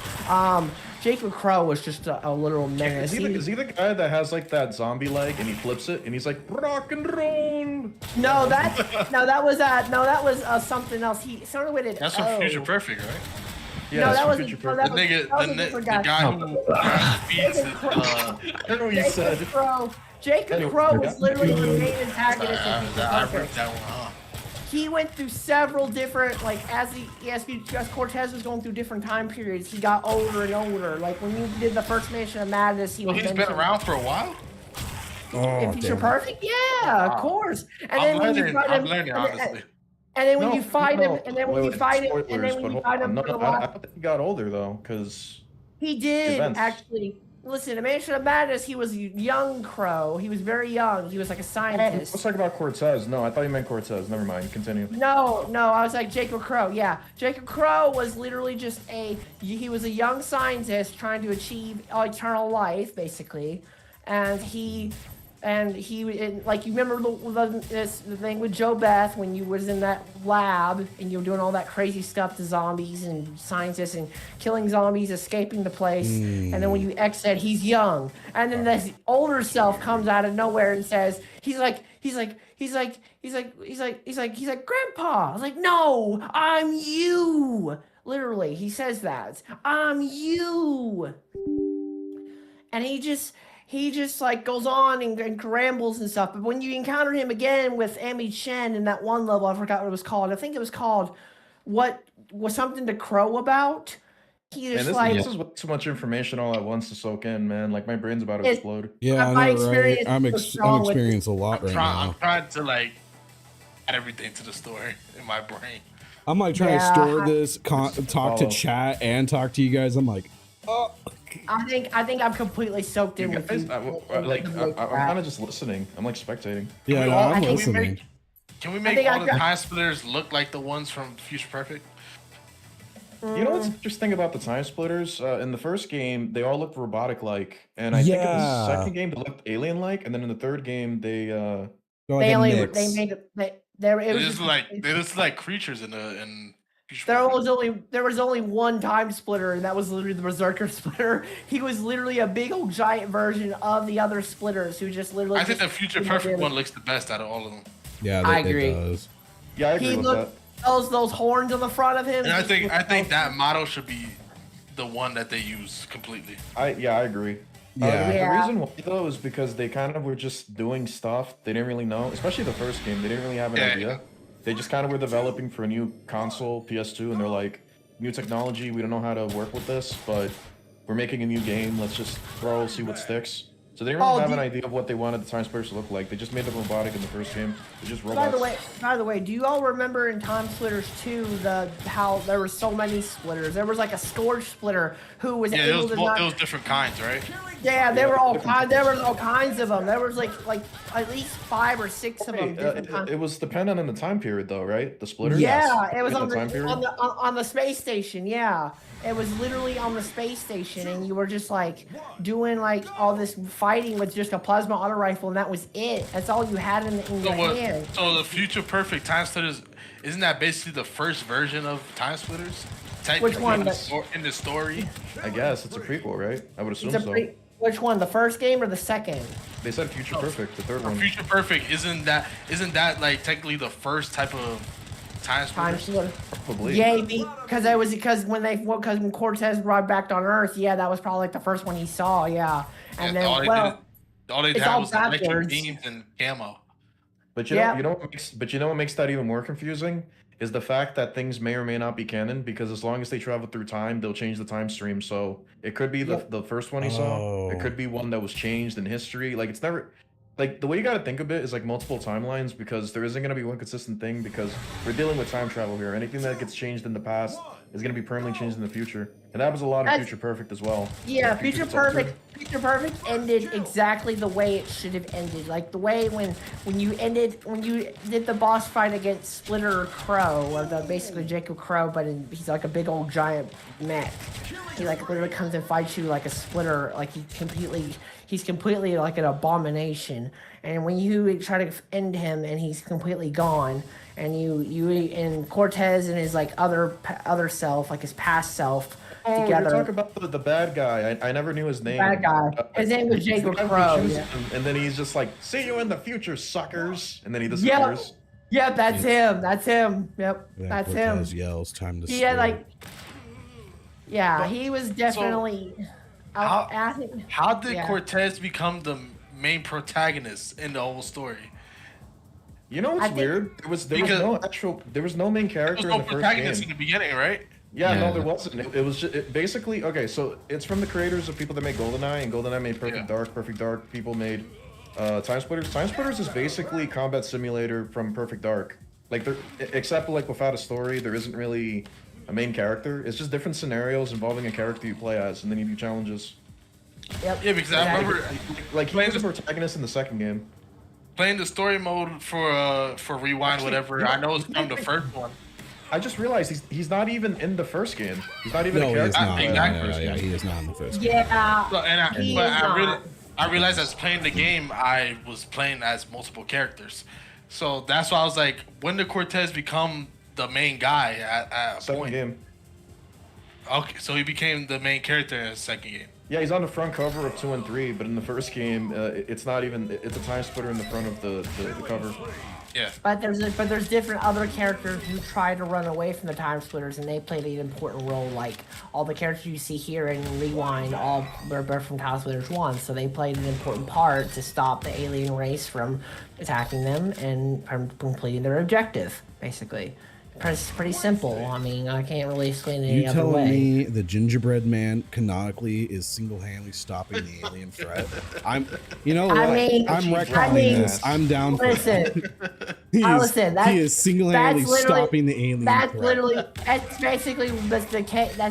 Jacob Crow was just a literal menace. Is he the guy that has like that zombie leg and he flips it and he's like rock and roll? No, that was something else. He started with it. That's from Future Perfect, right? Yeah, No, it's that from wasn't- Future no, Perfect. that was- The guy who beats it. I don't know what you said. Jacob Crow was literally the main antagonist of Future I Perfect. ripped that one, huh? He went through several different, like, as Cortez was going through different time periods, he got older and older. Like, when you did the first Mansion of Madness, he Well, was he's been mentioned around for a while. in Future Perfect. Yeah, of course. And then when you fight him, honestly. and then when No, you fight no. him, and then when Wait, you wait, fight him, spoilers, and then when but you hold fight him on. No, for the no, I last, think he got older though, because he did events. actually. Listen, in Mansion of Madness, he was a young Crow. He was very young. He was like a let's scientist. talk about Cortez. No, I thought you meant Cortez. Never mind. Continue. No, I was like Jacob Crow. Yeah, Jacob Crow was literally just he was a young scientist trying to achieve eternal life, basically, and he like you remember the thing with Joe Beth when you was in that lab and you were doing all that crazy stuff to zombies and scientists and killing zombies, escaping the place, and then when you exit, he's young, and then this older self comes out of nowhere and says he's like Grandpa. I was like, no, I'm you. Literally, he says that. I'm you. And he just like goes on and rambles and stuff. But when you encounter him again with Amy Chen in that one level, I forgot what it was called. I think it was called What Was Something to Crow About. He just This is way too much information all at once to soak in, man. Like my brain's about to explode. Yeah, My I know, right? experience I'm was strong with experiencing a lot right I'm now. trying to like add everything to the story in my brain. I'm like trying to Yeah, store this, talk to follow. chat, and talk to you guys. I'm like, oh. I think I'm completely soaked in You with guys, you. I'm kind of just listening. I'm like spectating. Yeah, we no, all- I'm can we listening. Can we make think all I the got- time splitters look like the ones from Future Perfect? You know what's interesting about the time splitters? In the first game, they all looked robotic-like, and I think in the Yeah. second game they looked alien-like, and then in the third game they Go They like a only mix. they made it. It They was just like creatures in Future There Perfect. was only one time splitter, and that was literally the Berserker splitter. He was literally a big old giant version of the other splitters who just literally. I think just the Future did Perfect damage. one looks the best out of all of them. Yeah, I it agree. does. Yeah, I agree He with looked those horns on the front of him. And I just think looked that model should be the one that they use completely. I agree. Yeah. The Yeah. reason why though is because they kind of were just doing stuff they didn't really know, especially the first game. They didn't really have an Yeah. idea. They just kind of were developing for a new console, PS2, and they're like, new technology. We don't know how to work with this, but we're making a new game. Let's just throw, see what sticks. So they didn't really have an idea of what they wanted the time splitters to look like. They just made them robotic in the first game. They're just robots. By the way, do you all remember in Time Splitters 2 how there were so many splitters? There was like a Scourge splitter who was Yeah, able to not. there was different kinds, right? Yeah, there were all kinds. There was all kinds of them. There was like at least 5 or 6 of them. Wait, Different kinds. it was dependent on the time period, though, right? The splitters. Yeah, it was Dependent on the time period. on the space station. Yeah, it was literally on the space station, and you were just like doing like all this fighting with just a plasma auto rifle, and that was it. That's all you had in your hand. So the Future Perfect Time Splitters, isn't that basically the first version of Time Splitters? Which one? In the story? I guess it's a prequel, right? I would assume so. Which one? The first game or the second? They said Future Perfect, the third one. Future Perfect, isn't that like technically the first type of time splitter? Probably. Yeah, because when Cortez brought back on Earth, yeah, that was probably like the first one he saw, yeah. And then all they it's had all was electric backwards. beams and camo. But you know what makes that even more confusing is the fact that things may or may not be canon, because as long as they travel through time, they'll change the time stream. So it could be the first one he saw. It could be one that was changed in history. Like it's never like the way you gotta think of it is like multiple timelines, because there isn't gonna be one consistent thing, because we're dealing with time travel here. Anything that gets changed in the past is gonna be permanently changed in the future. And that happens a lot in Future Perfect as well. Yeah, Like, Future Perfect ended exactly the way it should have ended. Like the way when you did the boss fight against Splitter Crow, or basically Jacob Crow, but he's like a big old giant mech. He like literally comes and fights you like a splitter, like he's completely like an abomination. And when you try to end him and he's completely gone, and you and Cortez and his like other self, like his past self, Oh, together. you're talking about the bad guy. I never knew his name. Bad guy. His name was He's the Jacob guy who Crow. shoots Yeah. him, and then he's just like, "See you in the future, suckers," and then he disappears. Yep, that's him. That's him. Yep, Yeah, that's him. Cortez yells, "Time to He had split." like, yeah, he was definitely. I think. How did yeah. Cortez become the main protagonist in the whole story? You know I what's think- weird? There was no main There was character no in the first protagonist game. in the beginning, right? Yeah, Yeah. no, there wasn't. It was just basically okay. So it's from the creators of people that made GoldenEye, and GoldenEye made Perfect Yeah. Dark. Perfect Dark people made Time Splitters. Time Splitters is basically combat simulator from Perfect Dark. Like, except like without a story, there isn't really a main character. It's just different scenarios involving a character you play as, and then you do challenges. Yep. Yeah, because I remember Like he Playing was the the- protagonist in the second game. playing the story mode for Rewind, Actually, whatever. you know, I know it's from the first one. I just realized he's not even in the first game. He's not even a No, he character. is not. Exactly. Yeah, yeah, yeah, he is not in the first. Yeah. So, He but is not. I realized as playing the game, I was playing as multiple characters. So that's why I was like, when did Cortez become the main guy at a Second point? game. Okay, so he became the main character in the second game. Yeah, he's on the front cover of 2 and 3, but in the first game, it's not even. It's a time splitter in the front of the cover. Yeah. But there's different other characters who try to run away from the time splitters, and they played an important role. Like all the characters you see here in Rewind, all were from Time Splitters 1, so they played an important part to stop the alien race from attacking them and from completing their objective. Basically, pretty simple. I mean, I can't really explain it any You other telling way. me the gingerbread man canonically is single-handedly stopping the alien threat? You know what? I mean- I'm I retconning mean- this. I'm down for Listen, that. He listen, that's- he is single-handedly that's literally- stopping the alien That's threat. literally that's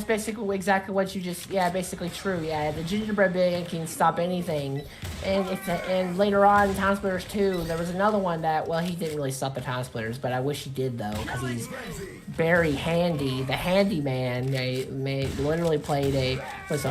basically exactly what you just basically true. Yeah, the gingerbread man can stop anything, and later on in Time Splitters 2, there was another one that he didn't really stop the Time Splitters, but I wish he did though, because he's very handy. The handyman literally played a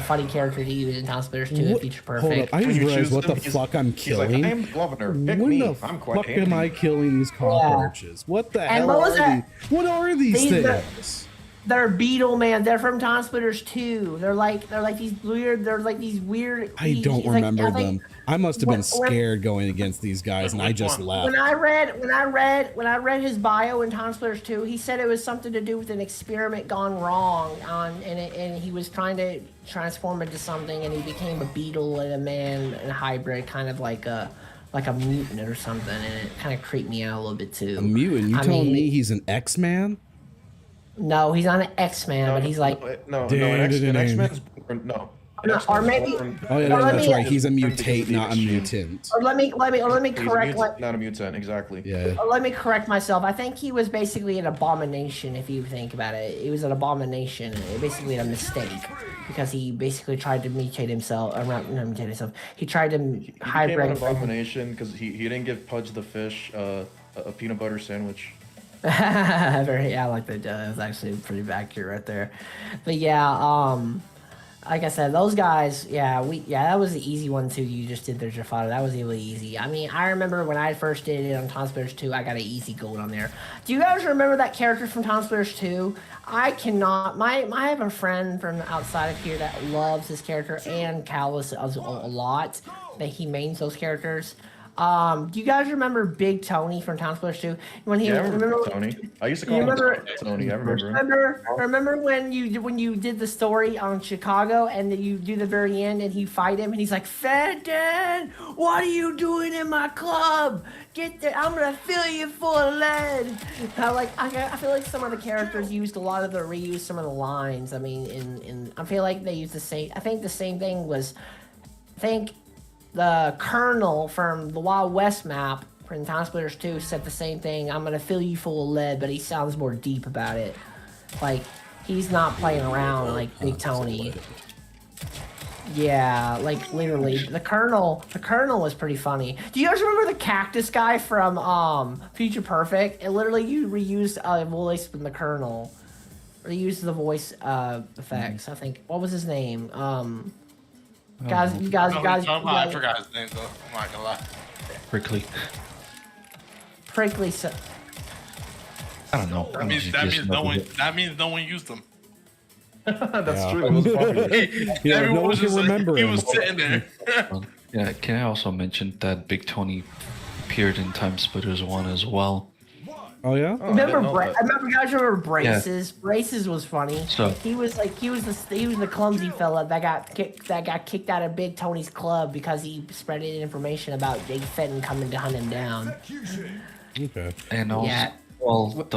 funny character to use in Time Splitters 2 and What- Feature Hold Perfect. up, I just you realized choose what the him, he's- fuck I'm He's like, killing. I am the governor. Pick When me. the I'm quite fuck handy. am I killing these cockroaches? What the hell what was are that? these? What are these These are- things? They're Beetle Man. They're from Time Splitters 2. They're like these weird. I don't he's like- remember I think- them. I must have been when- scared going against these guys, and I just left. When I read his bio in Time Splitters 2, he said it was something to do with an experiment gone wrong and he was trying to transform into something, and he became a beetle and a man and a hybrid, kind of like a mutant or something, and it kind of creeped me out a little bit too. A mutant? You I telling mean, me he's an X-Man? No, he's not an X-Man, but he's like no, an X-Men's no. or maybe. Oh yeah, Or let that's me- right. He's a Because of mutate, the not a exchange. mutant. Or let me He's a correct mutant, not a mutant, exactly. Yeah. Let me correct myself. I think he was basically an abomination, if you think about it. It was an abomination, basically a mistake, because he basically tried to mutate himself. Not mutate himself. He tried to He became an hybrid. abomination because he didn't give Pudge the fish a peanut butter sandwich. I like that. That was actually pretty accurate right there. But yeah, like I said, those guys, that was the easy one too. You just did their Jafada. That was really easy. I mean, I remember when I first did it on Time Splitters 2, I got an easy gold on there. Do you guys remember that character from Time Splitters 2? I cannot. I have a friend from outside of here that loves this character and Callus a lot. That he mains those characters. Do you guys remember Big Tony from Time Splitters 2? When he Yeah, I remember Tony. I used to call him Tony. I remember him. Remember when you did the story on Chicago and then you do the very end and you fight him and he's like, Fenton, what are you doing in my club? Get there! I'm gonna fill you full of lead. I feel like some of the characters reused some of the lines. I mean, I feel like they used the same. I think the same thing was. The Colonel from the Wild West map from Time Splitters 2 said the same thing. I'm gonna fill you full of lead, but he sounds more deep about it. Like he's not playing around like Big Tony. Yeah, like literally, the Colonel was pretty funny. Do you guys remember the cactus guy from Future Perfect? It literally you reused a voice from the Colonel, reused the voice effects. I think what was his name? Guys, you guys. I forgot his name though. I'm not gonna lie. Prickly. Prickly. I don't know. That means that means no one used them. That's true. It was popular. Yeah, Everyone no one was can just remember he him. was sitting there. Yeah, can I also mention that Big Tony appeared in Time Splitters 1 as well? Oh yeah. Remember, know that. I remember, guys. Remember Braces? Braces was funny. So- he was the clumsy fella that got kicked out of Big Tony's club because he spreaded information about Jake Fenton coming to hunt him down. Okay. And also, Yeah. well,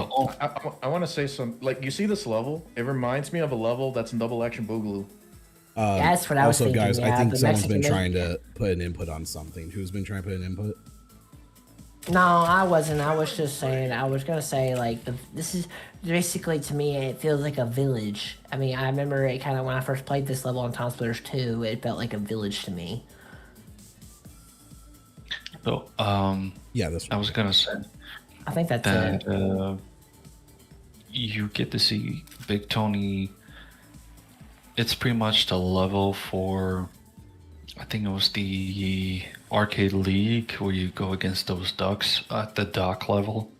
I want to say some, like, you see this level? It reminds me of a level that's in Double Action Boogaloo. That's what I was Also, thinking. guys, I yeah, think the someone's been Mexican trying to put an input on something. Who's been trying to put an input? No, I wasn't. I was just saying. I was gonna say like this is basically, to me, it feels like a village. I mean, I remember it kind of when I first played this level on Time Splitters 2. It felt like a village to me. so Yeah, this I one. was gonna say I think that's that it. you get to see Big Tony. It's pretty much the level for, I think it was the Arcade League where you go against those ducks at the dock level.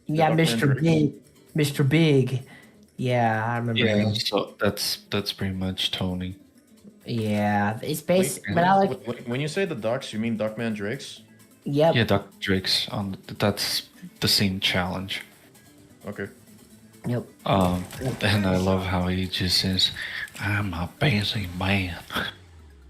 Yeah, Duck Mr. Mandrake. Big, Mr. Big. Yeah, I remember. Yeah, him. so that's pretty much Tony. Yeah, it's based, but I like. When you say the ducks, you mean Duckman Drakes? Yep. Yeah, Duck Drake's on. That's the same challenge. Okay. Yep. And I love how he just says, "I'm a busy man."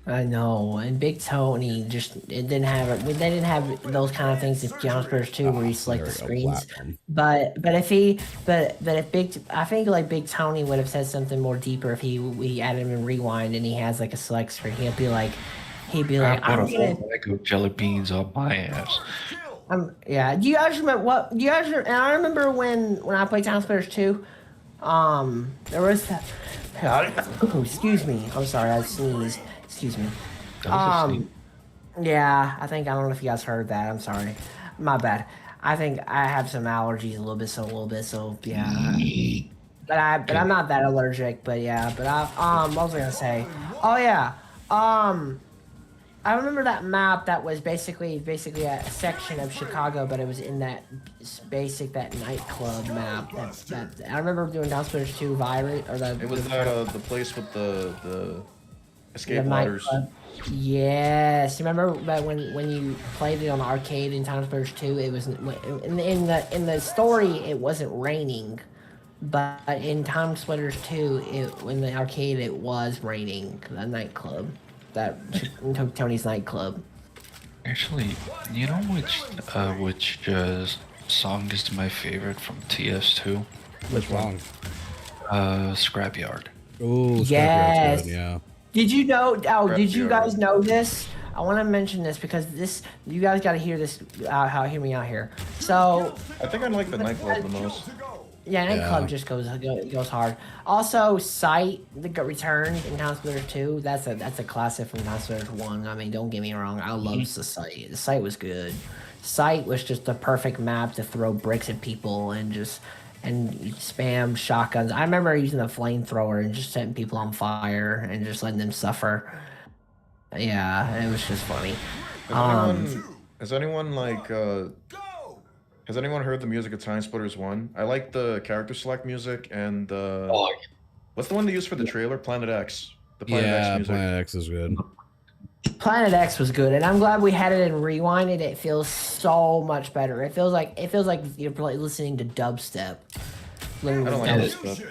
I know, and Big Tony just it didn't have they didn't have those kind of things in John Spurs 2 where you select the There we go, screens. platinum. But if Big I think like Big Tony would have said something more deeper if he added him in rewind and he has like a select screen. He'd be like I put a I'm gonna whole bag of jelly beans up my ass. yeah. Do you guys remember what? Do you guys? And I remember when I played Town Splitters 2, there was that. Oh, excuse me. I'm sorry, I sneezed. Excuse me. That was a scene. Yeah. I don't know if you guys heard that. I'm sorry. My bad. I think I have some allergies a little bit. So yeah. But I'm not that allergic. But yeah. But what was I gonna say? Oh yeah. I remember that map that was basically a section of Chicago, but it was in that nightclub map. That I remember doing Down Splitters 2 virus or the. It was the place with the escape the ladders. nightclub. Yes, you remember that when you played it on the arcade in Time Splitters 2, it was in the story it wasn't raining, but in Time Splitters 2, in the arcade it was raining. The nightclub. That Tony's nightclub. Actually, you know which song is my favorite from TS2? Which one? Scrapyard. Oh, Yes. Yeah. Did you know? Oh, did you Scrapyard. guys know this? I want to mention this because you guys got to hear this. Hear me out here. So I think I like the nightclub the most. yeah, nightclub Yeah. just goes hard. Also, Sight the return in Town Splitters 2. That's a classic from Town Splitters 1. I mean, don't get me wrong. I love the Sight. The Sight was good. Sight was just the perfect map to throw bricks at people and spam shotguns. I remember using the flamethrower and just setting people on fire and just letting them suffer. Yeah, it was just funny. Has anyone heard the music of Time Splitters 1? I like the character select music and what's the one they used for the trailer? Planet X. The Planet X Yeah, music. Planet X is good. Planet X was good, and I'm glad we had it in Rewind. And it feels so much better. It feels like you're listening to dubstep. I don't like this stuff.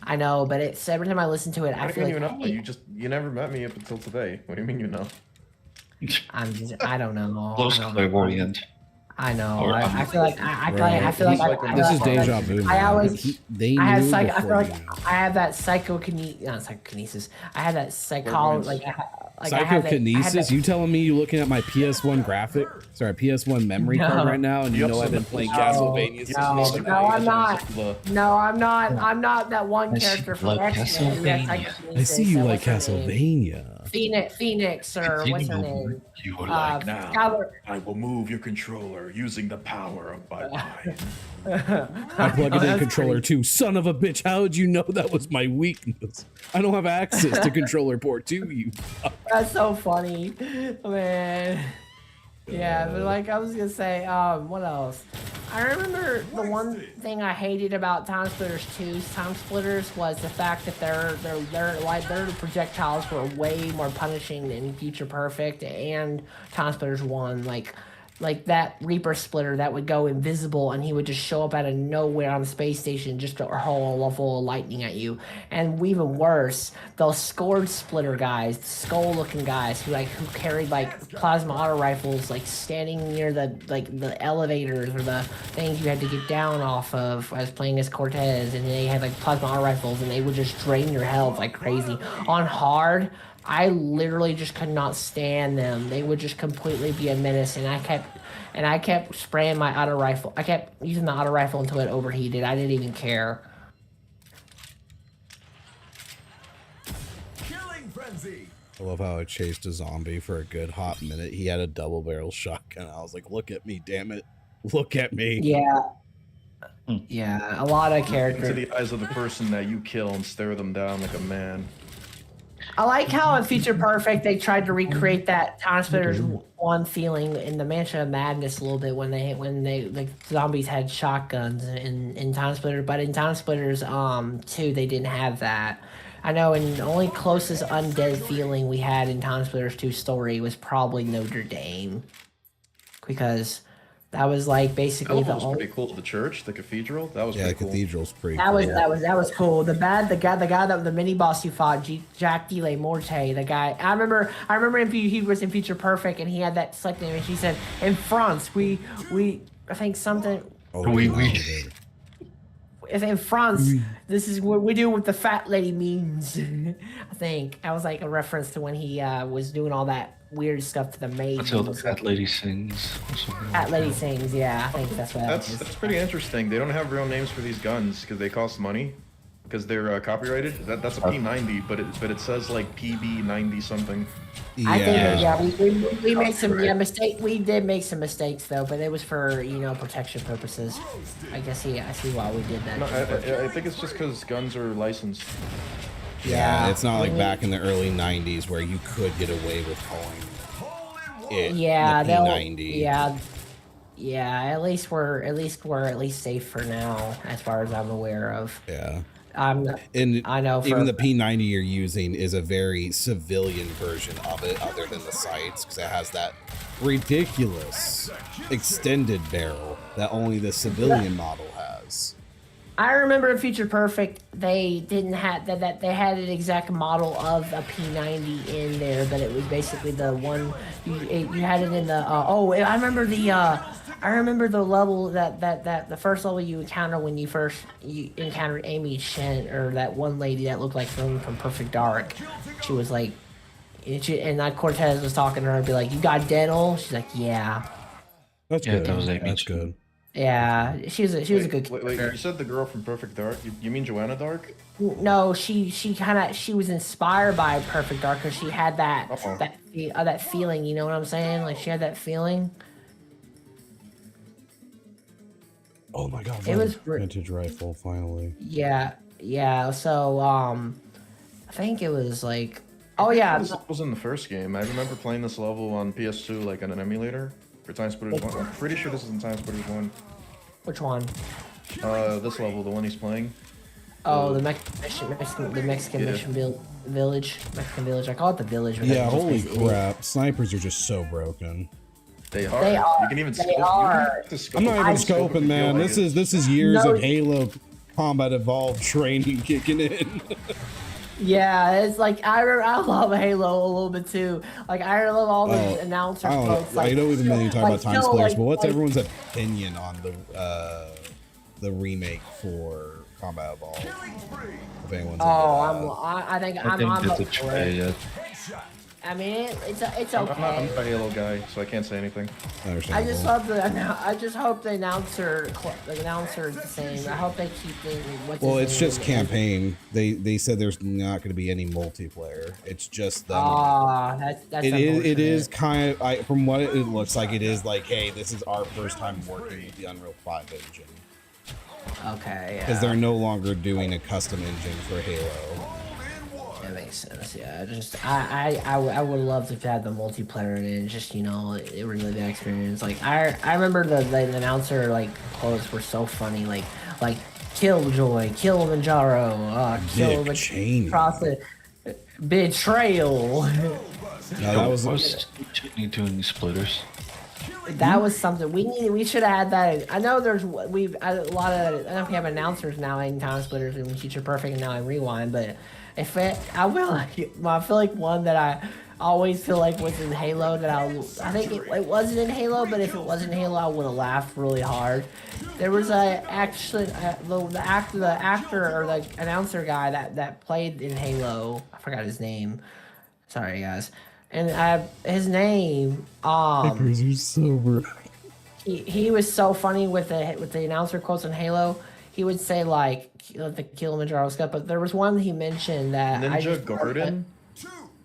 I know, but it's every time I listen to it, I What do feel you mean like you know? You never met me up until today. What do you mean you know? I don't know. Close I don't know. clairvoyant. I know. Or I feel like This is deja vu. I man. always. They I have knew I feel before like you knew. I have that psychokinesis. I have that psychology. Psychokinesis? You telling me you looking at my PS1 graphic? Sorry, PS1 memory card right now, and you know I've been playing Castlevania since yesterday. No, I'm not. No, I'm not. I'm not that one I see character you from like X-Men. who has Castlevania. psychokinesis. I see you like What's her name? Castlevania. Phoenix, or what's her name? You were like, now Skylar- I will move your controller using the power of my mind. I plug it in controller too. Son of a bitch, how would you know that was my weakness? I don't have access to controller port 2, you fuck. That's so funny, man. Yeah, but like I was gonna say, what else? I remember the one thing I hated about Time Splitters 2's Time Splitters was the fact that their projectiles were way more punishing than Future Perfect and Time Splitters 1. Like that Reaper Splitter that would go invisible and he would just show up out of nowhere on the space station just to hurl a level of lightning at you. And even worse, those Scourge Splitter guys, the skull-looking guys who carried like plasma auto rifles, like standing near the elevators or the things you had to get down off of. I was playing as Cortez, and they had like plasma auto rifles, and they would just drain your health like crazy. On hard, I literally just could not stand them. They would just completely be a menace, and I kept spraying my auto rifle. I kept using the auto rifle until it overheated. I didn't even care. Killing frenzy. I love how I chased a zombie for a good hot minute. He had a double barrel shotgun. I was like, look at me, damn it. Look at me. Yeah. Yeah, a lot of characters. Into the eyes of the person that you kill and stare them down like a man. I like how in Future Perfect they tried to recreate that Time Splitters 1 feeling in the Mansion of Madness a little bit when they like zombies had shotguns in Time Splitter, but in Time Splitters 2 they didn't have that. I know, and the only closest undead feeling we had in Time Splitters 2 story was probably Notre Dame, because that was like basically That was pretty cool. The church, the cathedral, that was pretty cool. The cathedral's pretty that cool. was cool. The guy that the mini boss you fought, Jack de Morte, the guy. I remember he was in Future Perfect, and he had that select image. He said, "In France, we I think something." In France, this is what we do what the fat lady means. I think I was like a reference to when he was doing all that weird stuff to the maid. That's how the fat lady sings. Fat lady sings, yeah. I think that's what. That's pretty interesting. They don't have real names for these guns because they cost money, because they're copyrighted. That's a P90, but it says like PB90 something. I think we made some mistake. We did make some mistakes though, but it was for protection purposes. I guess I see why we did that. No, I think it's just because guns are licensed. Yeah, it's not like back in the early 90s where you could get away with calling it the P90. Yeah, at least we're safe for now, as far as I'm aware of. Yeah. And I know even the P90 you're using is a very civilian version of it, other than the sights, because it has that ridiculous extended barrel that only the civilian model has. I remember in Future Perfect they didn't have that they had an exact model of a P90 in there, but it was basically the one you had it in the I remember the level that the first level you encounter when you encountered Amy Shen, or that one lady that looked like from Perfect Dark. She was like, and that Cortez was talking to her and be like, "You got dental?" She's like, "Yeah." That's good. That was Amy. That's good. Yeah, she was a good. Wait, you said the girl from Perfect Dark? You mean Joanna Dark? No, she was inspired by Perfect Dark because she had that feeling. You know what I'm saying? Like she had that feeling. Oh my god! It was vintage rifle finally. Yeah. So I think it was like. Oh yeah. This was in the first game. I remember playing this level on PS2, like on an emulator for Time Splitters 1. I'm pretty sure this is in Time Splitters 1. Which one? This level, the one he's playing. Oh, the Mexican mission village. Mexican village. I call it the village. Yeah, holy crap! Snipers are just so broken. They are. You can even scope. I'm not even scoping, man. This is years of Halo Combat Evolved training kicking in. Yeah, it's like I love Halo a little bit too. Like I love all the announcer folks. I don't even mean talking about Time Splitters, but what's everyone's opinion on the remake for Combat Evolved? If anyone's I think I'm up for it. I mean, it's okay. I'm not a Halo guy, so I can't say anything. I just hope the announcer is the same. I hope they keep the. Well, it's just campaign. They said there's not going to be any multiplayer. It's just them. That's it is kind of from what it looks like. It is like, hey, this is our first time working with the Unreal 5 engine. Okay. Because they're no longer doing a custom engine for Halo. That makes sense. Yeah, I would love to have had the multiplayer and just it really that experience. Like I remember the announcer like quotes were so funny. Like Killjoy, Kilimanjaro, kill the Cheney. process, betrayal. That was doing splitters. That was something we should have had that. I know there's a lot of I don't know if we have announcers now in Time Splitters and Future Perfect and now in Rewind, but I feel like one that I always feel like was in Halo that I think it wasn't in Halo, but if it wasn't in Halo I would have laughed really hard. There was the actor or the announcer guy that played in Halo. I forgot his name. Sorry guys. And his name, he was so funny with the announcer quotes on Halo. He would say like the Kilimanjaro stuff, but there was one he mentioned that Ninja Garden.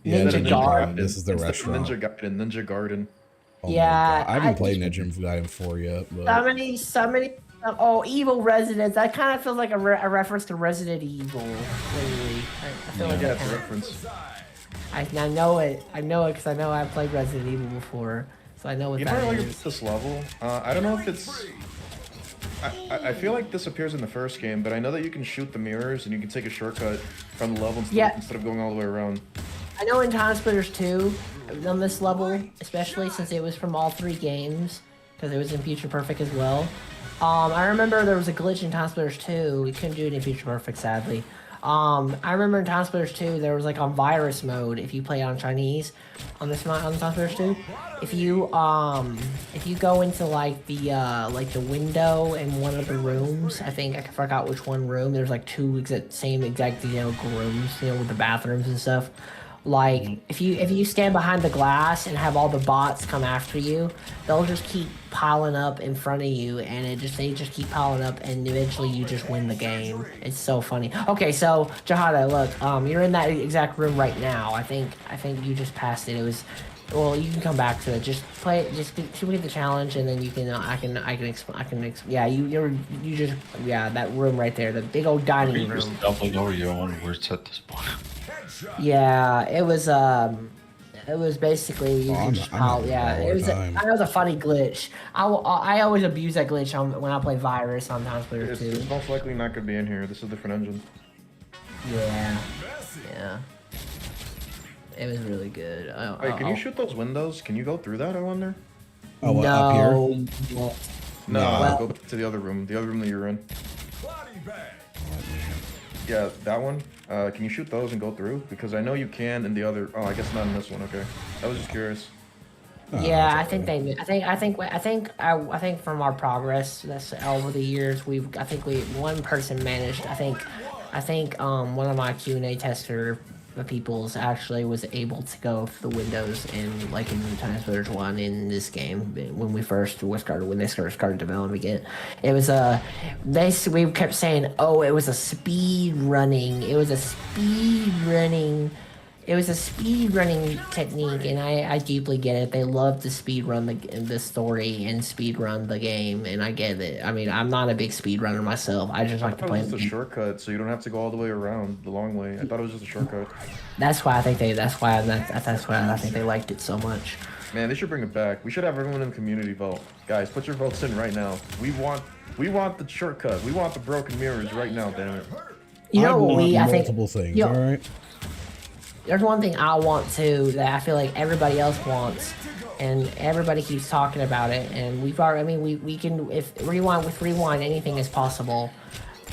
Ninja Garden. This is the It's restaurant. Ninja Garden. Oh my Yeah, God. I haven't played Ninja Gaiden 4 yet. But... So many. Oh, Evil Residence. That kind of feels like a reference to Resident Evil. Literally, I feel like Yeah, that it's a kinda- reference. I know it because I know I've played Resident Evil before, so I know what You know that what I like is. about this level? I don't know if it's... I feel like this appears in the first game, but I know that you can shoot the mirrors and you can take a shortcut from the level instead of going all the way around. I know in Time Splitters 2, on this level, especially since it was from all 3 games, because it was in Future Perfect as well. I remember there was a glitch in Time Splitters 2. We couldn't do it in Future Perfect, sadly. I remember in Time Splitters 2, there was like on virus mode, if you play on Chinese, on Time Splitters 2, if you go into like the window in one of the rooms, I forgot which one room, there's like 2 same exact rooms, with the bathrooms and stuff. Like if you stand behind the glass and have all the bots come after you, they'll just keep piling up in front of you, and they just keep piling up, and eventually you just win the game. It's so funny. Okay, so Jahada, look, you're in that exact room right now. I think you just passed it. It was, well, you can come back to it. Just play it. Just complete the challenge, and then you can. Yeah, that room right there, the big old dining You just room. definitely know where you're on where it's at this point. Yeah, it was basically you can just pile. Yeah, it was. I know it was a funny glitch. I always abuse that glitch when I play Virus on Time Splitters 2. It's most likely not going to be in here. This is a different engine. Yeah. It was really good. Wait, can you shoot those windows? Can you go through that, I wonder? Oh, what, up here? No, go back to the other room. The other room that you're in. Yeah, that one. Can you shoot those and go through? Because I know you can in the other... Oh, I guess not in this one. Okay. I was just curious. Yeah, I think from our progress that's over the years, one person managed. I think one of my Q&A tester peoples actually was able to go through the windows in Time Splitters 1 in this game when they first started developing it. It was we kept saying, oh, it was a speed running technique, and I deeply get it. They love to speed run the story and speed run the game, and I get it. I mean, I'm not a big speed runner myself. I just like to play. It's a shortcut, so you don't have to go all the way around the long way. I thought it was just a shortcut. That's why I think they liked it so much. Man, they should bring it back. We should have everyone in the community vote. Guys, put your votes in right now. We want the shortcut. We want the broken mirrors right now. Damn it. Multiple things. All right. There's one thing I want to that I feel like everybody else wants, and everybody keeps talking about it. And we can, if rewind, anything is possible.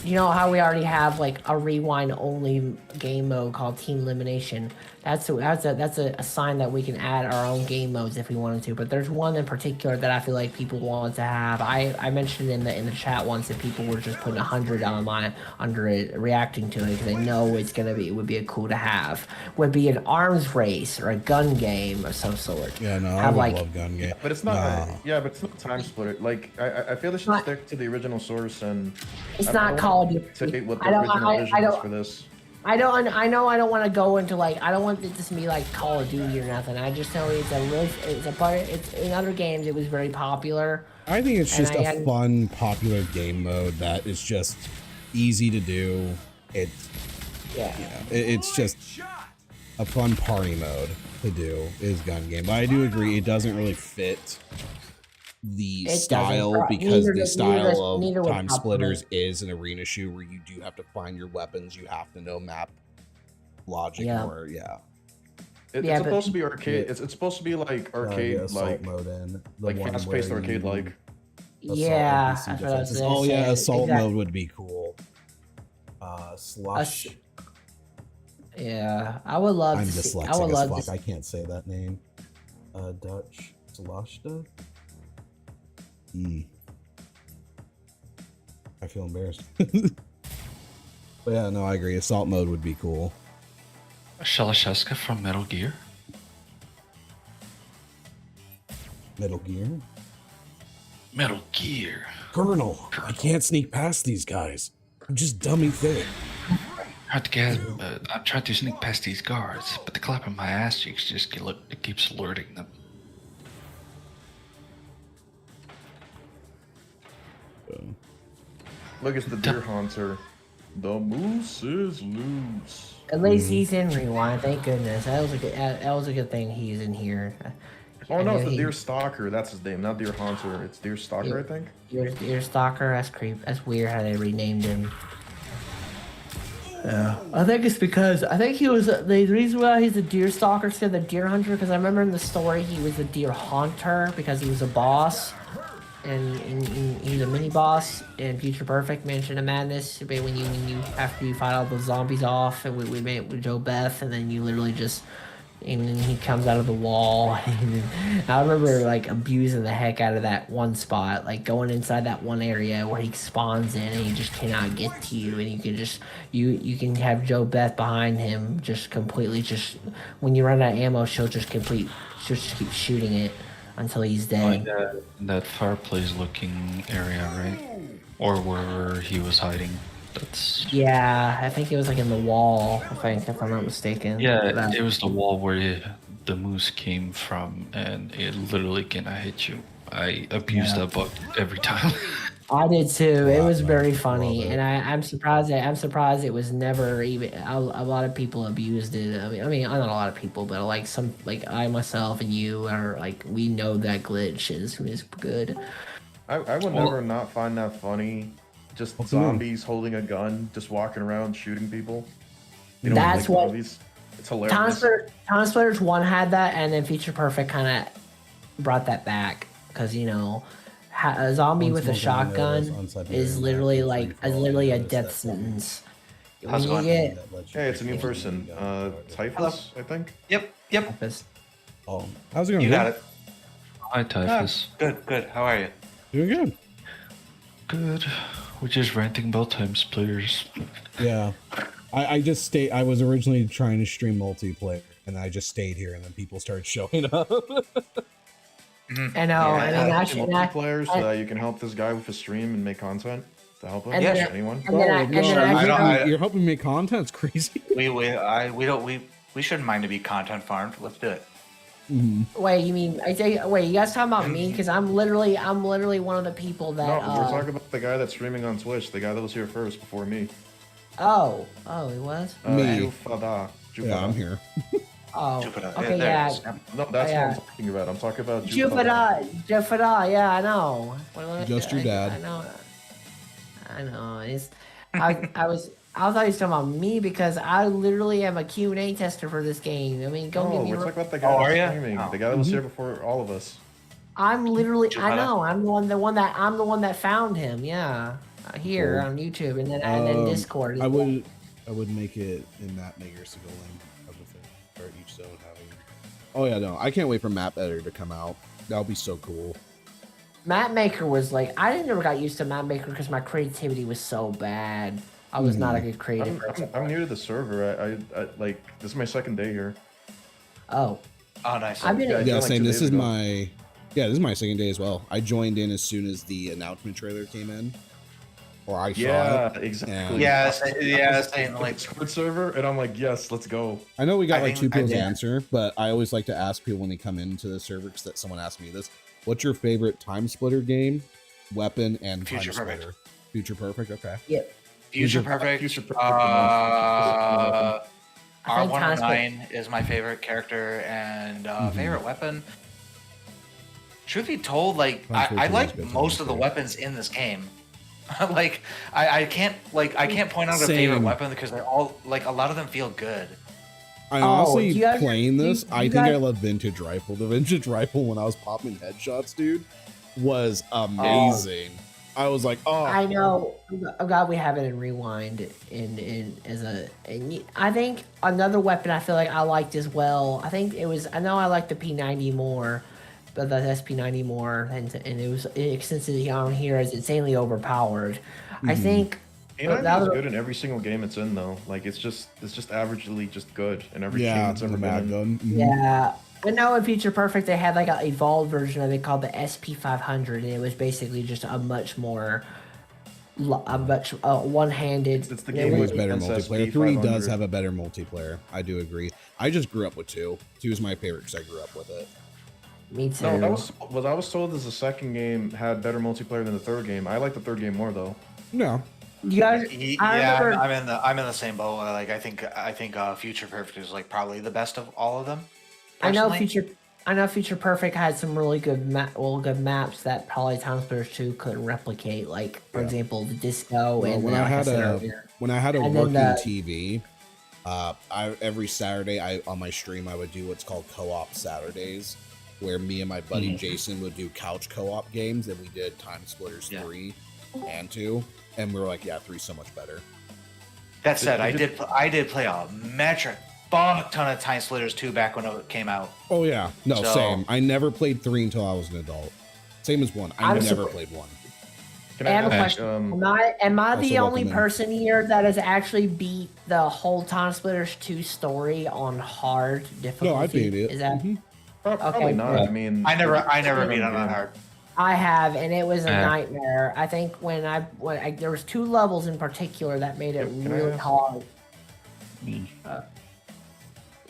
You know how we already have like a rewind only game mode called Team Elimination. That's a sign that we can add our own game modes if we wanted to. But there's one in particular that I feel like people want to have. I mentioned in the chat once that people were just putting 100 under it, reacting to it because they know it would be a cool to have. Would be an arms race or a gun game of some sort. Yeah, no, I would love gun game. But it's not. Yeah, but it's not Time Splitter. Like I feel they should stick to the original source and. It's not Call of Duty. Take what the original vision is for this. I know I don't want to go into I don't want it to be like Call of Duty or nothing. I just know it's in other games it was very popular. I think it's just a fun, popular game mode that is just easy to do. Yeah. It's just a fun party mode to do is gun game. But I do agree it doesn't really fit the It doesn't. style because Neither the does- style neither of would Time Top Splitters Play. is an arena shoot where you do have to find your weapons. You have to know map logic Yeah. more. Yeah. It's Yeah, but- supposed to be arcade. It's supposed to be like arcade, assault like mode in the like one fast-paced where arcade, you like. assault Yeah, NPC that's what I was defenses. gonna Oh yeah, say. assault Exactly. mode would be cool. Slush. Yeah, I would love I'm to see. I dyslexic would as love fuck. to. I can't say that name. Dutch Slushta. I feel embarrassed. But yeah, no, I agree. Assault mode would be cool. Shalasheska from Metal Gear. Metal Gear. Metal Gear. Colonel, I can't sneak past these guys. I'm just dummy thick. I tried to sneak past these guards, but the clap in my ass cheeks just it keeps alerting them. Look, it's the deer hunter. The moose is loose. At least he's in Rewind. Thank goodness. That was a good thing he's in here. Oh no, I it's know the deer stalker. That's his name, not deer hunter. It's deer stalker, I think. Deer Stalker. That's creep. That's weird how they renamed him. Yeah, I think it's because I think he was the reason why he's a deer stalker instead of the deer hunter. Because I remember in the story he was a deer hunter because he was a boss, and he's a mini boss in Future Perfect Mansion of Madness. When you after you fight all the zombies off, and we made it with Joe Beth, and then you literally just. And then he comes out of the wall. I remember like abusing the heck out of that one spot, like going inside that one area where he spawns in and he just cannot get to you, and you can just you can have Joe Beth behind him, just completely just when you run out of ammo, she'll just keep shooting it until he's dead. That fireplace looking area, right? Or where he was hiding. That's Yeah, I think it was like in the wall. If I'm not mistaken. yeah. That- It was the wall where the moose came from, and it literally cannot hit you. I abuse that bug every time. I did too. It was Wow, very love funny, it. and I'm surprised it was never even. A lot of people abused it. I mean, not a lot of people, but like I myself and you are like we know that glitch is good. I would never not find that funny. Just zombies holding a gun, just walking around shooting people. You know, That's what- zombies. It's hilarious. Time Splitters 1 had that, and then Feature Perfect kind of brought that back because a zombie with a shotgun is literally a death sentence. How's it going? Hey, it's a new person. Typhus, I think. Yep. Oh, how's it going? You got it. Hi, Typhus. Good. How are you? Doing good. Good. We're just ranting about Time Splitters. Yeah. I just stayed. I was originally trying to stream multiplayer, and I just stayed here, and then people started showing up. I know, and then multiplayer so that you can help this guy with his stream and make content to help him. And Yeah, then- anyone. and then I- and then I- You're helping me make content. It's crazy. We shouldn't mind to be content farmed. Let's do it. Wait, you guys talking about me? Because I'm literally one of the people that. No, we're talking about the guy that's streaming on Twitch, the guy that was here first before me. Oh, he was. Me. Jufada. Yeah, I'm here. Oh, Jupiter. okay, there it yeah. is. No, that's Yeah. what I'm talking about. I'm talking about Jupiter, yeah, I know. Just your dad. I know. It's, I thought he was talking about me because I literally am a Q&A tester for this game. I mean, don't No, get me we're wrong. talking about the guy are that's ya? streaming. Oh. The guy that was here before all of us. I'm literally, I Jupiter. know. I'm the one that found him. Yeah, here Cool. on YouTube and then Discord. I would make it in that Maker single lane of the thing, or each zone having. Oh yeah, no, I can't wait for Map Editor to come out. That'll be so cool. Map Maker was like, I never got used to Map Maker because my creativity was so bad. I was not a good creative person. I'm new to the server. I like this is my second day here. Oh, Oh, nice. I've been. Yeah, I Yeah, joined, like, same. 2 This days is ago. this is my second day as well. I joined in as soon as the announcement trailer came in, or I saw Yeah, it. exactly. Yeah, same. Like, Discord server, and I'm like, yes, let's go. I know we got like two people's did. answer, but I always like to ask people when they come into the server because that someone asked me this: what's your favorite Time Splitter game, weapon, and Future Time Perfect. Splitter? Future Perfect. Okay. Yep. Future Perfect. Future Perfect. the most- I think R109 is my favorite character and favorite weapon. Truth be told, like I like most of the weapons in this game. Like I can't point out a favorite Same. weapon because they're all like a lot of them feel good. I honestly you guys- playing this. you I think guys- I love vintage rifle. The vintage rifle when I was popping headshots, dude, was amazing. I was like, oh, I know. I'm glad we have it in Rewind. I think another weapon I feel like I liked as well. I think it was. I know I like the P90 more, but the SP90 more, and since it's on here is insanely overpowered. I think. P90 is good in every single game it's in though. Like it's just averagely just good in every game it's ever been in. Yeah. I know in Future Perfect they had like an evolved version of it called the SP500, and it was basically just a much more, one-handed. It's the It game was with better Princess multiplayer. 3 does P500. have a better multiplayer. I do agree. I just grew up with 2. 2 is my favorite because I grew up with it. Me too. No, I was told that the second game had better multiplayer than the third game. I like the third game more though. No. You guys, Yeah, I'm in the same boat. Like I think Future Perfect is like probably the best of all of them. I know personally. Future Perfect had some really good good maps that probably Time Splitters 2 couldn't replicate. Like for example, the disco Well, and when I had a And then working the- TV, every Saturday on my stream I would do what's called co-op Saturdays, where me and my buddy Jason would do couch co-op games, and we did Time Splitters 3 and 2, and we were like, yeah, 3's so much better. That said, I did play a metric fuck ton of Time Splitters 2 back when it came out. Oh yeah, no, So- same. I never played 3 until I was an adult. Same as 1. I I'm never surprised- played 1. Can I have a ask, question. Am I the also only welcome in. person here that has actually beat the whole Time Splitters 2 story on hard difficulty? No, I beat it. Is that Probably okay? not. I mean, I never beat it on hard. I have, and it was a Yeah. nightmare. I think when there was 2 levels in particular that made it Can I really ask- hard.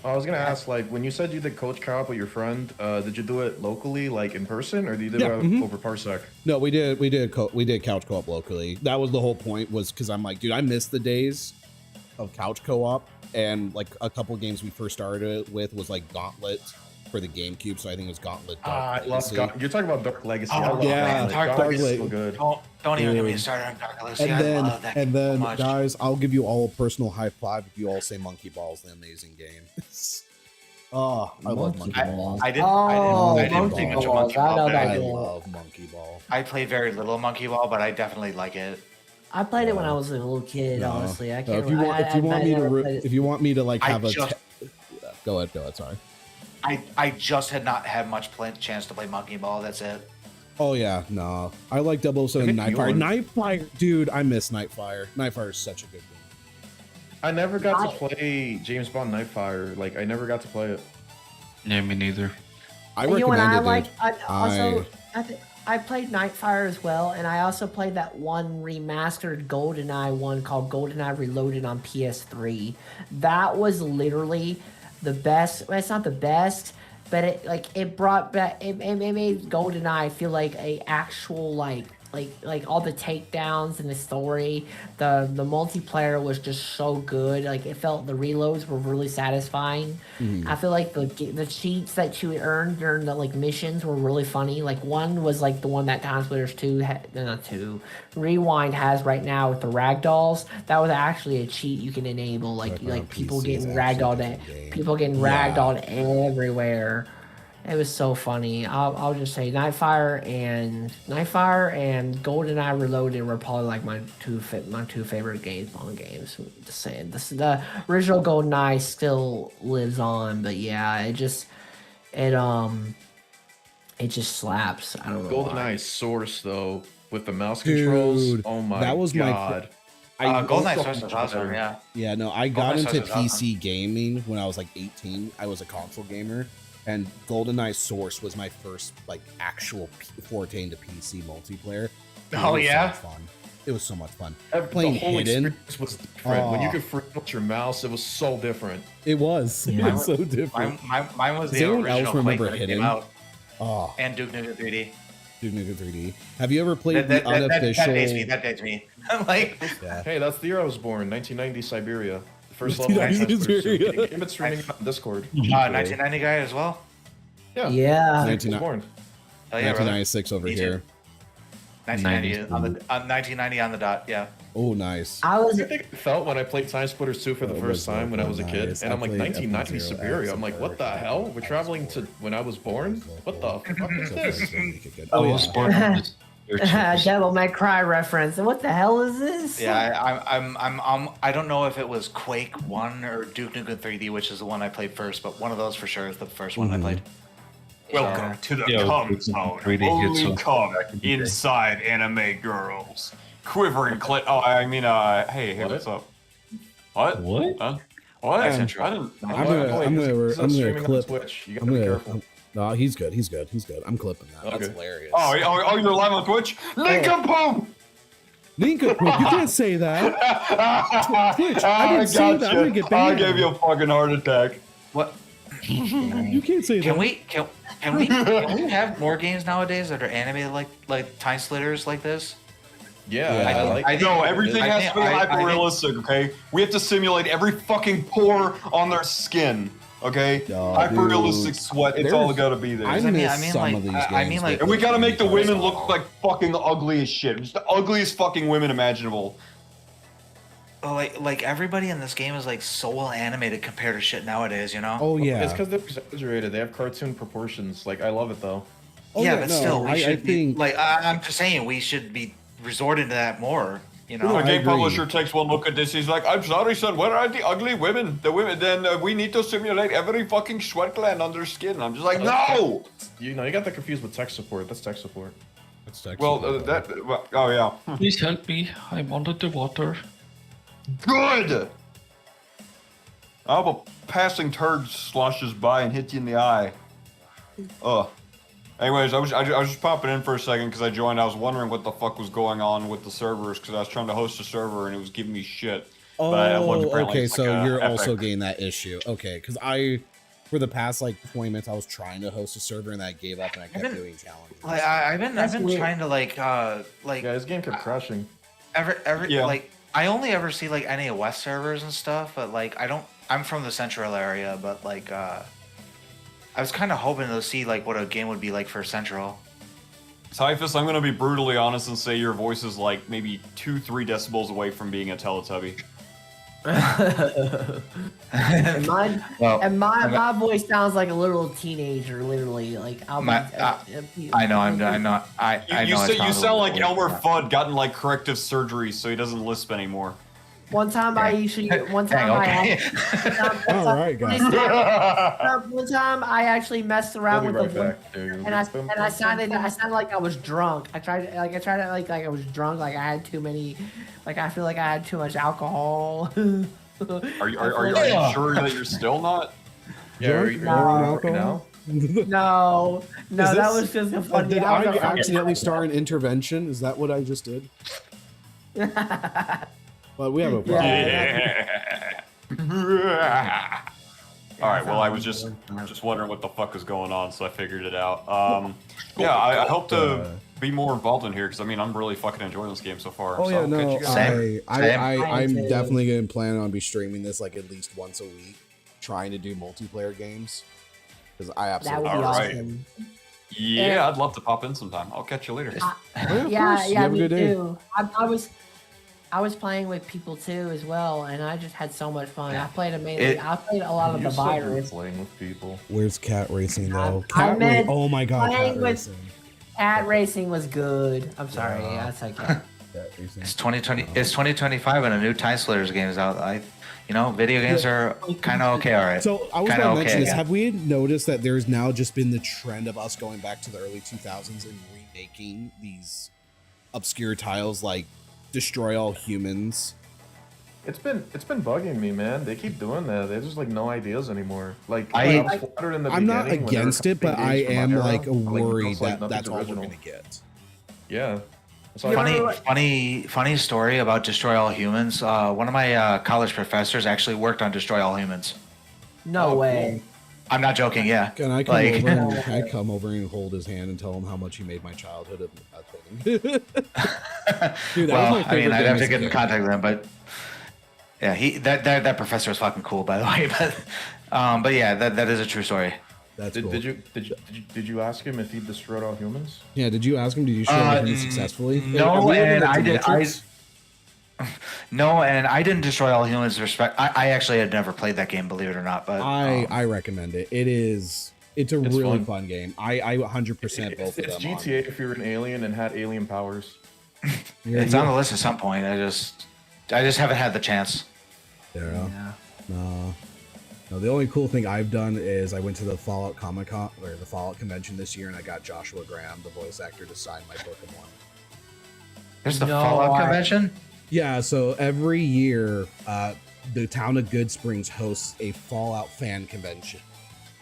I was gonna ask, like, when you said you did coach co-op with your friend, did you do it locally, like in person, or did you do Yeah, it over Parsec? No, we did couch co-op locally. That was the whole point, was because I'm like, dude, I miss the days of couch co-op, and like a couple games we first started with was like Gauntlet for the GameCube, so I think it was Gauntlet. I Dark love Legacy. You're talking about Dark Legacy. Oh, I love yeah, Gauntlet. Dark Gauntlet is Legacy. so good. Don't even get me Dude. started on Dark Legacy. And then, I love that game so much. guys, I'll give you all a personal high five if you all say Monkey Ball is the amazing game. Oh, I love Monkey Ball. I Oh, didn't play much of Monkey Ball. know but that I game. love Monkey Ball. I play very little Monkey Ball, but I definitely like it. I played it when I was a little kid. No. Honestly, I No, can't. if you want, I if you want me to like I have a, just- go ahead. Sorry. I just had not had much chance to play Monkey Ball. That's it. Oh yeah, no, I like 007 I think Nightfire. yours- Nightfire, dude, I miss Nightfire. Nightfire is such a good game. I never got to play James Bond Nightfire. Like, I never got to play it. Yeah, me neither. I You know what I recommend it. like? dude. I played Nightfire as well, and I also played that one remastered GoldenEye one called GoldenEye Reloaded on PS3. That was literally the best. Well, it's not the best, but it brought back it made GoldenEye feel like a actual like all the takedowns in the story. The multiplayer was just so good. Like it felt the reloads were really satisfying. I feel like the cheats that you earned during the like missions were really funny. Like one was like the one that Time Splitters 2 Rewind has right now with the ragdolls. That was actually a cheat you can enable. Like people PC is getting actually a ragdolled, good game. people getting ragdolled everywhere. It was so funny. I'll just say Nightfire and GoldenEye Reloaded were probably like my two favorite Bond games. Just saying, the original GoldenEye still lives on, but yeah, it just slaps. I don't know. why. GoldenEye Source though, with the mouse Dude, controls. Oh my that was my god. GoldenEye Source was awesome. Yeah. Yeah, no, I got GoldenEye into Source was PC gaming when I was like 18. I was a console gamer, and GoldenEye Source was my first like actual forte into PC multiplayer. Dude, Oh, it was yeah? so much fun. It was so much fun. The Playing whole hidden. experience was different. When you Aw. could free with your mouse, it was so different. It was. It was so different. Mine was Does the anyone original else Quake remember when it Hidden? came out, Oh, and Duke Nukem 3D. Duke Nukem 3D. Have you ever played That the unofficial? dates me. That dates me. Like, Hey, that's the year I was born, 1990 Siberia. The first level. 1990 Siberia. Game streaming on Discord. 1990 guy as well. Yeah. Yeah. 1996 over here. 1990 on 1990 on the dot. Yeah. Oh, nice. I was. I think I felt when I played Time Splitters 2 for the first time when I was a kid, and I'm like 1990 Siberia. I'm like, what the hell? We're traveling to when I was born. What the fuck is this? I was born on this. Devil May Cry reference. What the hell is this? Yeah, I don't know if it was Quake 1 or Duke Nukem 3D, which is the one I played first, but one of those for sure is the first one I played. Welcome to the Yeah, cum zone. 3D hits Only some- cum inside anime girls. Quivering clit. Oh, I mean, hey, What? what's up? What? What? Huh? What? I That's didn't. I'm gonna streaming on clip. Twitch. You I'm gotta be gonna. careful. No, he's good. He's good. I'm clipping that. Okay. That's hilarious. Oh, you're live on Twitch? Link up home! Lincoln, you can't say that. Twitch, I didn't say that. I'm gonna get I banned. gave you a fucking heart attack. What? You can't say Can that. we have more games nowadays that are animated like Time Splitters like this? Yeah, No, everything I has think- to be I think- hyper realistic, okay? We have to simulate every fucking pore on their skin, okay? Yo, Hyper realistic dude. sweat, it's all There's- gotta be there. I miss some of these games. And we gotta make the women look like fucking ugly as shit. Just the ugliest fucking women imaginable. Like everybody in this game is like so well animated compared to shit nowadays, you know? Oh yeah. It's because they're exaggerated. They have cartoon proportions. Like I love it though. Oh, yeah, yeah, but no, still, we I should be think- like I'm just saying we should be resorting to that more. You know, A I game agree. publisher takes one look at this. He's like, "I'm sorry, son. Where are the ugly women? The women. Then we need to simulate every fucking sweat gland on their skin." I'm just like, "No." You got that confused with tech support. That's tech support. That's text. Well, oh yeah. Please help me. I'm under the water. Good. I hope a passing turd sloshes by and hits you in the eye. Ugh. Anyways, I was just popping in for a second because I joined. I was wondering what the fuck was going on with the servers because I was trying to host a server and it was giving me shit. Oh, But I looked, apparently okay. it's So like a you're also epic. getting that issue. Okay, because for the past like 20 minutes, I was trying to host a server and I gave up and I kept been- doing challenges. like I've been weird. trying to like Yeah, his game kept crashing. Yeah. like I only ever see like NA West servers and stuff, but like I'm from the central area, but like I was kind of hoping to see like what a game would be like for central. Typhus, I'm gonna be brutally honest and say your voice is like maybe 2-3 decibels away from being a Teletubby. And mine, Well, and my voice sounds like a little teenager, literally. Like I'll be, I know I'm not. I You know I sound like a little Elmer weird. Fudd gotten like corrective surgery so he doesn't lisp anymore. One time I actually, one Dang, time okay. All right, guys. one time I actually messed around We'll be with right the back, dude. and I sounded like I was drunk. I tried to like I was drunk, like I had too many, like I feel like I had too much alcohol. Are you sure that you're still not? Yeah, are you working now? No, Is that this- was just a funny. Did that I was a funny- accidentally start an intervention? Is that what I just did? But we have a problem. All right. Well, I was just wondering what the fuck was going on, so I figured it out. Yeah, I hope to be more involved in here because I mean I'm really fucking enjoying this game so far. Oh so yeah, I'll catch no, you guys. I'm Same. definitely gonna plan on be streaming this like at least once a week, trying to do multiplayer games because I That absolutely. would be Alright. awesome. Yeah, I'd love to pop in sometime. I'll catch you later. of Yeah, course. You yeah, have a me good day. too. I was playing with people too as well, and I just had so much fun. I played I played a lot of You the said you were virus. playing with people. Where's cat racing though? I Cat meant oh my god, playing cat with- racing. Cat racing was good. I'm sorry, that's okay. Cat racing. It's 2020. It's 2025 and a new Time Splitters game is out. Video games are kind of okay. All right. So I was Kinda going to mention okay, this. yeah. Have we noticed that there's now just been the trend of us going back to the early 2000s and remaking these obscure tiles like Destroy All Humans? It's been bugging me, man. They keep doing that. They just like no ideas anymore. Like I- was flattered in the I'm not beginning when they were against it, but copying I games from am my era, like but, like, worried it's, like, that nothing's that's all we're original. going to get. Yeah. So I- Funny story about Destroy All Humans. One of my college professors actually worked on Destroy All Humans. No Oh, way. I'm not joking. Yeah. Can I come Like- over and can I come over and hold his hand and tell him how much he made my childhood a thing? Dude, that was well, my I mean, favorite I'd game have as to a get in kid. contact with him, but yeah, that professor is fucking cool, by the way. But yeah, that is a true story. That's Did, cool. did you ask him if he destroyed all humans? Yeah, did you ask him? Did you show him successfully? No, Are we and looking at I the did. Matrix? No, and I didn't destroy all humans. Respect. I actually had never played that game, believe it or not. But I recommend it. It's a really fun game. I 100% both of It's them. GTA if you're an alien and had alien powers. it's on the list at some point. I just haven't had the chance. Yeah. No, the only cool thing I've done is I went to the Fallout Comic-Con or the Fallout convention this year, and I got Joshua Graham, the voice actor, to sign my Book of Mormon. There's the Fallout convention. Yeah, so every year, the town of Good Springs hosts a Fallout fan convention,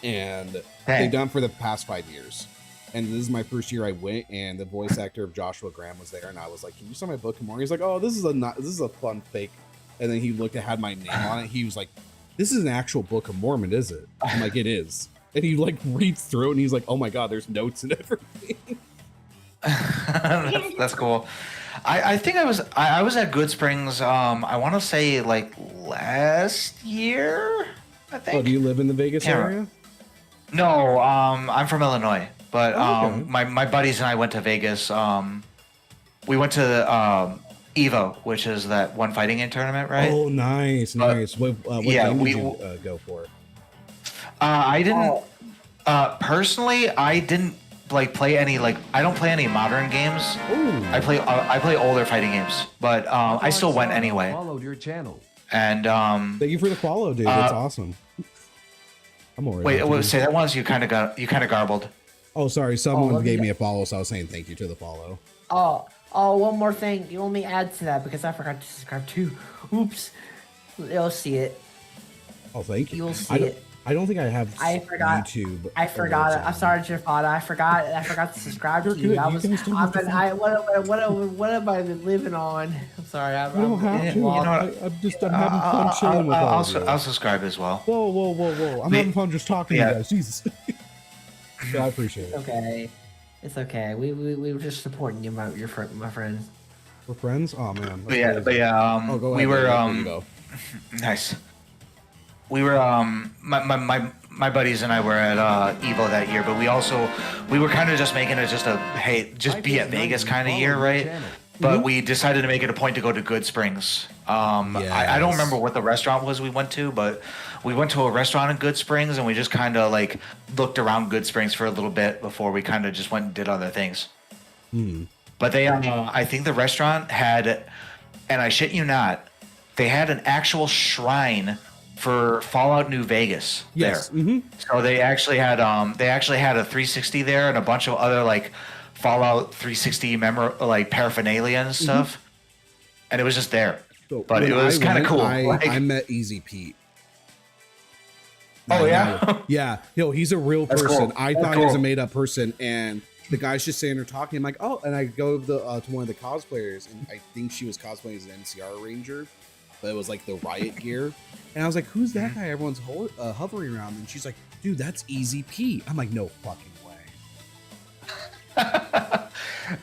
and they've done it for the past 5 years. And this is my first year I went, and the voice actor of Joshua Graham was there, and I was like, "Can you sign my Book of Mormon?" He's like, "Oh, this is a fun fake." And then he looked at had my name on it. He was like, "This is an actual Book of Mormon, is it?" I'm like, "It is." And he like reads through it, and he's like, "Oh my god, there's notes and everything." That's cool. I think I was at Good Springs. I want to say like last year. I think. Oh, do you live in the Vegas area? No, I'm from Illinois, but okay. my buddies and I went to Vegas. We went to Evo, which is that one fighting game tournament, right? Oh, nice. What yeah, game did we- you go for? I didn't personally. I didn't play any I don't play any modern games. Ooh. I play older fighting games, but I still went anyway. Followed your channel. And Thank you for the follow, dude. That's awesome. I'm already. wait, say that once. You kind of garbled. Oh, sorry. Someone let me gave go- me a follow, so I was saying thank you to the follow. Oh, one more thing. You let me add to that because I forgot to subscribe too. Oops. You'll see it. Oh, thank you. You'll see it. I don't think I have I forgot. YouTube. I forgot it. I'm sorry, Jafada. I forgot to subscribe to you. I was. What have I been living on? I'm sorry. You don't have to. I'm having fun chilling with all of you. I'll subscribe as well. Whoa. I'm having fun just talking to you guys. Jesus. I appreciate it. Okay. It's okay. We were just supporting you, my friend. We're friends? Oh, man. But yeah, Oh, go we ahead, were there you go. nice. We were my buddies and I were at Evo that year, but we were kind of just making it just be at Vegas kind of year, right? But we decided to make it a point to go to Good Springs. I don't remember what the restaurant was we went to, but we went to a restaurant in Good Springs and we just kind of looked around Good Springs for a little bit before we kind of just went and did other things. But they, I think the restaurant had, and I shit you not, they had an actual shrine for Fallout New Vegas Yes. there. So they actually had a 360 there and a bunch of other Fallout 360 paraphernalia and stuff. And it was just there. So But it when was I kind of went, cool. I met Easy Pete. Oh, yeah? Yeah. He's a real That's person. cool. I That's thought he was a cool. made up person, and the guy's just sitting there talking. I'm like, oh, and I go to one of the cosplayers, and I think she was cosplaying as an NCR Ranger, but it was the riot gear. And I was like, who's that guy everyone's hovering around? And she's like, dude, that's Easy Pete. I'm like, no fucking way.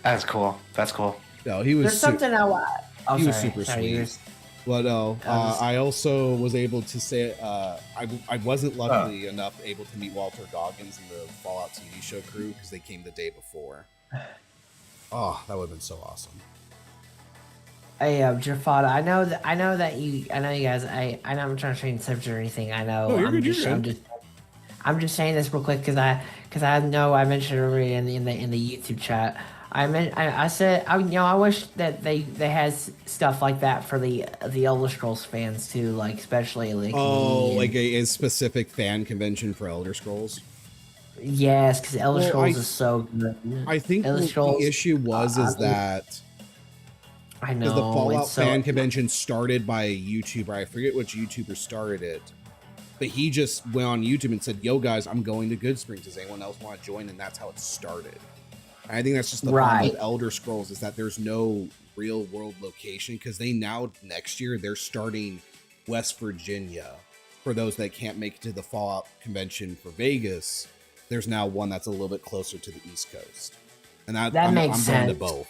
That's cool. That's cool. No, he was. There's something I want. Oh, he was sorry. super Sorry, sweet. yours. But no, I also was able to say I wasn't luckily enough able to meet Walter Goggins and the Fallout TV show crew because they came the day before. Oh, that would have been so awesome. Hey, Jafada, I know you guys. I know I'm trying to change the subject or anything. I know. No, you're I'm good, just, you're I'm good. just, I'm just saying this real quick because I know I mentioned it already in the YouTube chat. I said I wish that they had stuff like that for the Elder Scrolls fans too, especially me and- a specific fan convention for Elder Scrolls. yes, because Elder Well, Scrolls is so good. I think Elder the Scrolls, issue was that I know because the Fallout it's so- fan convention started by a YouTuber. I forget which YouTuber started it, but he just went on YouTube and said, "Yo, guys, I'm going to Good Springs. Does anyone else want to join?" And that's how it started. And I think that's just the problem Right. with Elder Scrolls is that there's no real world location because next year they're starting West Virginia for those that can't make it to the Fallout convention for Vegas, there's now one that's a little bit closer to the East Coast, and I'm makes going sense. to both.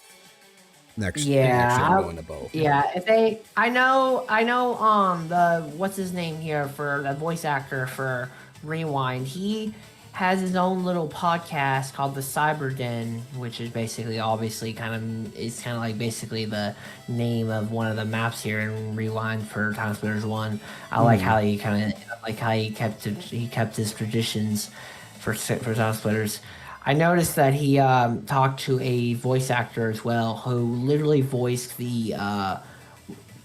Next Yeah, next year I'm going to both. Yeah, if they, I know, the what's his name here for the voice actor for Rewind. He has his own little podcast called the Cyber Den, which is basically, obviously, kind of like basically the name of one of the maps here in Rewind for Time Splitters 1. I like how he kept his traditions for Time Splitters. I noticed that he talked to a voice actor as well, who literally voiced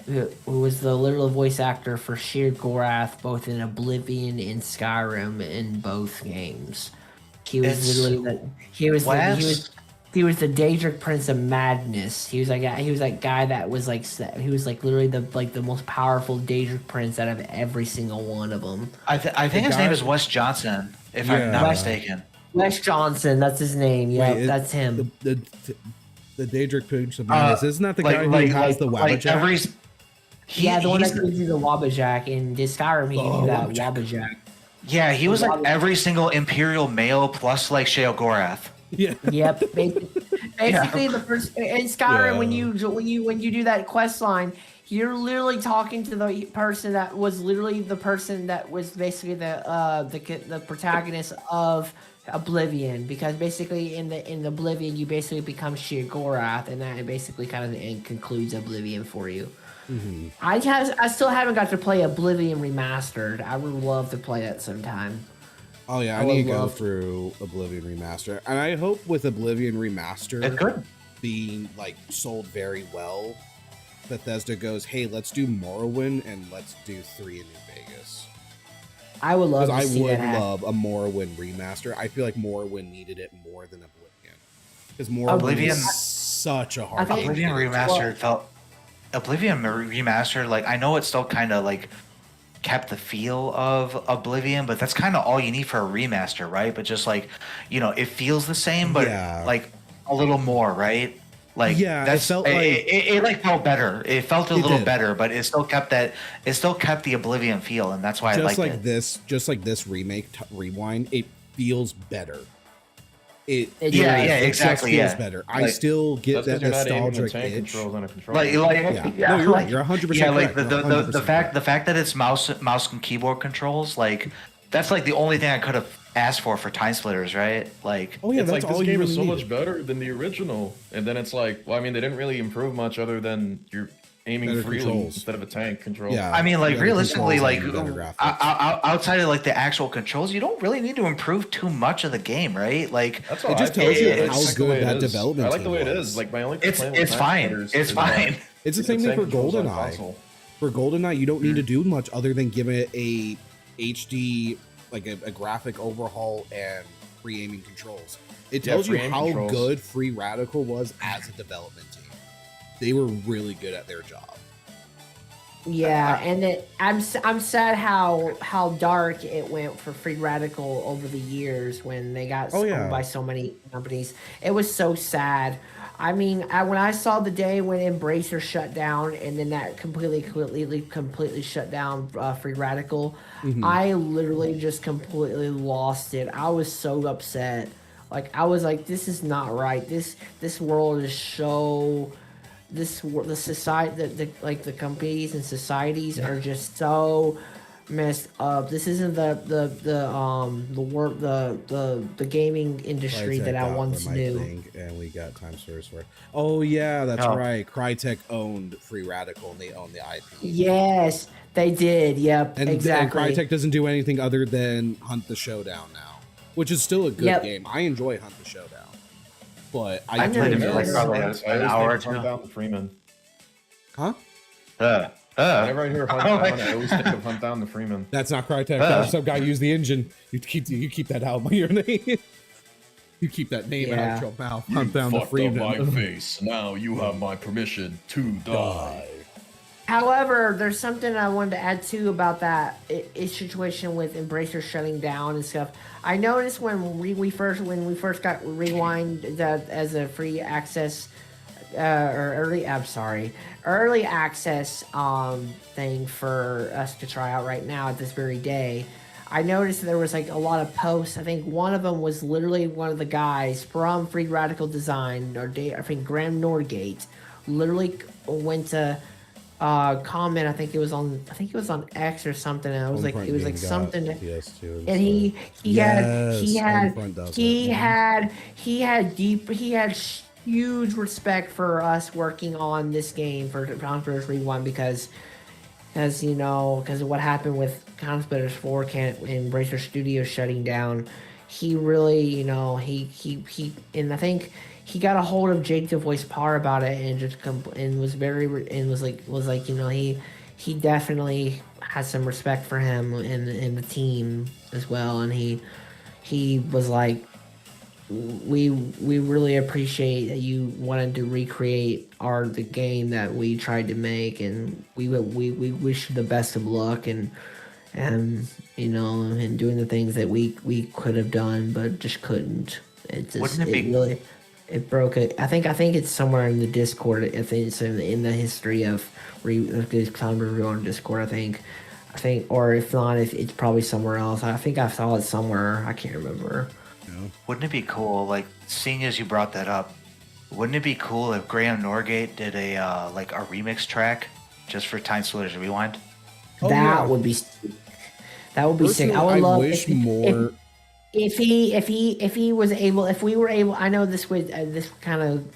who was the literal voice actor for Sheer Gorath, both in Oblivion and Skyrim in both games. He was he was the Daedric Prince of Madness. He was that guy that was literally the most powerful Daedric Prince out of every single one of them. I think his name is Wes Johnson, if I'm not mistaken. Wes Johnson, that's his name. Yeah, Wait, that's him. The Daedric Prince of Madness. Isn't that the guy who has the Wabbajack? The one that gives you the Wabbajack in Skyrim. He gives you that Wabbajack. Yeah, he was like every single Imperial male plus like Sheol Gorath. Yeah. Yep. Basically, the first in Skyrim when you do that quest line, you're literally talking to the person that was basically the protagonist of Oblivion, because basically in the Oblivion you basically become Sheer Gorath, and that basically kind of concludes Oblivion for you. Mm-hmm. I still haven't got to play Oblivion Remastered. I would love to play that sometime. Oh yeah, I need to go through Oblivion Remaster, and I hope with Oblivion Remaster being like sold very well, Bethesda goes, "Hey, let's do Morrowind and let's do 3 in New Vegas." I would love to see that. I would love a Morrowind remaster. I feel like Morrowind needed it more than Oblivion, because Morrowind is such a hard game. Oblivion Remastered Oblivion Remastered, like, I know it still kind of like kept the feel of Oblivion, but that's kind of all you need for a remaster, right? But just like, it feels the same, but like a little more, right? Like, it felt like it felt better. It felt a little better, but it still kept the Oblivion feel, and that's why I liked it. Just like this remake, Rewind, it feels better. It exactly. Feels better. I still get that nostalgic itch. No, you're right. You're 100% yeah, like correct. the fact that it's mouse and keyboard controls, like that's like the only thing I could have asked for Time Splitters, right? Like, oh yeah, it's that's like all this you game really is so need. much better than the original, and then it's like, well, I mean, they didn't really improve much other than you're aiming Better freely controls. instead of a tank control. Yeah. I mean, like, better realistically, like, controls and better graphics. outside of like the actual controls, you don't really need to improve too much of the game, right? Like, That's It all just I tells you feel. how It's good the way that it is. development I like the way it team is. was. Like, my only it's complaint with fine. Time Splitters It's is that fine. It's the same thing tank for controls on GoldenEye. console. For GoldenEye, you don't need to do much other than give it a HD, like a graphic overhaul and free aiming controls. It tells you free aim how controls. good Free Radical was as a development team. They were really good at their job. Yeah, and I'm sad how dark it went for Free Radical over the years when they got owned by so many companies. It was so sad. I mean, when I saw the day when Embracer shut down and then that completely shut down Free Radical, I literally just completely lost it. I was so upset. Like, I was like, this is not right. This world is so. The society, the companies and societies are just so messed up. This isn't the gaming industry that I once knew. And we got Time Splitters for it. Oh yeah, that's right. Crytek owned Free Radical and they own the IP. Yes, they did. Yep, And exactly. Crytek doesn't do anything other than Hunt the Showdown now, which is still a good game. I enjoy Hunt the Showdown. But I played it for like probably I an hour or two. Hunt Down the Freeman. Huh? Whenever I hear Hunt Down, I always think of Hunt Down the Freeman. That's not Crytek. Some guy used the engine. You keep that out of your name. You keep that name out of your mouth. Hunt Down the Freeman. Up my face. Now you have my permission to die. However, there's something I wanted to add too about that situation with Embracer shutting down and stuff. I noticed when we first got Rewind as a free access early access thing for us to try out right now at this very day, I noticed there was like a lot of posts. I think one of them was literally one of the guys from Free Radical Design, I think Graham Norgate, literally went to comment. I think it was on X or something. And it was like something. And he had huge respect for us working on this game for Time Splitters Rewind because of what happened with Time Splitters 4 and Embracer Studios shutting down. He really, he and I think he got a hold of Jake the Voice Par about it and he definitely has some respect for him in the team as well, and he was like, we really appreciate that you wanted to recreate the game that we tried to make, and we wish you the best of luck and doing the things that we could have done but just couldn't. It broke it. I think it's somewhere in the Discord. I think it's in the history of Time Rewind Discord. I think, or if not, if it's probably somewhere else. I think I saw it somewhere. I can't remember. Wouldn't it be cool, like, seeing as you brought that up, wouldn't it be cool if Graham Norgate did a remix track just for Time Splitters Rewind? That would be sick. I would love if we were able. I know this would kind of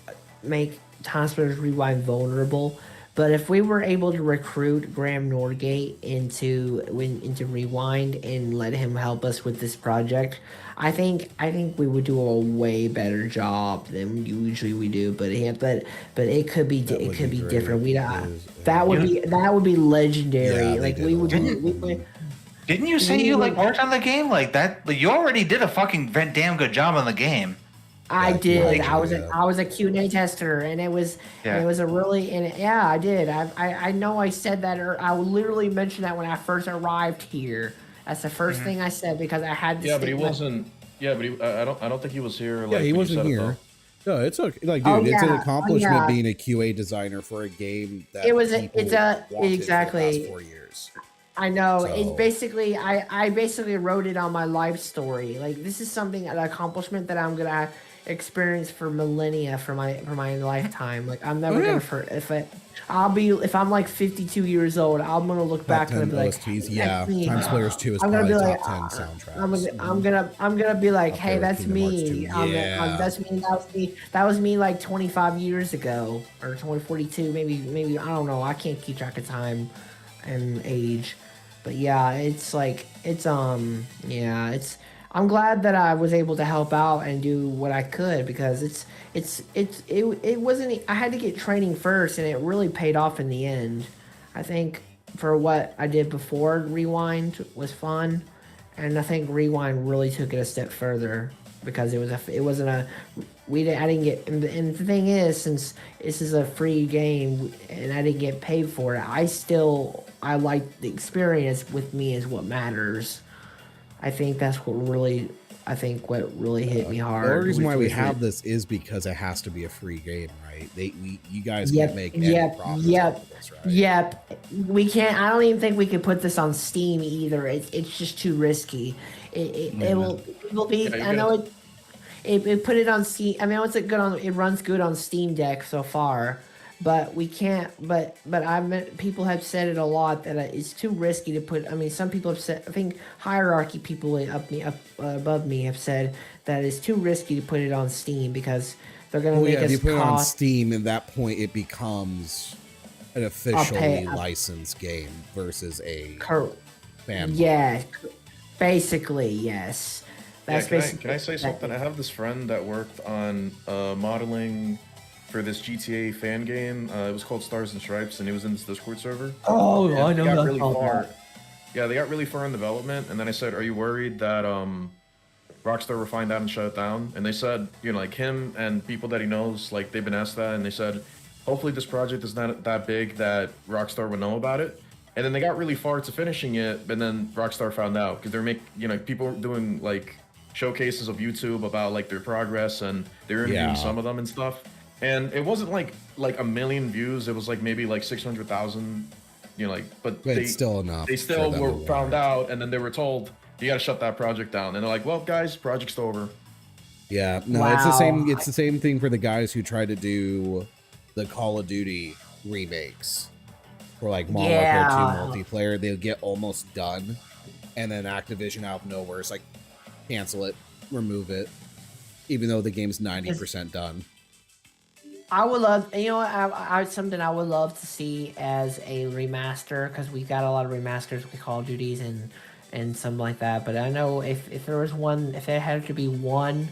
make Time Splitters Rewind vulnerable, but if we were able to recruit Graham Norgate into Rewind and let him help us with this project, I think we would do a way better job than usually we do. But it could be different. That would be legendary. Yeah, didn't you say you worked on the game like that? Like, you already did a fucking damn good job on the game. I did. I was a Q&A tester, and it was a really I did. I know I said that, or I literally mentioned that when I first arrived here. That's the first thing I said because I had to. Yeah, but he wasn't. Yeah, but I don't think he was here. Yeah, he wasn't here. No, it's okay. Like, dude, it's an accomplishment being a QA designer for a game that exactly 4 years. I know. So. It's basically I basically wrote it on my life story. Like, this is an accomplishment that I'm gonna experience for millennia for my lifetime. Like, I'm never gonna if I'm like 52 years old, I'm gonna look back and be like, Time Splitters 2 is probably top 10 soundtracks. I'm gonna be like, hey, that's me. That's me. That was me like 25 years ago, or 2042, maybe I don't know. I can't keep track of time and age, but I'm glad that I was able to help out and do what I could, because it wasn't. I had to get training first, and it really paid off in the end. I think for what I did before Rewind was fun, and I think Rewind really took it a step further because I didn't get. And the thing is, since this is a free game and I didn't get paid for it, I like the experience with me is what matters. I think that's what really hit me hard. The reason why we have this is because it has to be a free game, right? You guys can't make any profits. Yep. We can't. I don't even think we could put this on Steam either. It's just too risky. It will be. I know it put it on Steam. I mean, it runs good on Steam Deck so far. But we can't. But people have said it a lot that it's too risky to put. I mean, some people have said. I think Hierarchy people above me have said that it's too risky to put it on Steam because they're going to make us. If you put it on Steam, at that point it becomes an officially licensed game versus a fan. Yeah, basically yes. That's basically. Can I say something? I have this friend that worked on modeling for this GTA fan game. It was called Stars and Stripes, and it was in this Discord server. Oh, I know that. Really far. Yeah, they got really far in development, and then I said, "Are you worried that Rockstar will find out and shut it down?" And they said, like him and people that he knows, like they've been asked that, and they said, "Hopefully this project is not that big that Rockstar would know about it." And then they got really far to finishing it, and then Rockstar found out because they're people doing like showcases of YouTube about like their progress, and they're interviewing some of them and stuff. and it wasn't like a million views. It was like maybe like 600,000. You know, like, but It's still enough. They for still them were to found warrant. out, and then they were told you got to shut that project down. And they're like, "Well, guys, project's over." Yeah, no, it's the same. Wow. It's the same thing for the guys who try to do the Call of Duty remakes for like Modern Yeah. Warfare 2 multiplayer. They'll get almost done, and then Activision out of nowhere is like, cancel it, remove it, even though the game's 90% done. I would love, you know, something I would love to see as a remaster, because we got a lot of remasters with Call of Duties and something like that. But I know if there was one, if there had to be one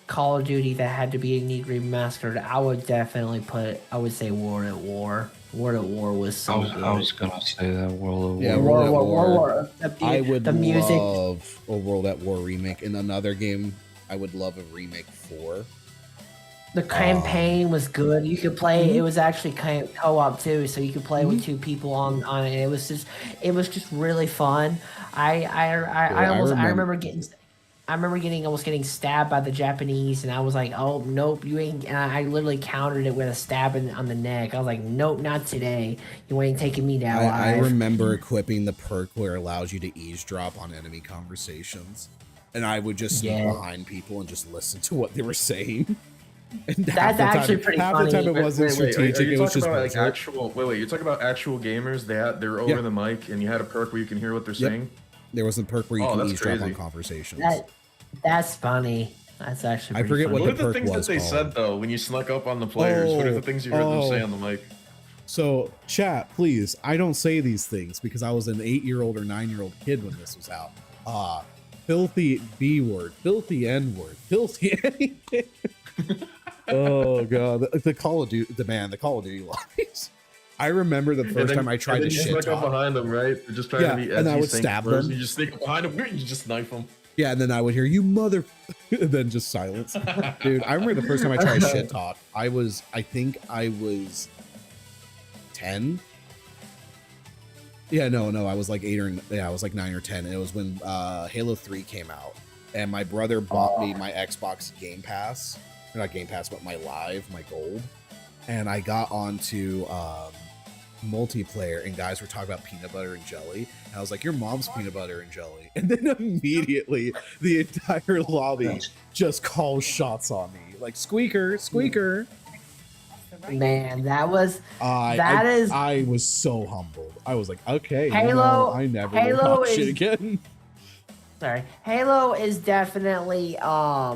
Call of Duty that had to be need remastered, I would definitely I would say World at War. World at War was so good. I was gonna say that World of Yeah, War. World at War. I The would music. love a World at War remake. In another game, I would love a remake for. The campaign was good. You could play. It was actually co-op too, so you could play with two people on it. It was just really fun. I remember almost getting stabbed by the Japanese, and I was like, oh nope, you ain't. And I literally countered it with a stab on the neck. I was like, nope, not today. You ain't taking me down. I remember equipping the perk where it allows you to eavesdrop on enemy conversations, and I would just sneak behind people and just listen to what they were saying. And That's actually pretty half funny. the time it wasn't strategic. Are you It was talking just about like bullshit. actual? Wait, you're talking about actual gamers? They're over Yeah. the mic, and you had a perk where you can hear what they're Yep. saying. There was a perk where you Oh, can that's eavesdrop on crazy. conversations. That's funny. That's actually. I Pretty forget funny. what What the are the perk things was that they called. said though when you snuck up on the players? What are the things you heard them say on the mic? So, chat, please. I don't say these things because I was an 8-year-old or 9-year-old kid when this was out. Filthy B word, filthy N word, filthy anything. Oh god, the Call of Duty, the Call of Duty lobbies. I remember the first time I tried to you shit snuck up talk. behind them, right? They're just trying Yeah, to be and I edgy, would think stab first, them. You just sneak up behind them, you just knife them. Yeah, and then I would hear you mother, and then just silence. Dude, I remember the first time I tried shit talk. I think I was 10. Yeah, no, I was like 8 or I was like 9 or 10. And it was when Halo 3 came out, and my brother bought me my Xbox Game Pass, or not Game Pass, but my Live, my Gold, and I got onto multiplayer, and guys were talking about peanut butter and jelly, and I was like, your mom's peanut butter and jelly, and then immediately the entire lobby just calls shots on me, like squeaker. Man, that was I was so humbled. I was like, okay, Halo- I never Halo will talk shit is- again. Sorry, Halo is definitely a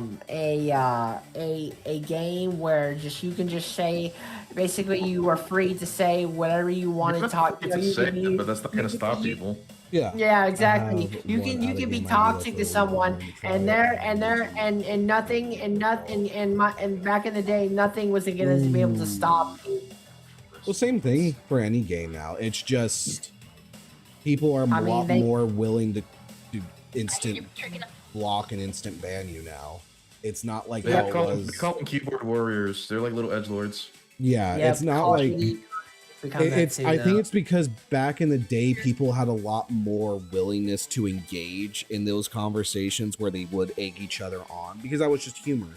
game where you can just say, basically you are free to say whatever you want to talk. It's a You say, can- but that's not gonna stop people. Yeah. Yeah, exactly. I have You one can other be game I toxic really to someone, wanted to try and it. and back in the day, nothing was gonna be able to stop you. Well, same thing for any game now. It's just people are I mean, lot they- more willing to instant block and instant ban you now. It's not like They how it call was. them keyboard warriors. They're like little edgelords. Yeah, Yeah, it's not Call of like Duty become that it's. too I think now. it's because back in the day, people had a lot more willingness to engage in those conversations where they would egg each other on because that was just humor.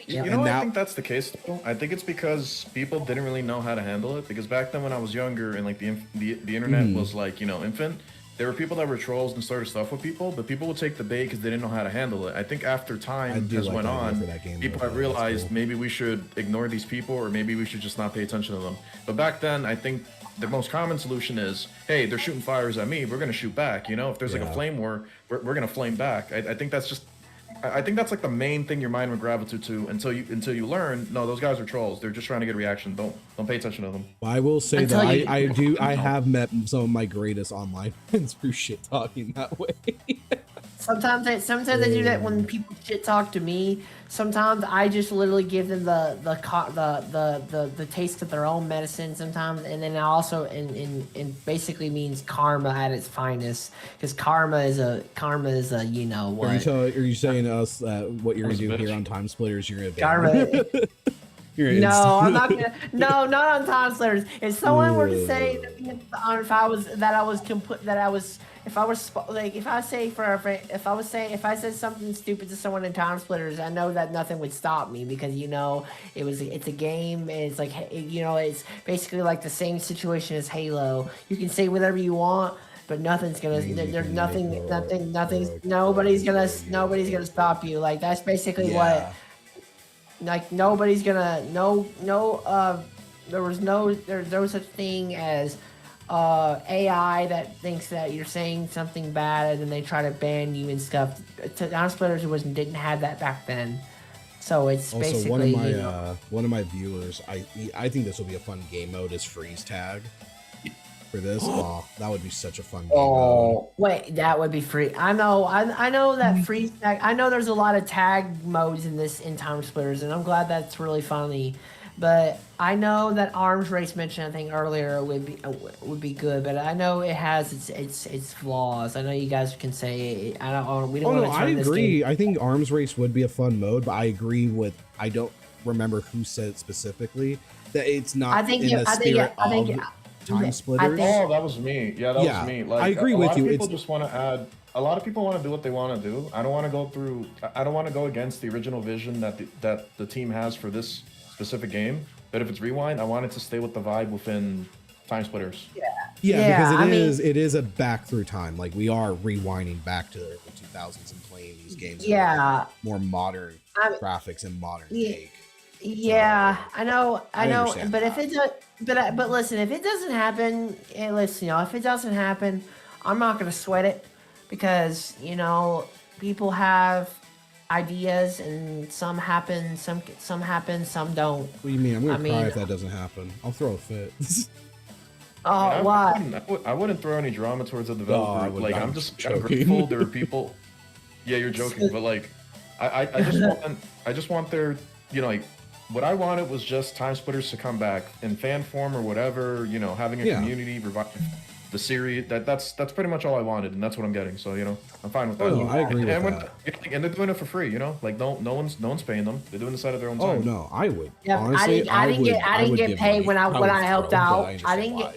You And know, now- I think that's the case. Though. I think it's because people didn't really know how to handle it. Because back then, when I was younger, and like the internet Mhm. was like infant, there were people that were trolls and started stuff with people, but people would take the bait because they didn't know how to handle it. I think after I time do has like went that idea on, for that game, people though. have That's realized cool. maybe we should ignore these people, or maybe we should just not pay attention to them. But back then, I think the most common solution is, hey, they're shooting fires at me, we're gonna shoot back. If there's like Yeah. a flame war, we're gonna flame back. I think that's just. I think that's like the main thing your mind would gravitate to until you learn. No, those guys are trolls. They're just trying to get a reaction. Don't pay attention to them. I will say Until that you- I have met some of my greatest online friends through shit talking that way. Sometimes I do that when people shit talk to me. Sometimes I just literally give them the taste of their own medicine. Sometimes, and then I also and basically means karma at its finest, because karma is a you know what. Are you saying to us that what you're gonna do Bitch. here on Time Splitters? You're gonna ban Karma. You're No, I'm instant. not gonna. No, not on Time Splitters. If someone were to say that if I was that I was complete that I was if I was like if I say for a friend if I was saying if I said something stupid to someone in Time Splitters, I know that nothing would stop me because it's a game and it's like it's basically like the same situation as Halo. You can say whatever you want. But nothing's gonna. There's nobody's gonna stop you. Like that's basically what. Like nobody's gonna. There was no such thing as AI that thinks that you're saying something bad and then they try to ban you and stuff. Time Splitters didn't have that back then. So it's Also, basically one of my viewers, I think this will be a fun game mode is freeze tag. For this, that would be such a fun game mode. Wait, that would be free. I know that freeze tag. I know there's a lot of tag modes in Time Splitters, and I'm glad that's really funny. But I know that Arms Race mentioned I think earlier would be good, but I know it has its flaws. I know you guys can say I don't. We don't want to turn this agree. game. I think Arms Race would be a fun mode, but I agree with. I don't remember who said it specifically that it's not. Time Splitters. Oh, that was me. Yeah, that was me. Like, I agree with you. A lot of people just want to add. A lot of people want to do what they want to do. I don't want to go through. I don't want to go against the original vision that the team has for this specific game. But if it's Rewind, I want it to stay with the vibe within Time Splitters. Yeah, because it is a back through time. Like we are rewinding back to the 2000s and playing these games. Yeah. More modern graphics and modern take. Yeah, I know, understand but if it does, but listen, if it doesn't happen, if it doesn't happen, I'm not gonna sweat it because people have ideas and some happen, some don't. What do you mean? I'm gonna cry if that doesn't happen. I'll throw a fit. Oh, why? I wouldn't throw any drama towards the developer. I'm joking. grateful there are people. Yeah, you're joking, but like, I just want their, like. What I wanted was just Time Splitters to come back in fan form or whatever, having a community, revive the series. That's pretty much all I wanted, and that's what I'm getting. So I'm fine with that. Oh, I agree with that. And they're doing it for free, like no one's paying them. They're doing this out of their own time. Oh no, I would. Yeah, honestly, I didn't get paid when I helped out. I didn't get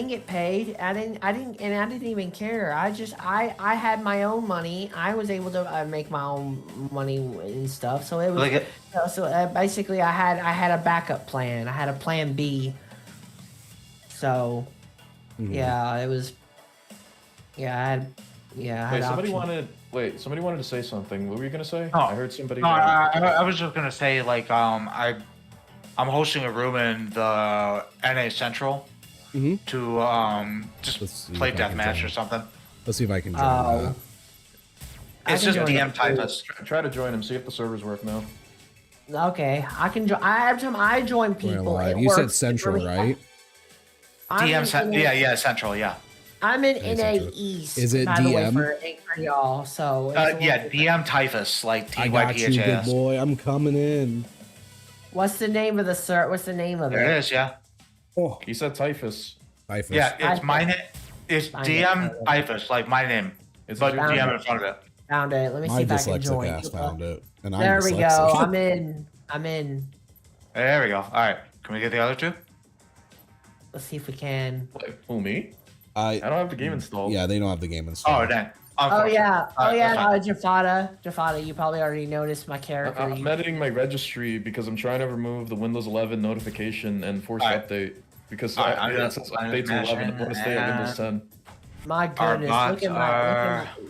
get paid. I didn't even care. I had my own money. I was able to make my own money and stuff. So it was basically I had a backup plan. I had a plan B. So yeah, it was. Yeah, I had. Yeah, I had somebody wanted to say something. What were you gonna say? Oh, I heard somebody. No, I was just gonna say like I'm hosting a room in the NA Central. To just play deathmatch or something. Let's see if I can join that. It's just DM Typhus. Try to join him. See if the servers work now. Okay, I can join. Every time I join people, it you works. said Central, right? Yeah, Central, yeah. I'm in NA East. Is it by the way, DM? for y'all? So yeah, DM Typhus, like I got you, good TYPHAS. boy. I'm coming in. What's the name of the cert? What's the name of There it? it is, yeah. Oh, he said Typhus. Typhus. Yeah, it's my name. It's Find DM it. Typhus, like my name. It's But your DM name. in front of it. Found it. Let me see My if I can dyslexic join. ass found it. And There I'm we go. dyslexic. I'm in. I'm in. There we go. All right. Can we get the other two? Let's see if we can. Wait, who, me? I don't have the game installed. Yeah, they don't have the game installed. Oh, dang. Oh yeah. All right, that's Jafada. You probably already noticed my character. I'm editing my registry because I'm trying to remove the Windows 11 notification and force update because it says update to 11. I want to stay at Windows 10. My goodness,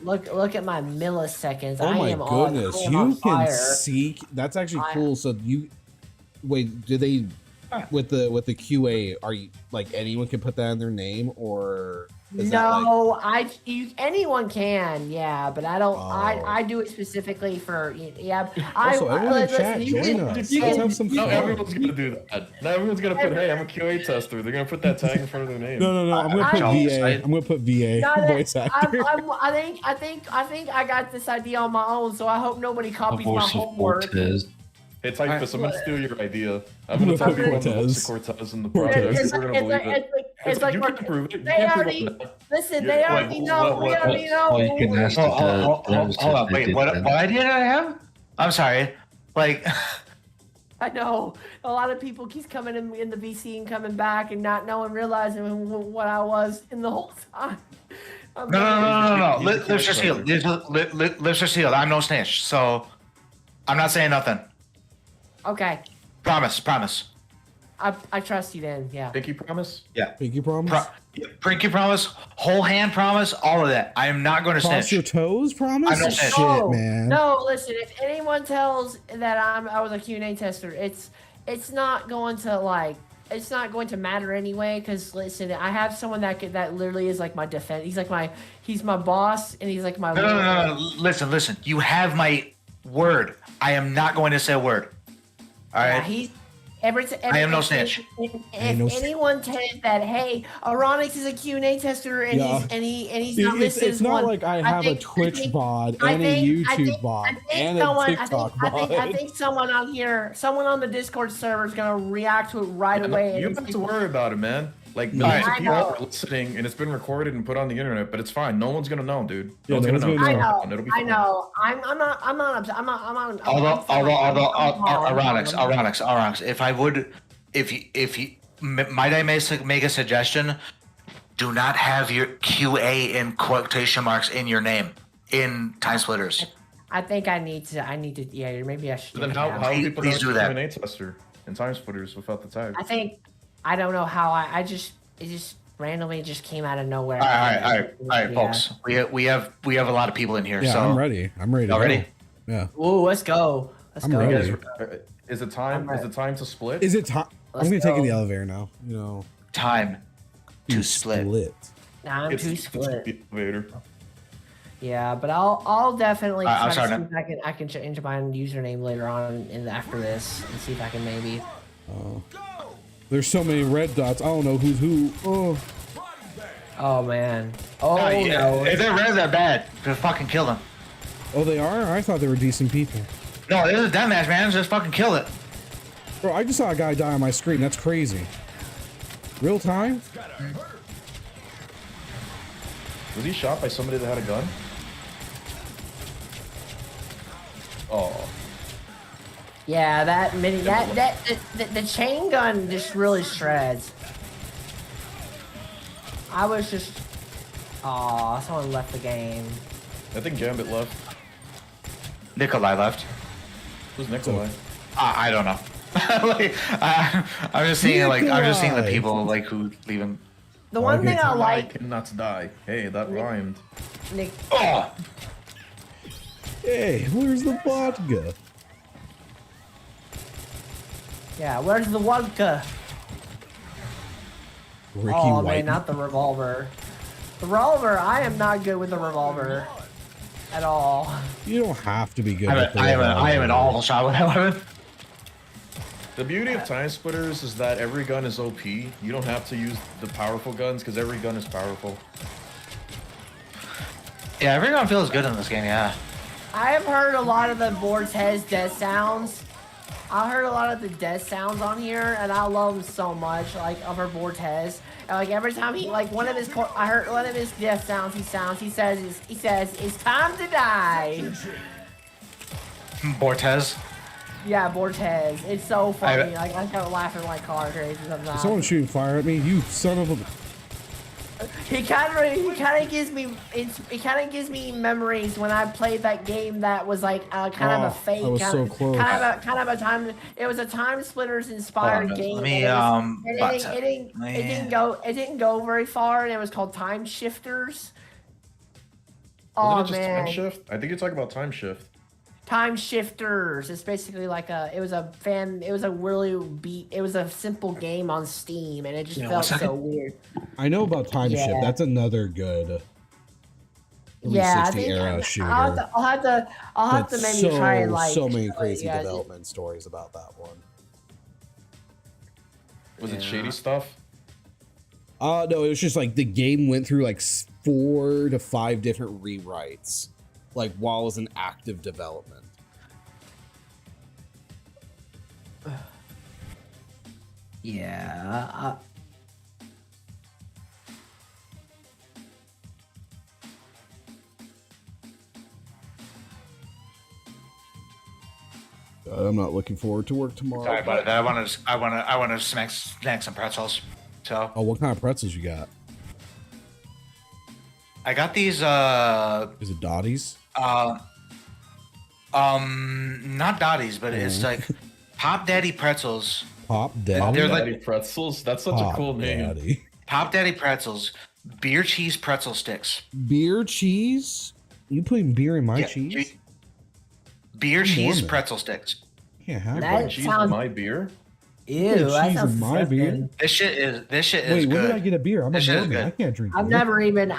look at my milliseconds. Oh my goodness, I am you on can fire. seek. That's actually cool. So you wait. Do they with the QA? Are you like anyone can put that in their name or? Is No, anyone can, yeah, but I don't. I do it specifically for Also, everyone in chat, join us. You Let's can, have some No, fun. everyone's gonna do that. Now everyone's gonna put, "Hey, I'm a QA tester." They're gonna put that tag in front of their name. No. I'm gonna put VA. I'm gonna put VA voice actor. I think I got this idea on my own, so I hope nobody copies my homework. Hey, Typhus, I'm gonna steal your idea. I'm gonna tell you Cortez in the project. We're gonna believe it. It's like you can prove it. You they can't already prove it. listen. They already know. We already know. You can ask Hold on. Wait, what idea did I have? I'm sorry. Like, I know a lot of people keeps coming in the VC and coming back and not knowing, realizing what I was in the whole time. No. Lips are sealed. Lips are sealed. I'm no snitch, so I'm not saying nothing. Okay, Promise. I trust you then. Yeah. Pinky promise? Yeah. Pinky promise. Pinky promise. Whole hand promise. All of that. I am not going to Cross snitch. your toes promise. I'm not Shit, saying- man. No, listen. If anyone tells that I was a Q&A tester, it's not going to it's not going to matter anyway. Because listen, I have someone that literally is like my defense. He's my boss, and he's like my. No. Listen. You have my word. I am not going to say a word. All right. I am no snitch. If anyone tells that, hey, Aronix is a Q&A tester and he's not listed It's as not one, like I have a Twitch bot and a YouTube bot and a TikTok bot. I think someone on here, someone on the Discord server is gonna react to it right away. You don't have to worry about it, man. Like No. millions of I people know. are listening, and it's been recorded and put on the internet. But it's fine. No one's gonna know, dude. Yeah, No one's no gonna one's know. gonna know. It'll be I fine. know. I'm not upset. I'm not. Although, Aronix, if you, might I make a suggestion? Do not have your QA in quotation marks in your name in Time Splitters. I think I need to. Yeah, maybe I should. Then how do people know Please it's do a that. Q&A tester and time splitters without the tag? I don't know how. It just randomly just came out of nowhere. All right, folks. We have a lot of people in here. Yeah, so I'm ready. to Y'all ready? go. Yeah. Ooh, let's go. Let's I'm go. ready. You guys, is it time? Is it time to split? Is it time? I'm Let's gonna take go. the elevator now. You know. Time to split. Nah, I'm It's too the split. elevator. Yeah, but I'll definitely I'm try to sorry, see if I can change my username later on after this and see if I can maybe. There's so many red dots. I don't know who's who. Oh. Oh man. Oh yeah. no. If they're red, they're bad. Just fucking kill them. Oh, they are. I thought they were decent people. No, this is deathmatch, man. Just fucking kill it. Bro, I just saw a guy die on my screen. That's crazy. Real time? Was he shot by somebody that had a gun? Oh. Yeah, that mini the chain gun just really shreds. I was just. Aw, someone left the game. I think Gambit left. Nikolai left. Who's Nikolai? I don't know. I'm just seeing the people like who leave him. The one thing I I like, cannot die. Hey, that rhymed. Nick. Oh, Hey, where's the vodka? Yeah, where's the vodka? Ricky Oh White. man, not the revolver. The revolver, I am not good with the revolver at all. You don't have to be good. I with the am revolver. an awful shot with that weapon. The beauty of time splitters is that every gun is OP. You don't have to use the powerful guns because every gun is powerful. Yeah, everyone feels good in this game. Yeah. I have heard a lot of the Vortex death sounds. I heard a lot of the death sounds on here, and I love them so much. Like over Vortex, and like every time he I heard one of his death sounds. He says it's time to die. Bortez. Yeah, Vortex. It's so funny. Like I start laughing like car crazy sometimes. Is someone shooting fire at me? You son of a. He kind of gives me memories when I played that game that was like kind of a fake. I was so close. Kind of a time. It was a Time Splitters inspired Hold on, game. let me, and it but- didn't go very far, and it was called Time Shifters. Wasn't Oh it just man, Time Shift? I think you're talking about Time Shift. Time Shifters. It's basically like it was a simple game on Steam, and it just Yeah, felt 1 second. so weird. I know about Time Shift. Yeah. That's another good. Yeah, I 360 think era shooter. I'll have to But maybe try and like so many crazy yeah, development stories about that one. Was it shady stuff? No, it was just like the game went through like 4 to 5 different rewrites, like while it was in active development. Yeah. I'm not looking forward to work tomorrow. Sorry about that. I want to snack some pretzels. So. Oh, what kind of pretzels you got? I got these. Is it Dottie's? Not Dottie's, but it's like Pop Daddy pretzels. Pop Daddy. They're Daddy like pretzels. That's such Pop a cool name. Daddy. Pop Daddy pretzels, beer cheese pretzel sticks. Beer cheese? You putting beer in my Yeah, cheese? Beer cheese Norman. pretzel sticks. Can't have That that. Cheese sounds- in my beer. Ew, Put that cheese sounds in my beer? disgusting. This shit is Wait, good. where did I get a beer? I'm a This shit is Mormon. good. I can't drink I've beer. never even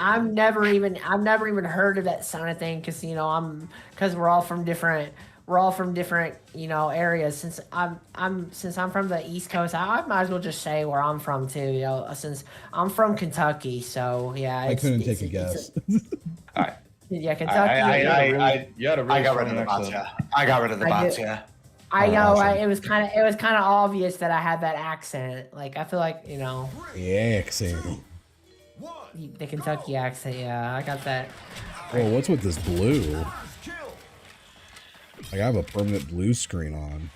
heard of that kind of thing because we're all from different areas. Since I'm from the East Coast, I might as well just say where I'm from too. Since I'm from Kentucky, so yeah. I couldn't take a guess. Yeah, Kentucky. You had a really I got rid of strong the bots. accent. Yeah, I got rid of the I bots. did. Yeah. I know. awesome. It was kind of obvious that I had that accent. Like I feel like Yeah, accent. the Kentucky accent. Yeah, I got that. Oh, what's with this blue? Like, I have a permanent blue screen on.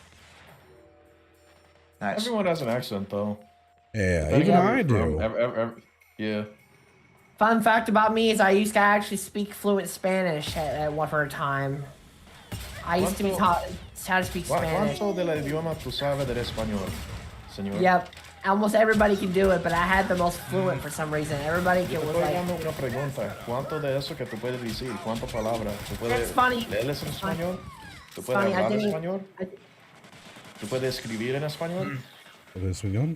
Nice. Everyone has an accent though. Yeah, Depending even on where I you're from. do. Yeah. Fun fact about me is I used to actually speak fluent Spanish at one for a time. I used to be taught how to speak Spanish. ¿Cuánto del idioma tú sabes del español, señor? Yep. Almost everybody can do it, but I had the most fluent for some reason. Everybody Yo can te was estoy like, dando una pregunta. ¿Cuánto de eso que tú puedes decir? ¿Cuántas palabras? ¿Tú puedes That's funny. leerles en español? ¿Tú It's puedes funny, I hablar didn't- español? ¿Tú puedes escribir en español? ¿Puedes swing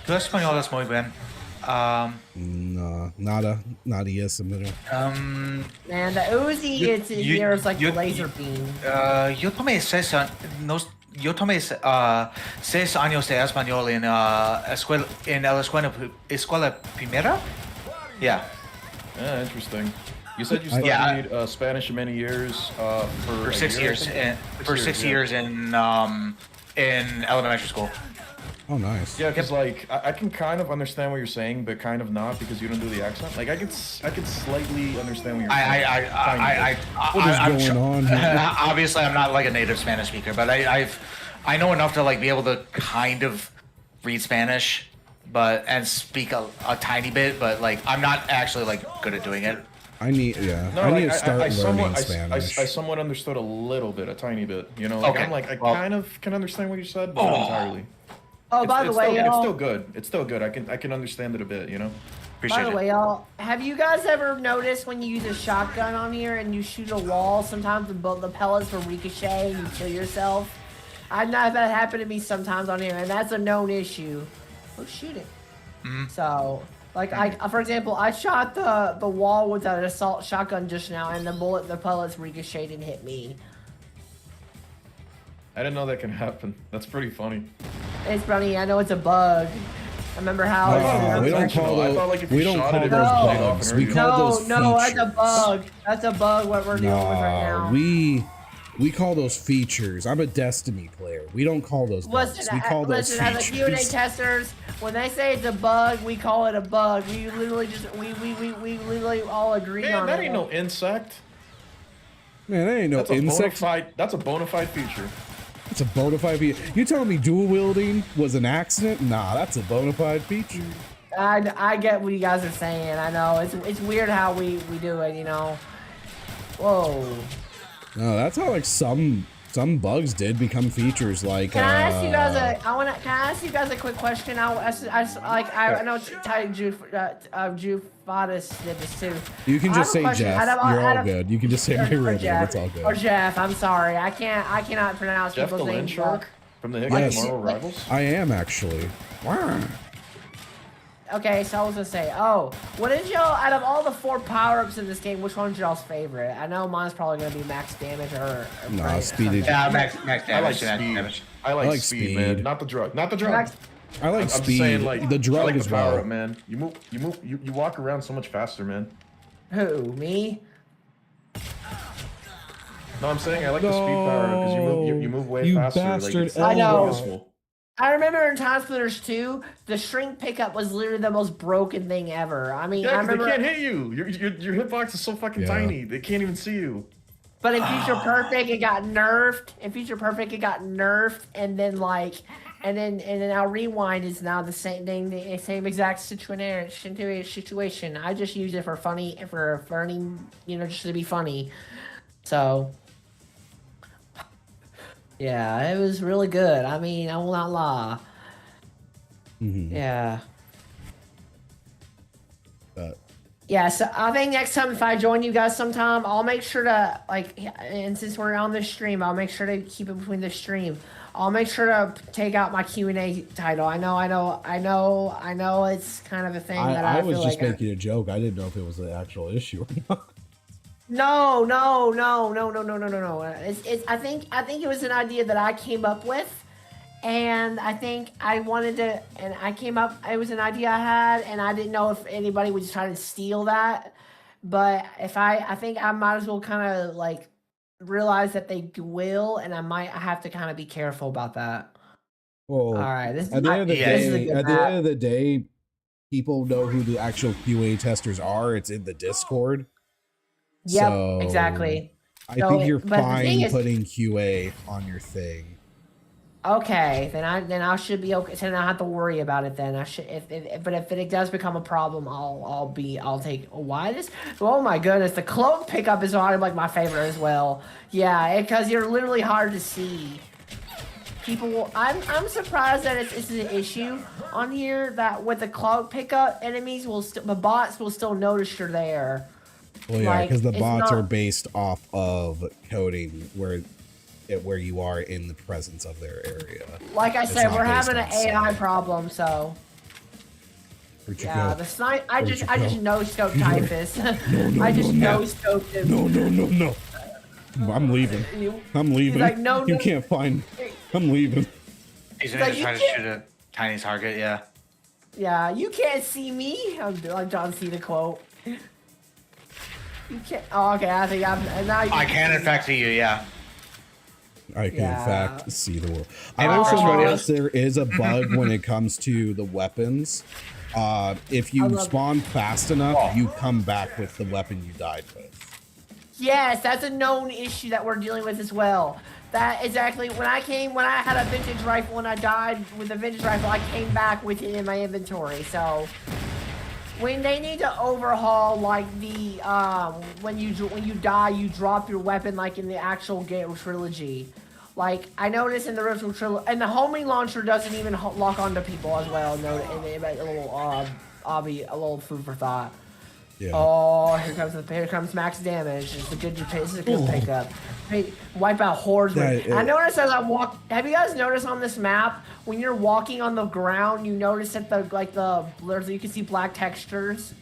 Tu español es muy bien. No, nada yes, middle. man, the Uzi it's here is like the laser beam. Yo tomé yo tomé 6 años de español en la escuela primera. Yeah. Yeah, interesting. You said you Yeah. studied Spanish many years For a 6 year, I years. think? For 6 yeah. years in elementary school. Oh, nice. Yeah, because like I can kind of understand what you're saying, but kind of not because you don't do the accent. Like I could slightly understand what you're saying. What is going on here? Obviously, I'm not like a native Spanish speaker, but I know enough to like be able to kind of read Spanish, and speak a tiny bit, but like I'm not actually like good at doing it. I need to start learning Spanish. I somewhat understood a little bit, a tiny bit. You know, like Okay. I'm like I Well- kind of can understand what you said, but not entirely. Oh, by the way, it's y'all. still good. It's still good. I can understand it a bit. You know. Appreciate By the it. way, y'all, have you guys ever noticed when you use a shotgun on here and you shoot a wall, sometimes the pellets will ricochet and you kill yourself? I've had that happen to me sometimes on here, and that's a known issue. Who's shooting? So, like, for example, I shot the wall with an assault shotgun just now, and the pellets ricocheted and hit me. I didn't know that can happen. That's pretty funny. It's funny. I know it's a bug. I remember how. No, we don't call I those. thought, like, if We you don't shot call it, it those would light bugs. off and We hurt you. call those No, features. that's a bug. That's a bug. What we're dealing with right now. We call those features. I'm a Destiny player. We don't call those bugs. Listen, We call those listen, as a Q&A features. testers, when they say it's a bug, we call it a bug. We literally just we literally all agree Man, on that it. ain't no insect. Man, that ain't no That's a bona insect. fide. That's a bona fide feature. It's a bona fide feature. You telling me dual wielding was an accident? Nah, that's a bona fide feature. I get what you guys are saying. I know it's weird how we do it. You know. Whoa. No, that's how like some bugs did become features. Like Can I ask you guys Can I ask you guys a quick question? I know Drew Fadis did this too. You can I just have a say question. Jeff. You're all good. You can just say my real name. Jeff. It's all good. Or Jeff. I'm sorry. I cannot pronounce Jeff the people's Land names. Shark from the Hick Yes. Tomorrow Rivals. I am actually. Wow. Okay, so I was gonna say, what is y'all out of all the 4 power-ups in this game? Which one's y'all's favorite? I know mine's probably gonna be max damage or Nah, right, speed something. is- Yeah, max I like damage. speed. I like speed, man. Not the drug. Not the drug. Max- I like I'm speed. saying, like, the drug I like as the power well. up, man. You walk around so much faster, man. Who? Me? No, I'm saying I like the speed power up because you move way You faster. Like, bastard it's I know. useful. I remember in Time Splitters 2, the shrink pickup was literally the most broken thing ever. I mean, Yeah, I 'cause they remember. can't hit you. Your hitbox is so fucking Yeah. tiny. They can't even see you. But in Future Perfect, it got nerfed. In Future Perfect, it got nerfed, and then now Rewind is now the same thing, the same exact situation. I just use it for funny, just to be funny. So, yeah, it was really good. I mean, I will not lie. Yeah. Yeah, so I think next time if I join you guys sometime, I'll make sure to, and since we're on the stream, I'll make sure to keep it between the stream. I'll make sure to take out my Q&A title. I know it's kind of a thing that I was feel just like making a joke. I didn't know if it was an actual issue or not. No. I think it was an idea that I came up with. And I think I wanted to, and I came up, it was an idea I had, and I didn't know if anybody would try to steal that. But I think I might as well kind of realize that they will, and I have to kind of be careful about that. Well, all right. At the end of the day, people know who the actual QA testers are. It's in the Discord. Yep, so exactly. I think you're fine putting QA on your thing. Okay, then I should be okay. So then I don't have to worry about it. Then I should. But if it does become a problem, I'll take. Why this? Oh my goodness, the cloak pickup is already my favorite as well. Yeah, because you're literally hard to see. People, I'm surprised that it's an issue on here that with the cloak pickup, enemies the bots will still notice you're there. Well, yeah, because the bots are based off of coding where you are in the presence of their area. Like I said, we're having an AI problem, so. Yeah, the snipe. I just no scoped Typhus. I just no scoped him. No. I'm leaving. I'm leaving. Like, no, you can't find. I'm leaving. He's gonna try to shoot a tiny target. Yeah. Yeah, you can't see me. I'm like John Cena quote. You can't. Oh, okay. I think I'm. Now I can in fact see you. Yeah. I can in fact see the world. I also noticed there is a bug when it comes to the weapons. If you spawn fast enough, you come back with the weapon you died with. Yes, that's a known issue that we're dealing with as well. That exactly when I had a vintage rifle and I died with a vintage rifle, I came back with it in my inventory. So when they need to overhaul the when you die you drop your weapon in the actual game trilogy. I noticed in the original trilogy, and the homing launcher doesn't even lock onto people as well. No, a little food for thought. Yeah. Oh, here comes max damage. It's a good pickup. Hey, wipe out hordes. I noticed as I walk. Have you guys noticed on this map when you're walking on the ground, you notice that you can see black textures.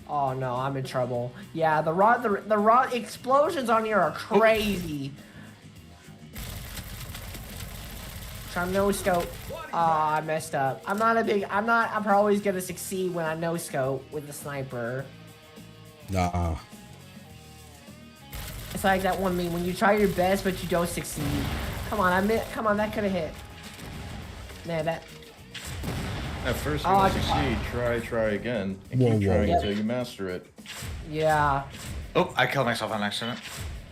Oh no, I'm in trouble. Yeah, the raw explosions on here are crazy. Trying to no scope. I messed up. I'm always gonna succeed when I no scope with the sniper. Nah. It's like that one meme when you try your best but you don't succeed. Come on, that could have hit. Man, that. At first, you don't succeed. Try again, and keep trying until you master it. Yeah. Oh, I killed myself on accident.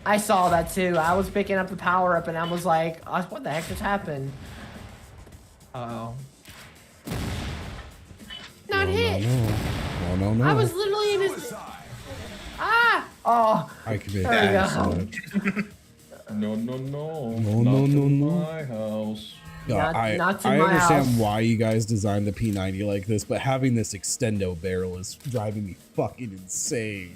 I saw that too. I was picking up the power up and I was like, what the heck just happened? Uh-oh. Not hit. No. I was literally in his. Ah! Oh. I could be. There we go. No. No. My house. I understand why you guys designed the P90 like this, but having this extendo barrel is driving me fucking insane.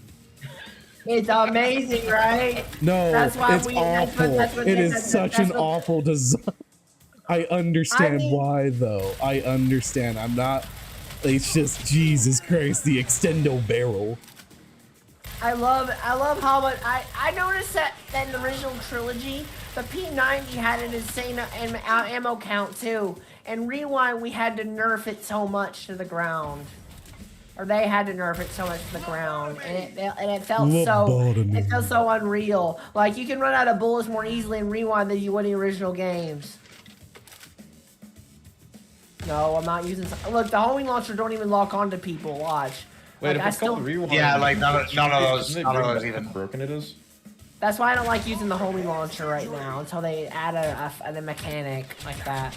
It's amazing, right? No, that's why it's awful. It is such an awful design. I understand why, though. I understand. I'm not. It's just Jesus Christ, the extendo barrel. I love how much I noticed that in the original trilogy, the P90 had an insane ammo count too. And Rewind, we had to nerf it so much to the ground, or they had to nerf it so much to the ground, and it felt so unreal. Like you can run out of bullets more easily in Rewind than you would in the original games. No, I'm not using. Look, the homing launcher don't even lock onto people. Watch. Wait, if it's called Rewind, yeah, none of those even broken it is. That's why I don't like using the homing launcher right now until they add a mechanic like that.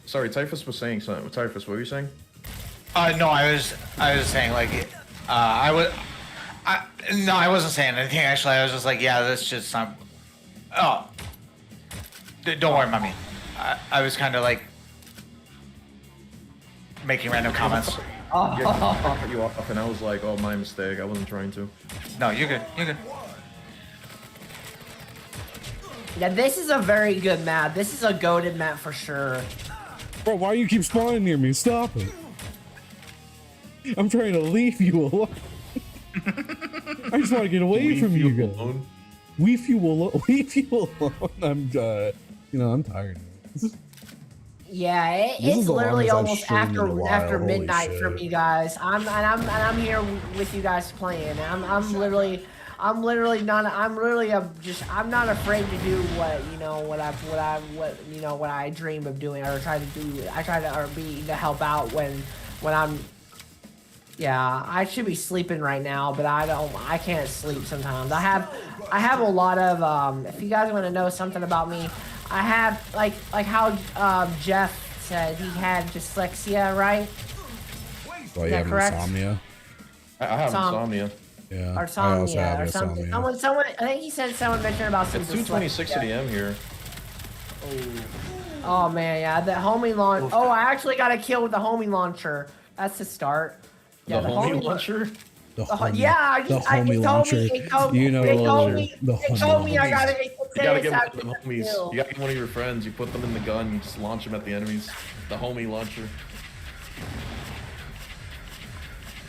Sorry, Typhus was saying something. Typhus, what were you saying? No, I was saying like, no, I wasn't saying anything actually. I was just like, yeah, that's just not. Oh, don't worry about me. I was kind of like making random comments. Yeah, I cut you off, and I was like, "Oh, my mistake. I wasn't trying to." No, you're good. You're good. Yeah, this is a very good map. This is a goated map for sure. Bro, why you keep spawning near me? Stop it. I'm trying to leave you alone. I just want to get away from you guys. Alone? Leave you alone. Leave you alone. I'm, I'm tired. Yeah, This is it's the literally longest I've almost streamed in a while, after holy midnight shit. for me, guys. I'm here with you guys playing. I'm literally not. I'm really I'm not afraid to do what I dream of doing or try to do. I try to to help out when I'm. Yeah, I should be sleeping right now, but I can't sleep sometimes. I have a lot of if you guys want to know something about me, I have like how Jeff said he had dyslexia, right? Well, you that have correct? insomnia. I have insomnia. Yeah. Or I also insomnia have or something. insomnia. Someone I think he said someone mentioned about some It's 2:26 dyslexia. a.m. here. Oh man, yeah, the homing launch. Oh, I actually got a kill with the homing launcher. That's the start. Yeah, The homing launcher? Yeah, the homie launcher. It told You know it the told launcher. me. The It homie told me I launcher. gotta. You gotta get one of the homies. You gotta get one of your friends. You put them in the gun. You just launch them at the enemies. The homie launcher.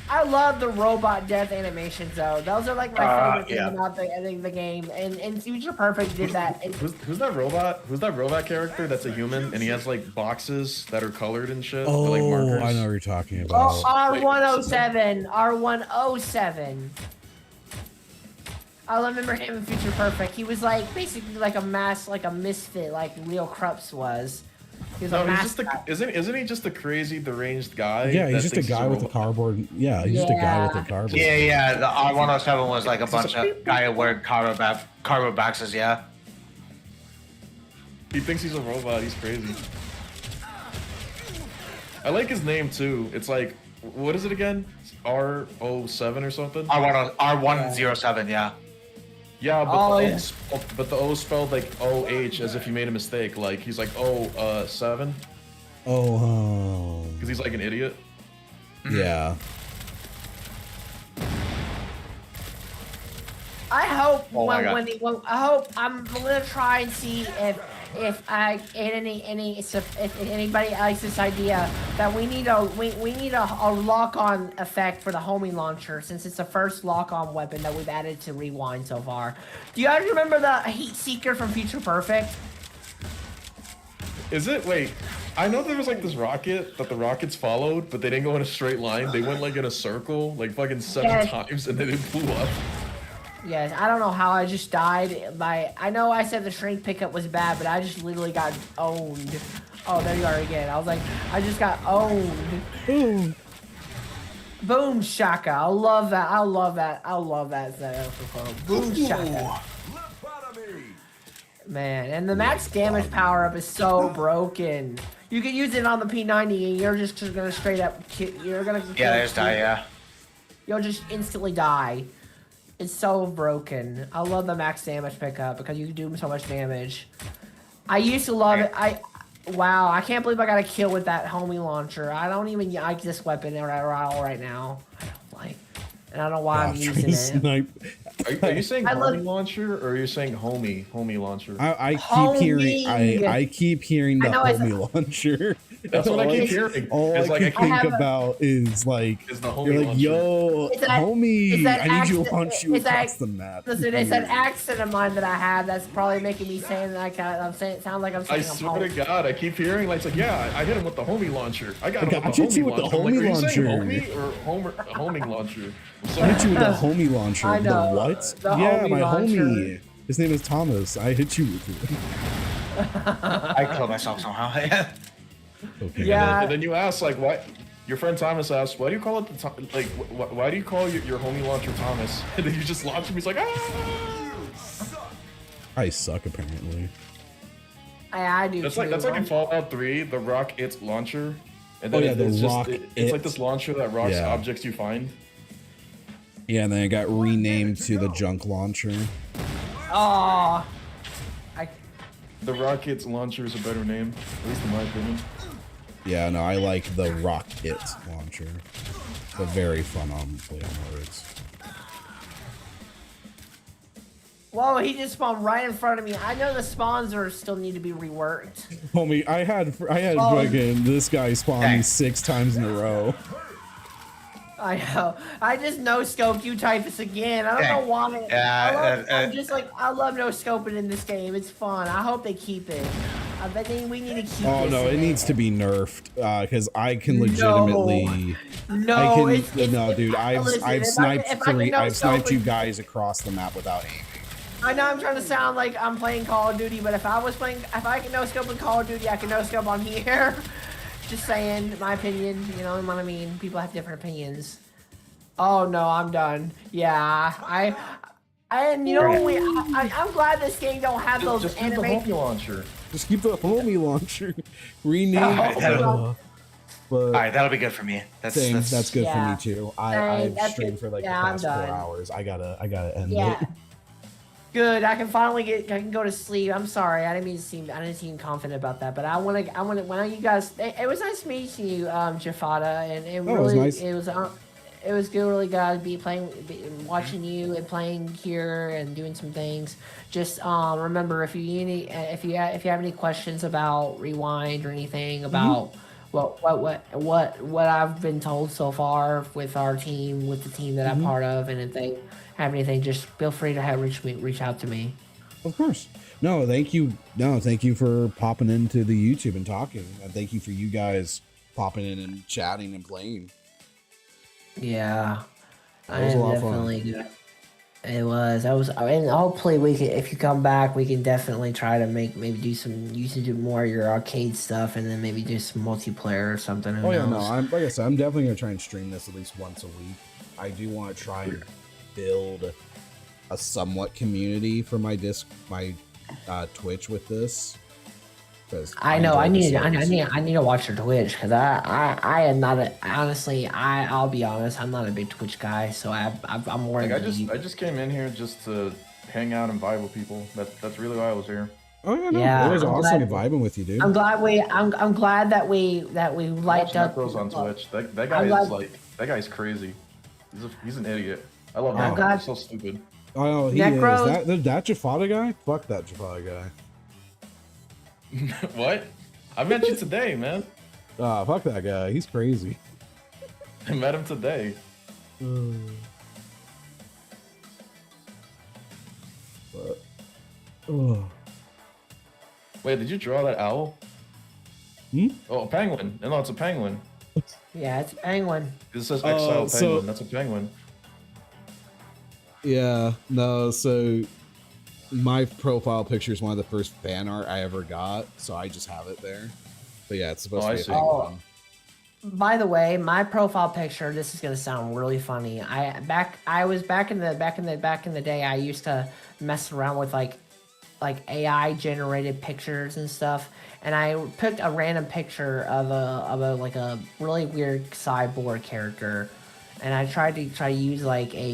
I love the robot death animations though. Those are like my favorite yeah. things about the game. And Future Perfect did that. Who's that robot? Who's that robot character that's a human and he has like boxes that are colored and shit? Oh, with, like markers? I know what you're talking about. Oh, R107. R107. I remember him in Future Perfect. He was like basically like a misfit, like Leo Krups was. He was No, a he's just mascot. isn't he just a crazy deranged guy? Yeah, he's that just a thinks guy with a robot? cardboard. Yeah, he's just a guy with a cardboard. Yeah. The R107 was like a bunch of guy wearing cargo boxes. Yeah. He thinks he's a robot. He's crazy. I like his name too. It's like, what is it again? R07 or something? R107. Yeah. Yeah, but Oh, the yeah. but the O spelled like OH as if he made a mistake. Like he's like 7 Oh, because he's like an idiot. yeah. I hope Oh my God. I hope I'm gonna try and see if anybody likes this idea that we need a lock-on effect for the homing launcher since it's the first lock-on weapon that we've added to Rewind so far. Do you guys remember the Heat Seeker from Future Perfect? Is it? Wait, I know there was like this rocket that the rockets followed, but they didn't go in a straight line. They went like in a circle, like fucking 7 Yes. times, and then it blew up. Yes, I don't know how I just died by. I know I said the shrink pickup was bad, but I just literally got owned. Oh, there you are again. I was like, I just got owned. Boom shaka. I love that. I love that. I love that. Boom shaka. Man, and the max damage power up is so broken. You can use it on the P90 and you're just gonna straight up. You're gonna. Yeah. There's die. Yeah. You'll just instantly die. It's so broken. I love the max damage pickup because you can do so much damage. I used to love it. Wow, I can't believe I got a kill with that homing launcher. I don't even like this weapon at all right now. I don't like, and I don't know why I'm using it. Snipe. Are you saying I love- homie launcher or are you saying homie launcher? I keep hearing. Homing. I keep hearing the I know it's- homie launcher. That's what I keep All hearing. All It's I like can I think have a- about is like Is the homie you're like, launcher. yo, It's that- homie, it's that I need you to accent- launch you it's that- across the map. Listen, it's an accent of mine that I have that's probably making me saying like I'm saying. It sounds like I'm I saying I'm swear to God, I keep hearing like, it's like, yeah, I hit him with the homie launcher. I got him with you the with the homie launcher. I'm like, homie are you saying launcher. homie or homing launcher? I'm I sorry. hit you with the homie launcher. I know, The what? the Yeah, homie my launcher. homie. His name is Thomas. I hit you with it. I killed myself somehow. Okay. Yeah. And then you ask like, why? Your friend Thomas asked, "Why do you call it the like? Why do you call your homie launcher Thomas?" And then you just launch him. He's like, "Ah!" I suck apparently. I do. That's like in Fallout 3, the Rock It launcher. And Oh then yeah, the it's Rock it's like this launcher that rocks Yeah. objects you find. Yeah, and then it got renamed to the Junk Launcher. Oh, The Rocket launcher is a better name, at least in my opinion. Yeah, no, I like the Rock It launcher. It's a very fun play on words. whoa! He just spawned right in front of me. I know the spawns are still need to be reworked. Homie, I had Oh. fucking this guy spawn me 6 times in a row. I know. I just no scoped you typhus again. I don't know why. I'm just like I love no scoping in this game. It's fun. I hope they keep it. I bet we need to keep. Oh this no, in it there. needs to be nerfed because I can legitimately. No, no, dude. listen, I've if sniped I can no I've sniped scope you it- guys across the map without aiming. I know I'm trying to sound like I'm playing Call of Duty, but if I can no scope in Call of Duty, I can no scope on here. Just saying, my opinion. You know what I mean? People have different opinions. Oh no, I'm done. Yeah, and you know I'm glad this game don't have those Just keep the homie animations. launcher. Just keep the homie launcher. Rename. All right, that'll be good for me. That's good for Yeah. me too. Dang, I've that's streamed good. for like Yeah, the I'm past 4 done. hours. I gotta end Yeah. it. Good. I can finally I can go to sleep. I'm sorry. I didn't seem confident about that, but I want to. When you guys, it was nice meeting you, Jafada, and it Oh, it was really, nice. it was good, really good watching you and playing here and doing some things. Just remember if you have any questions about Rewind or anything about what I've been told so far with our team, with the team that I'm part of, and if they have anything, just feel free to reach out to me. Of course. No, thank you. No, thank you for popping into the YouTube and talking, and thank you for you guys popping in and chatting and playing. Yeah, That was a lot of fun. definitely good. It was. And hopefully we can. If you come back, we can definitely try to maybe do some. You can do more of your arcade stuff, and then maybe do some multiplayer or something. Who Oh yeah, no, knows? I'm like I said, I'm definitely gonna try and stream this at least once a week. I do want to try and build a somewhat community for my Twitch with this. I know. I need. enjoy the series. I need to watch your Twitch because I am not honestly. I'll be honest. I'm not a big Twitch guy, so I'm more. Like into I just came in here just to hang out and vibe with people. That's really why I was here. Oh yeah, no, Yeah, it was I'm awesome glad- vibing with you, dude. I'm glad that we light Watch up. Necros on Twitch. That guy I'm is glad- like that guy's crazy. He's an idiot. I love I'm him. glad- He's so stupid. Oh, he Necros- is. That Jafada guy? Fuck that Jafada guy. What? I met you today, man. Fuck that guy. He's crazy. I met him today. But, oh. Wait, did you draw that owl? Hmm? Oh, a penguin. No, it's a penguin. Yeah, it's a penguin. It says exile so- penguin. That's a penguin. Yeah, no, so my profile picture is one of the first fan art I ever got, so I just have it there. But yeah, it's supposed Oh, to I be a see. penguin. By the way, my profile picture. This is gonna sound really funny. I was back in the day. I used to mess around with like AI generated pictures and stuff, and I picked a random picture of a really weird cyborg character, and I tried to use like an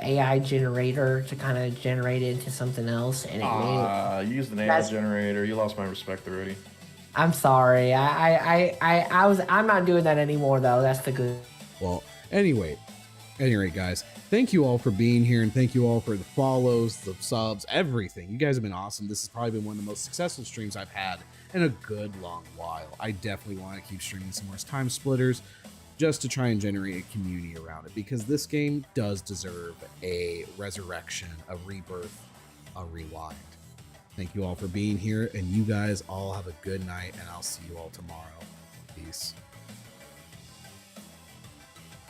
AI generator to kind of generate it into something else, and it You used an AI That's- generator. You lost my respect already. I'm sorry. I'm not doing that anymore though. That's the good. Well, anyway, guys, thank you all for being here, and thank you all for the follows, the subs, everything. You guys have been awesome. This has probably been one of the most successful streams I've had in a good long while. I definitely want to keep streaming some more Time Splitters just to try and generate a community around it, because this game does deserve a resurrection, a rebirth, a rewind. Thank you all for being here, and you guys all have a good night, and I'll see you all tomorrow. Peace.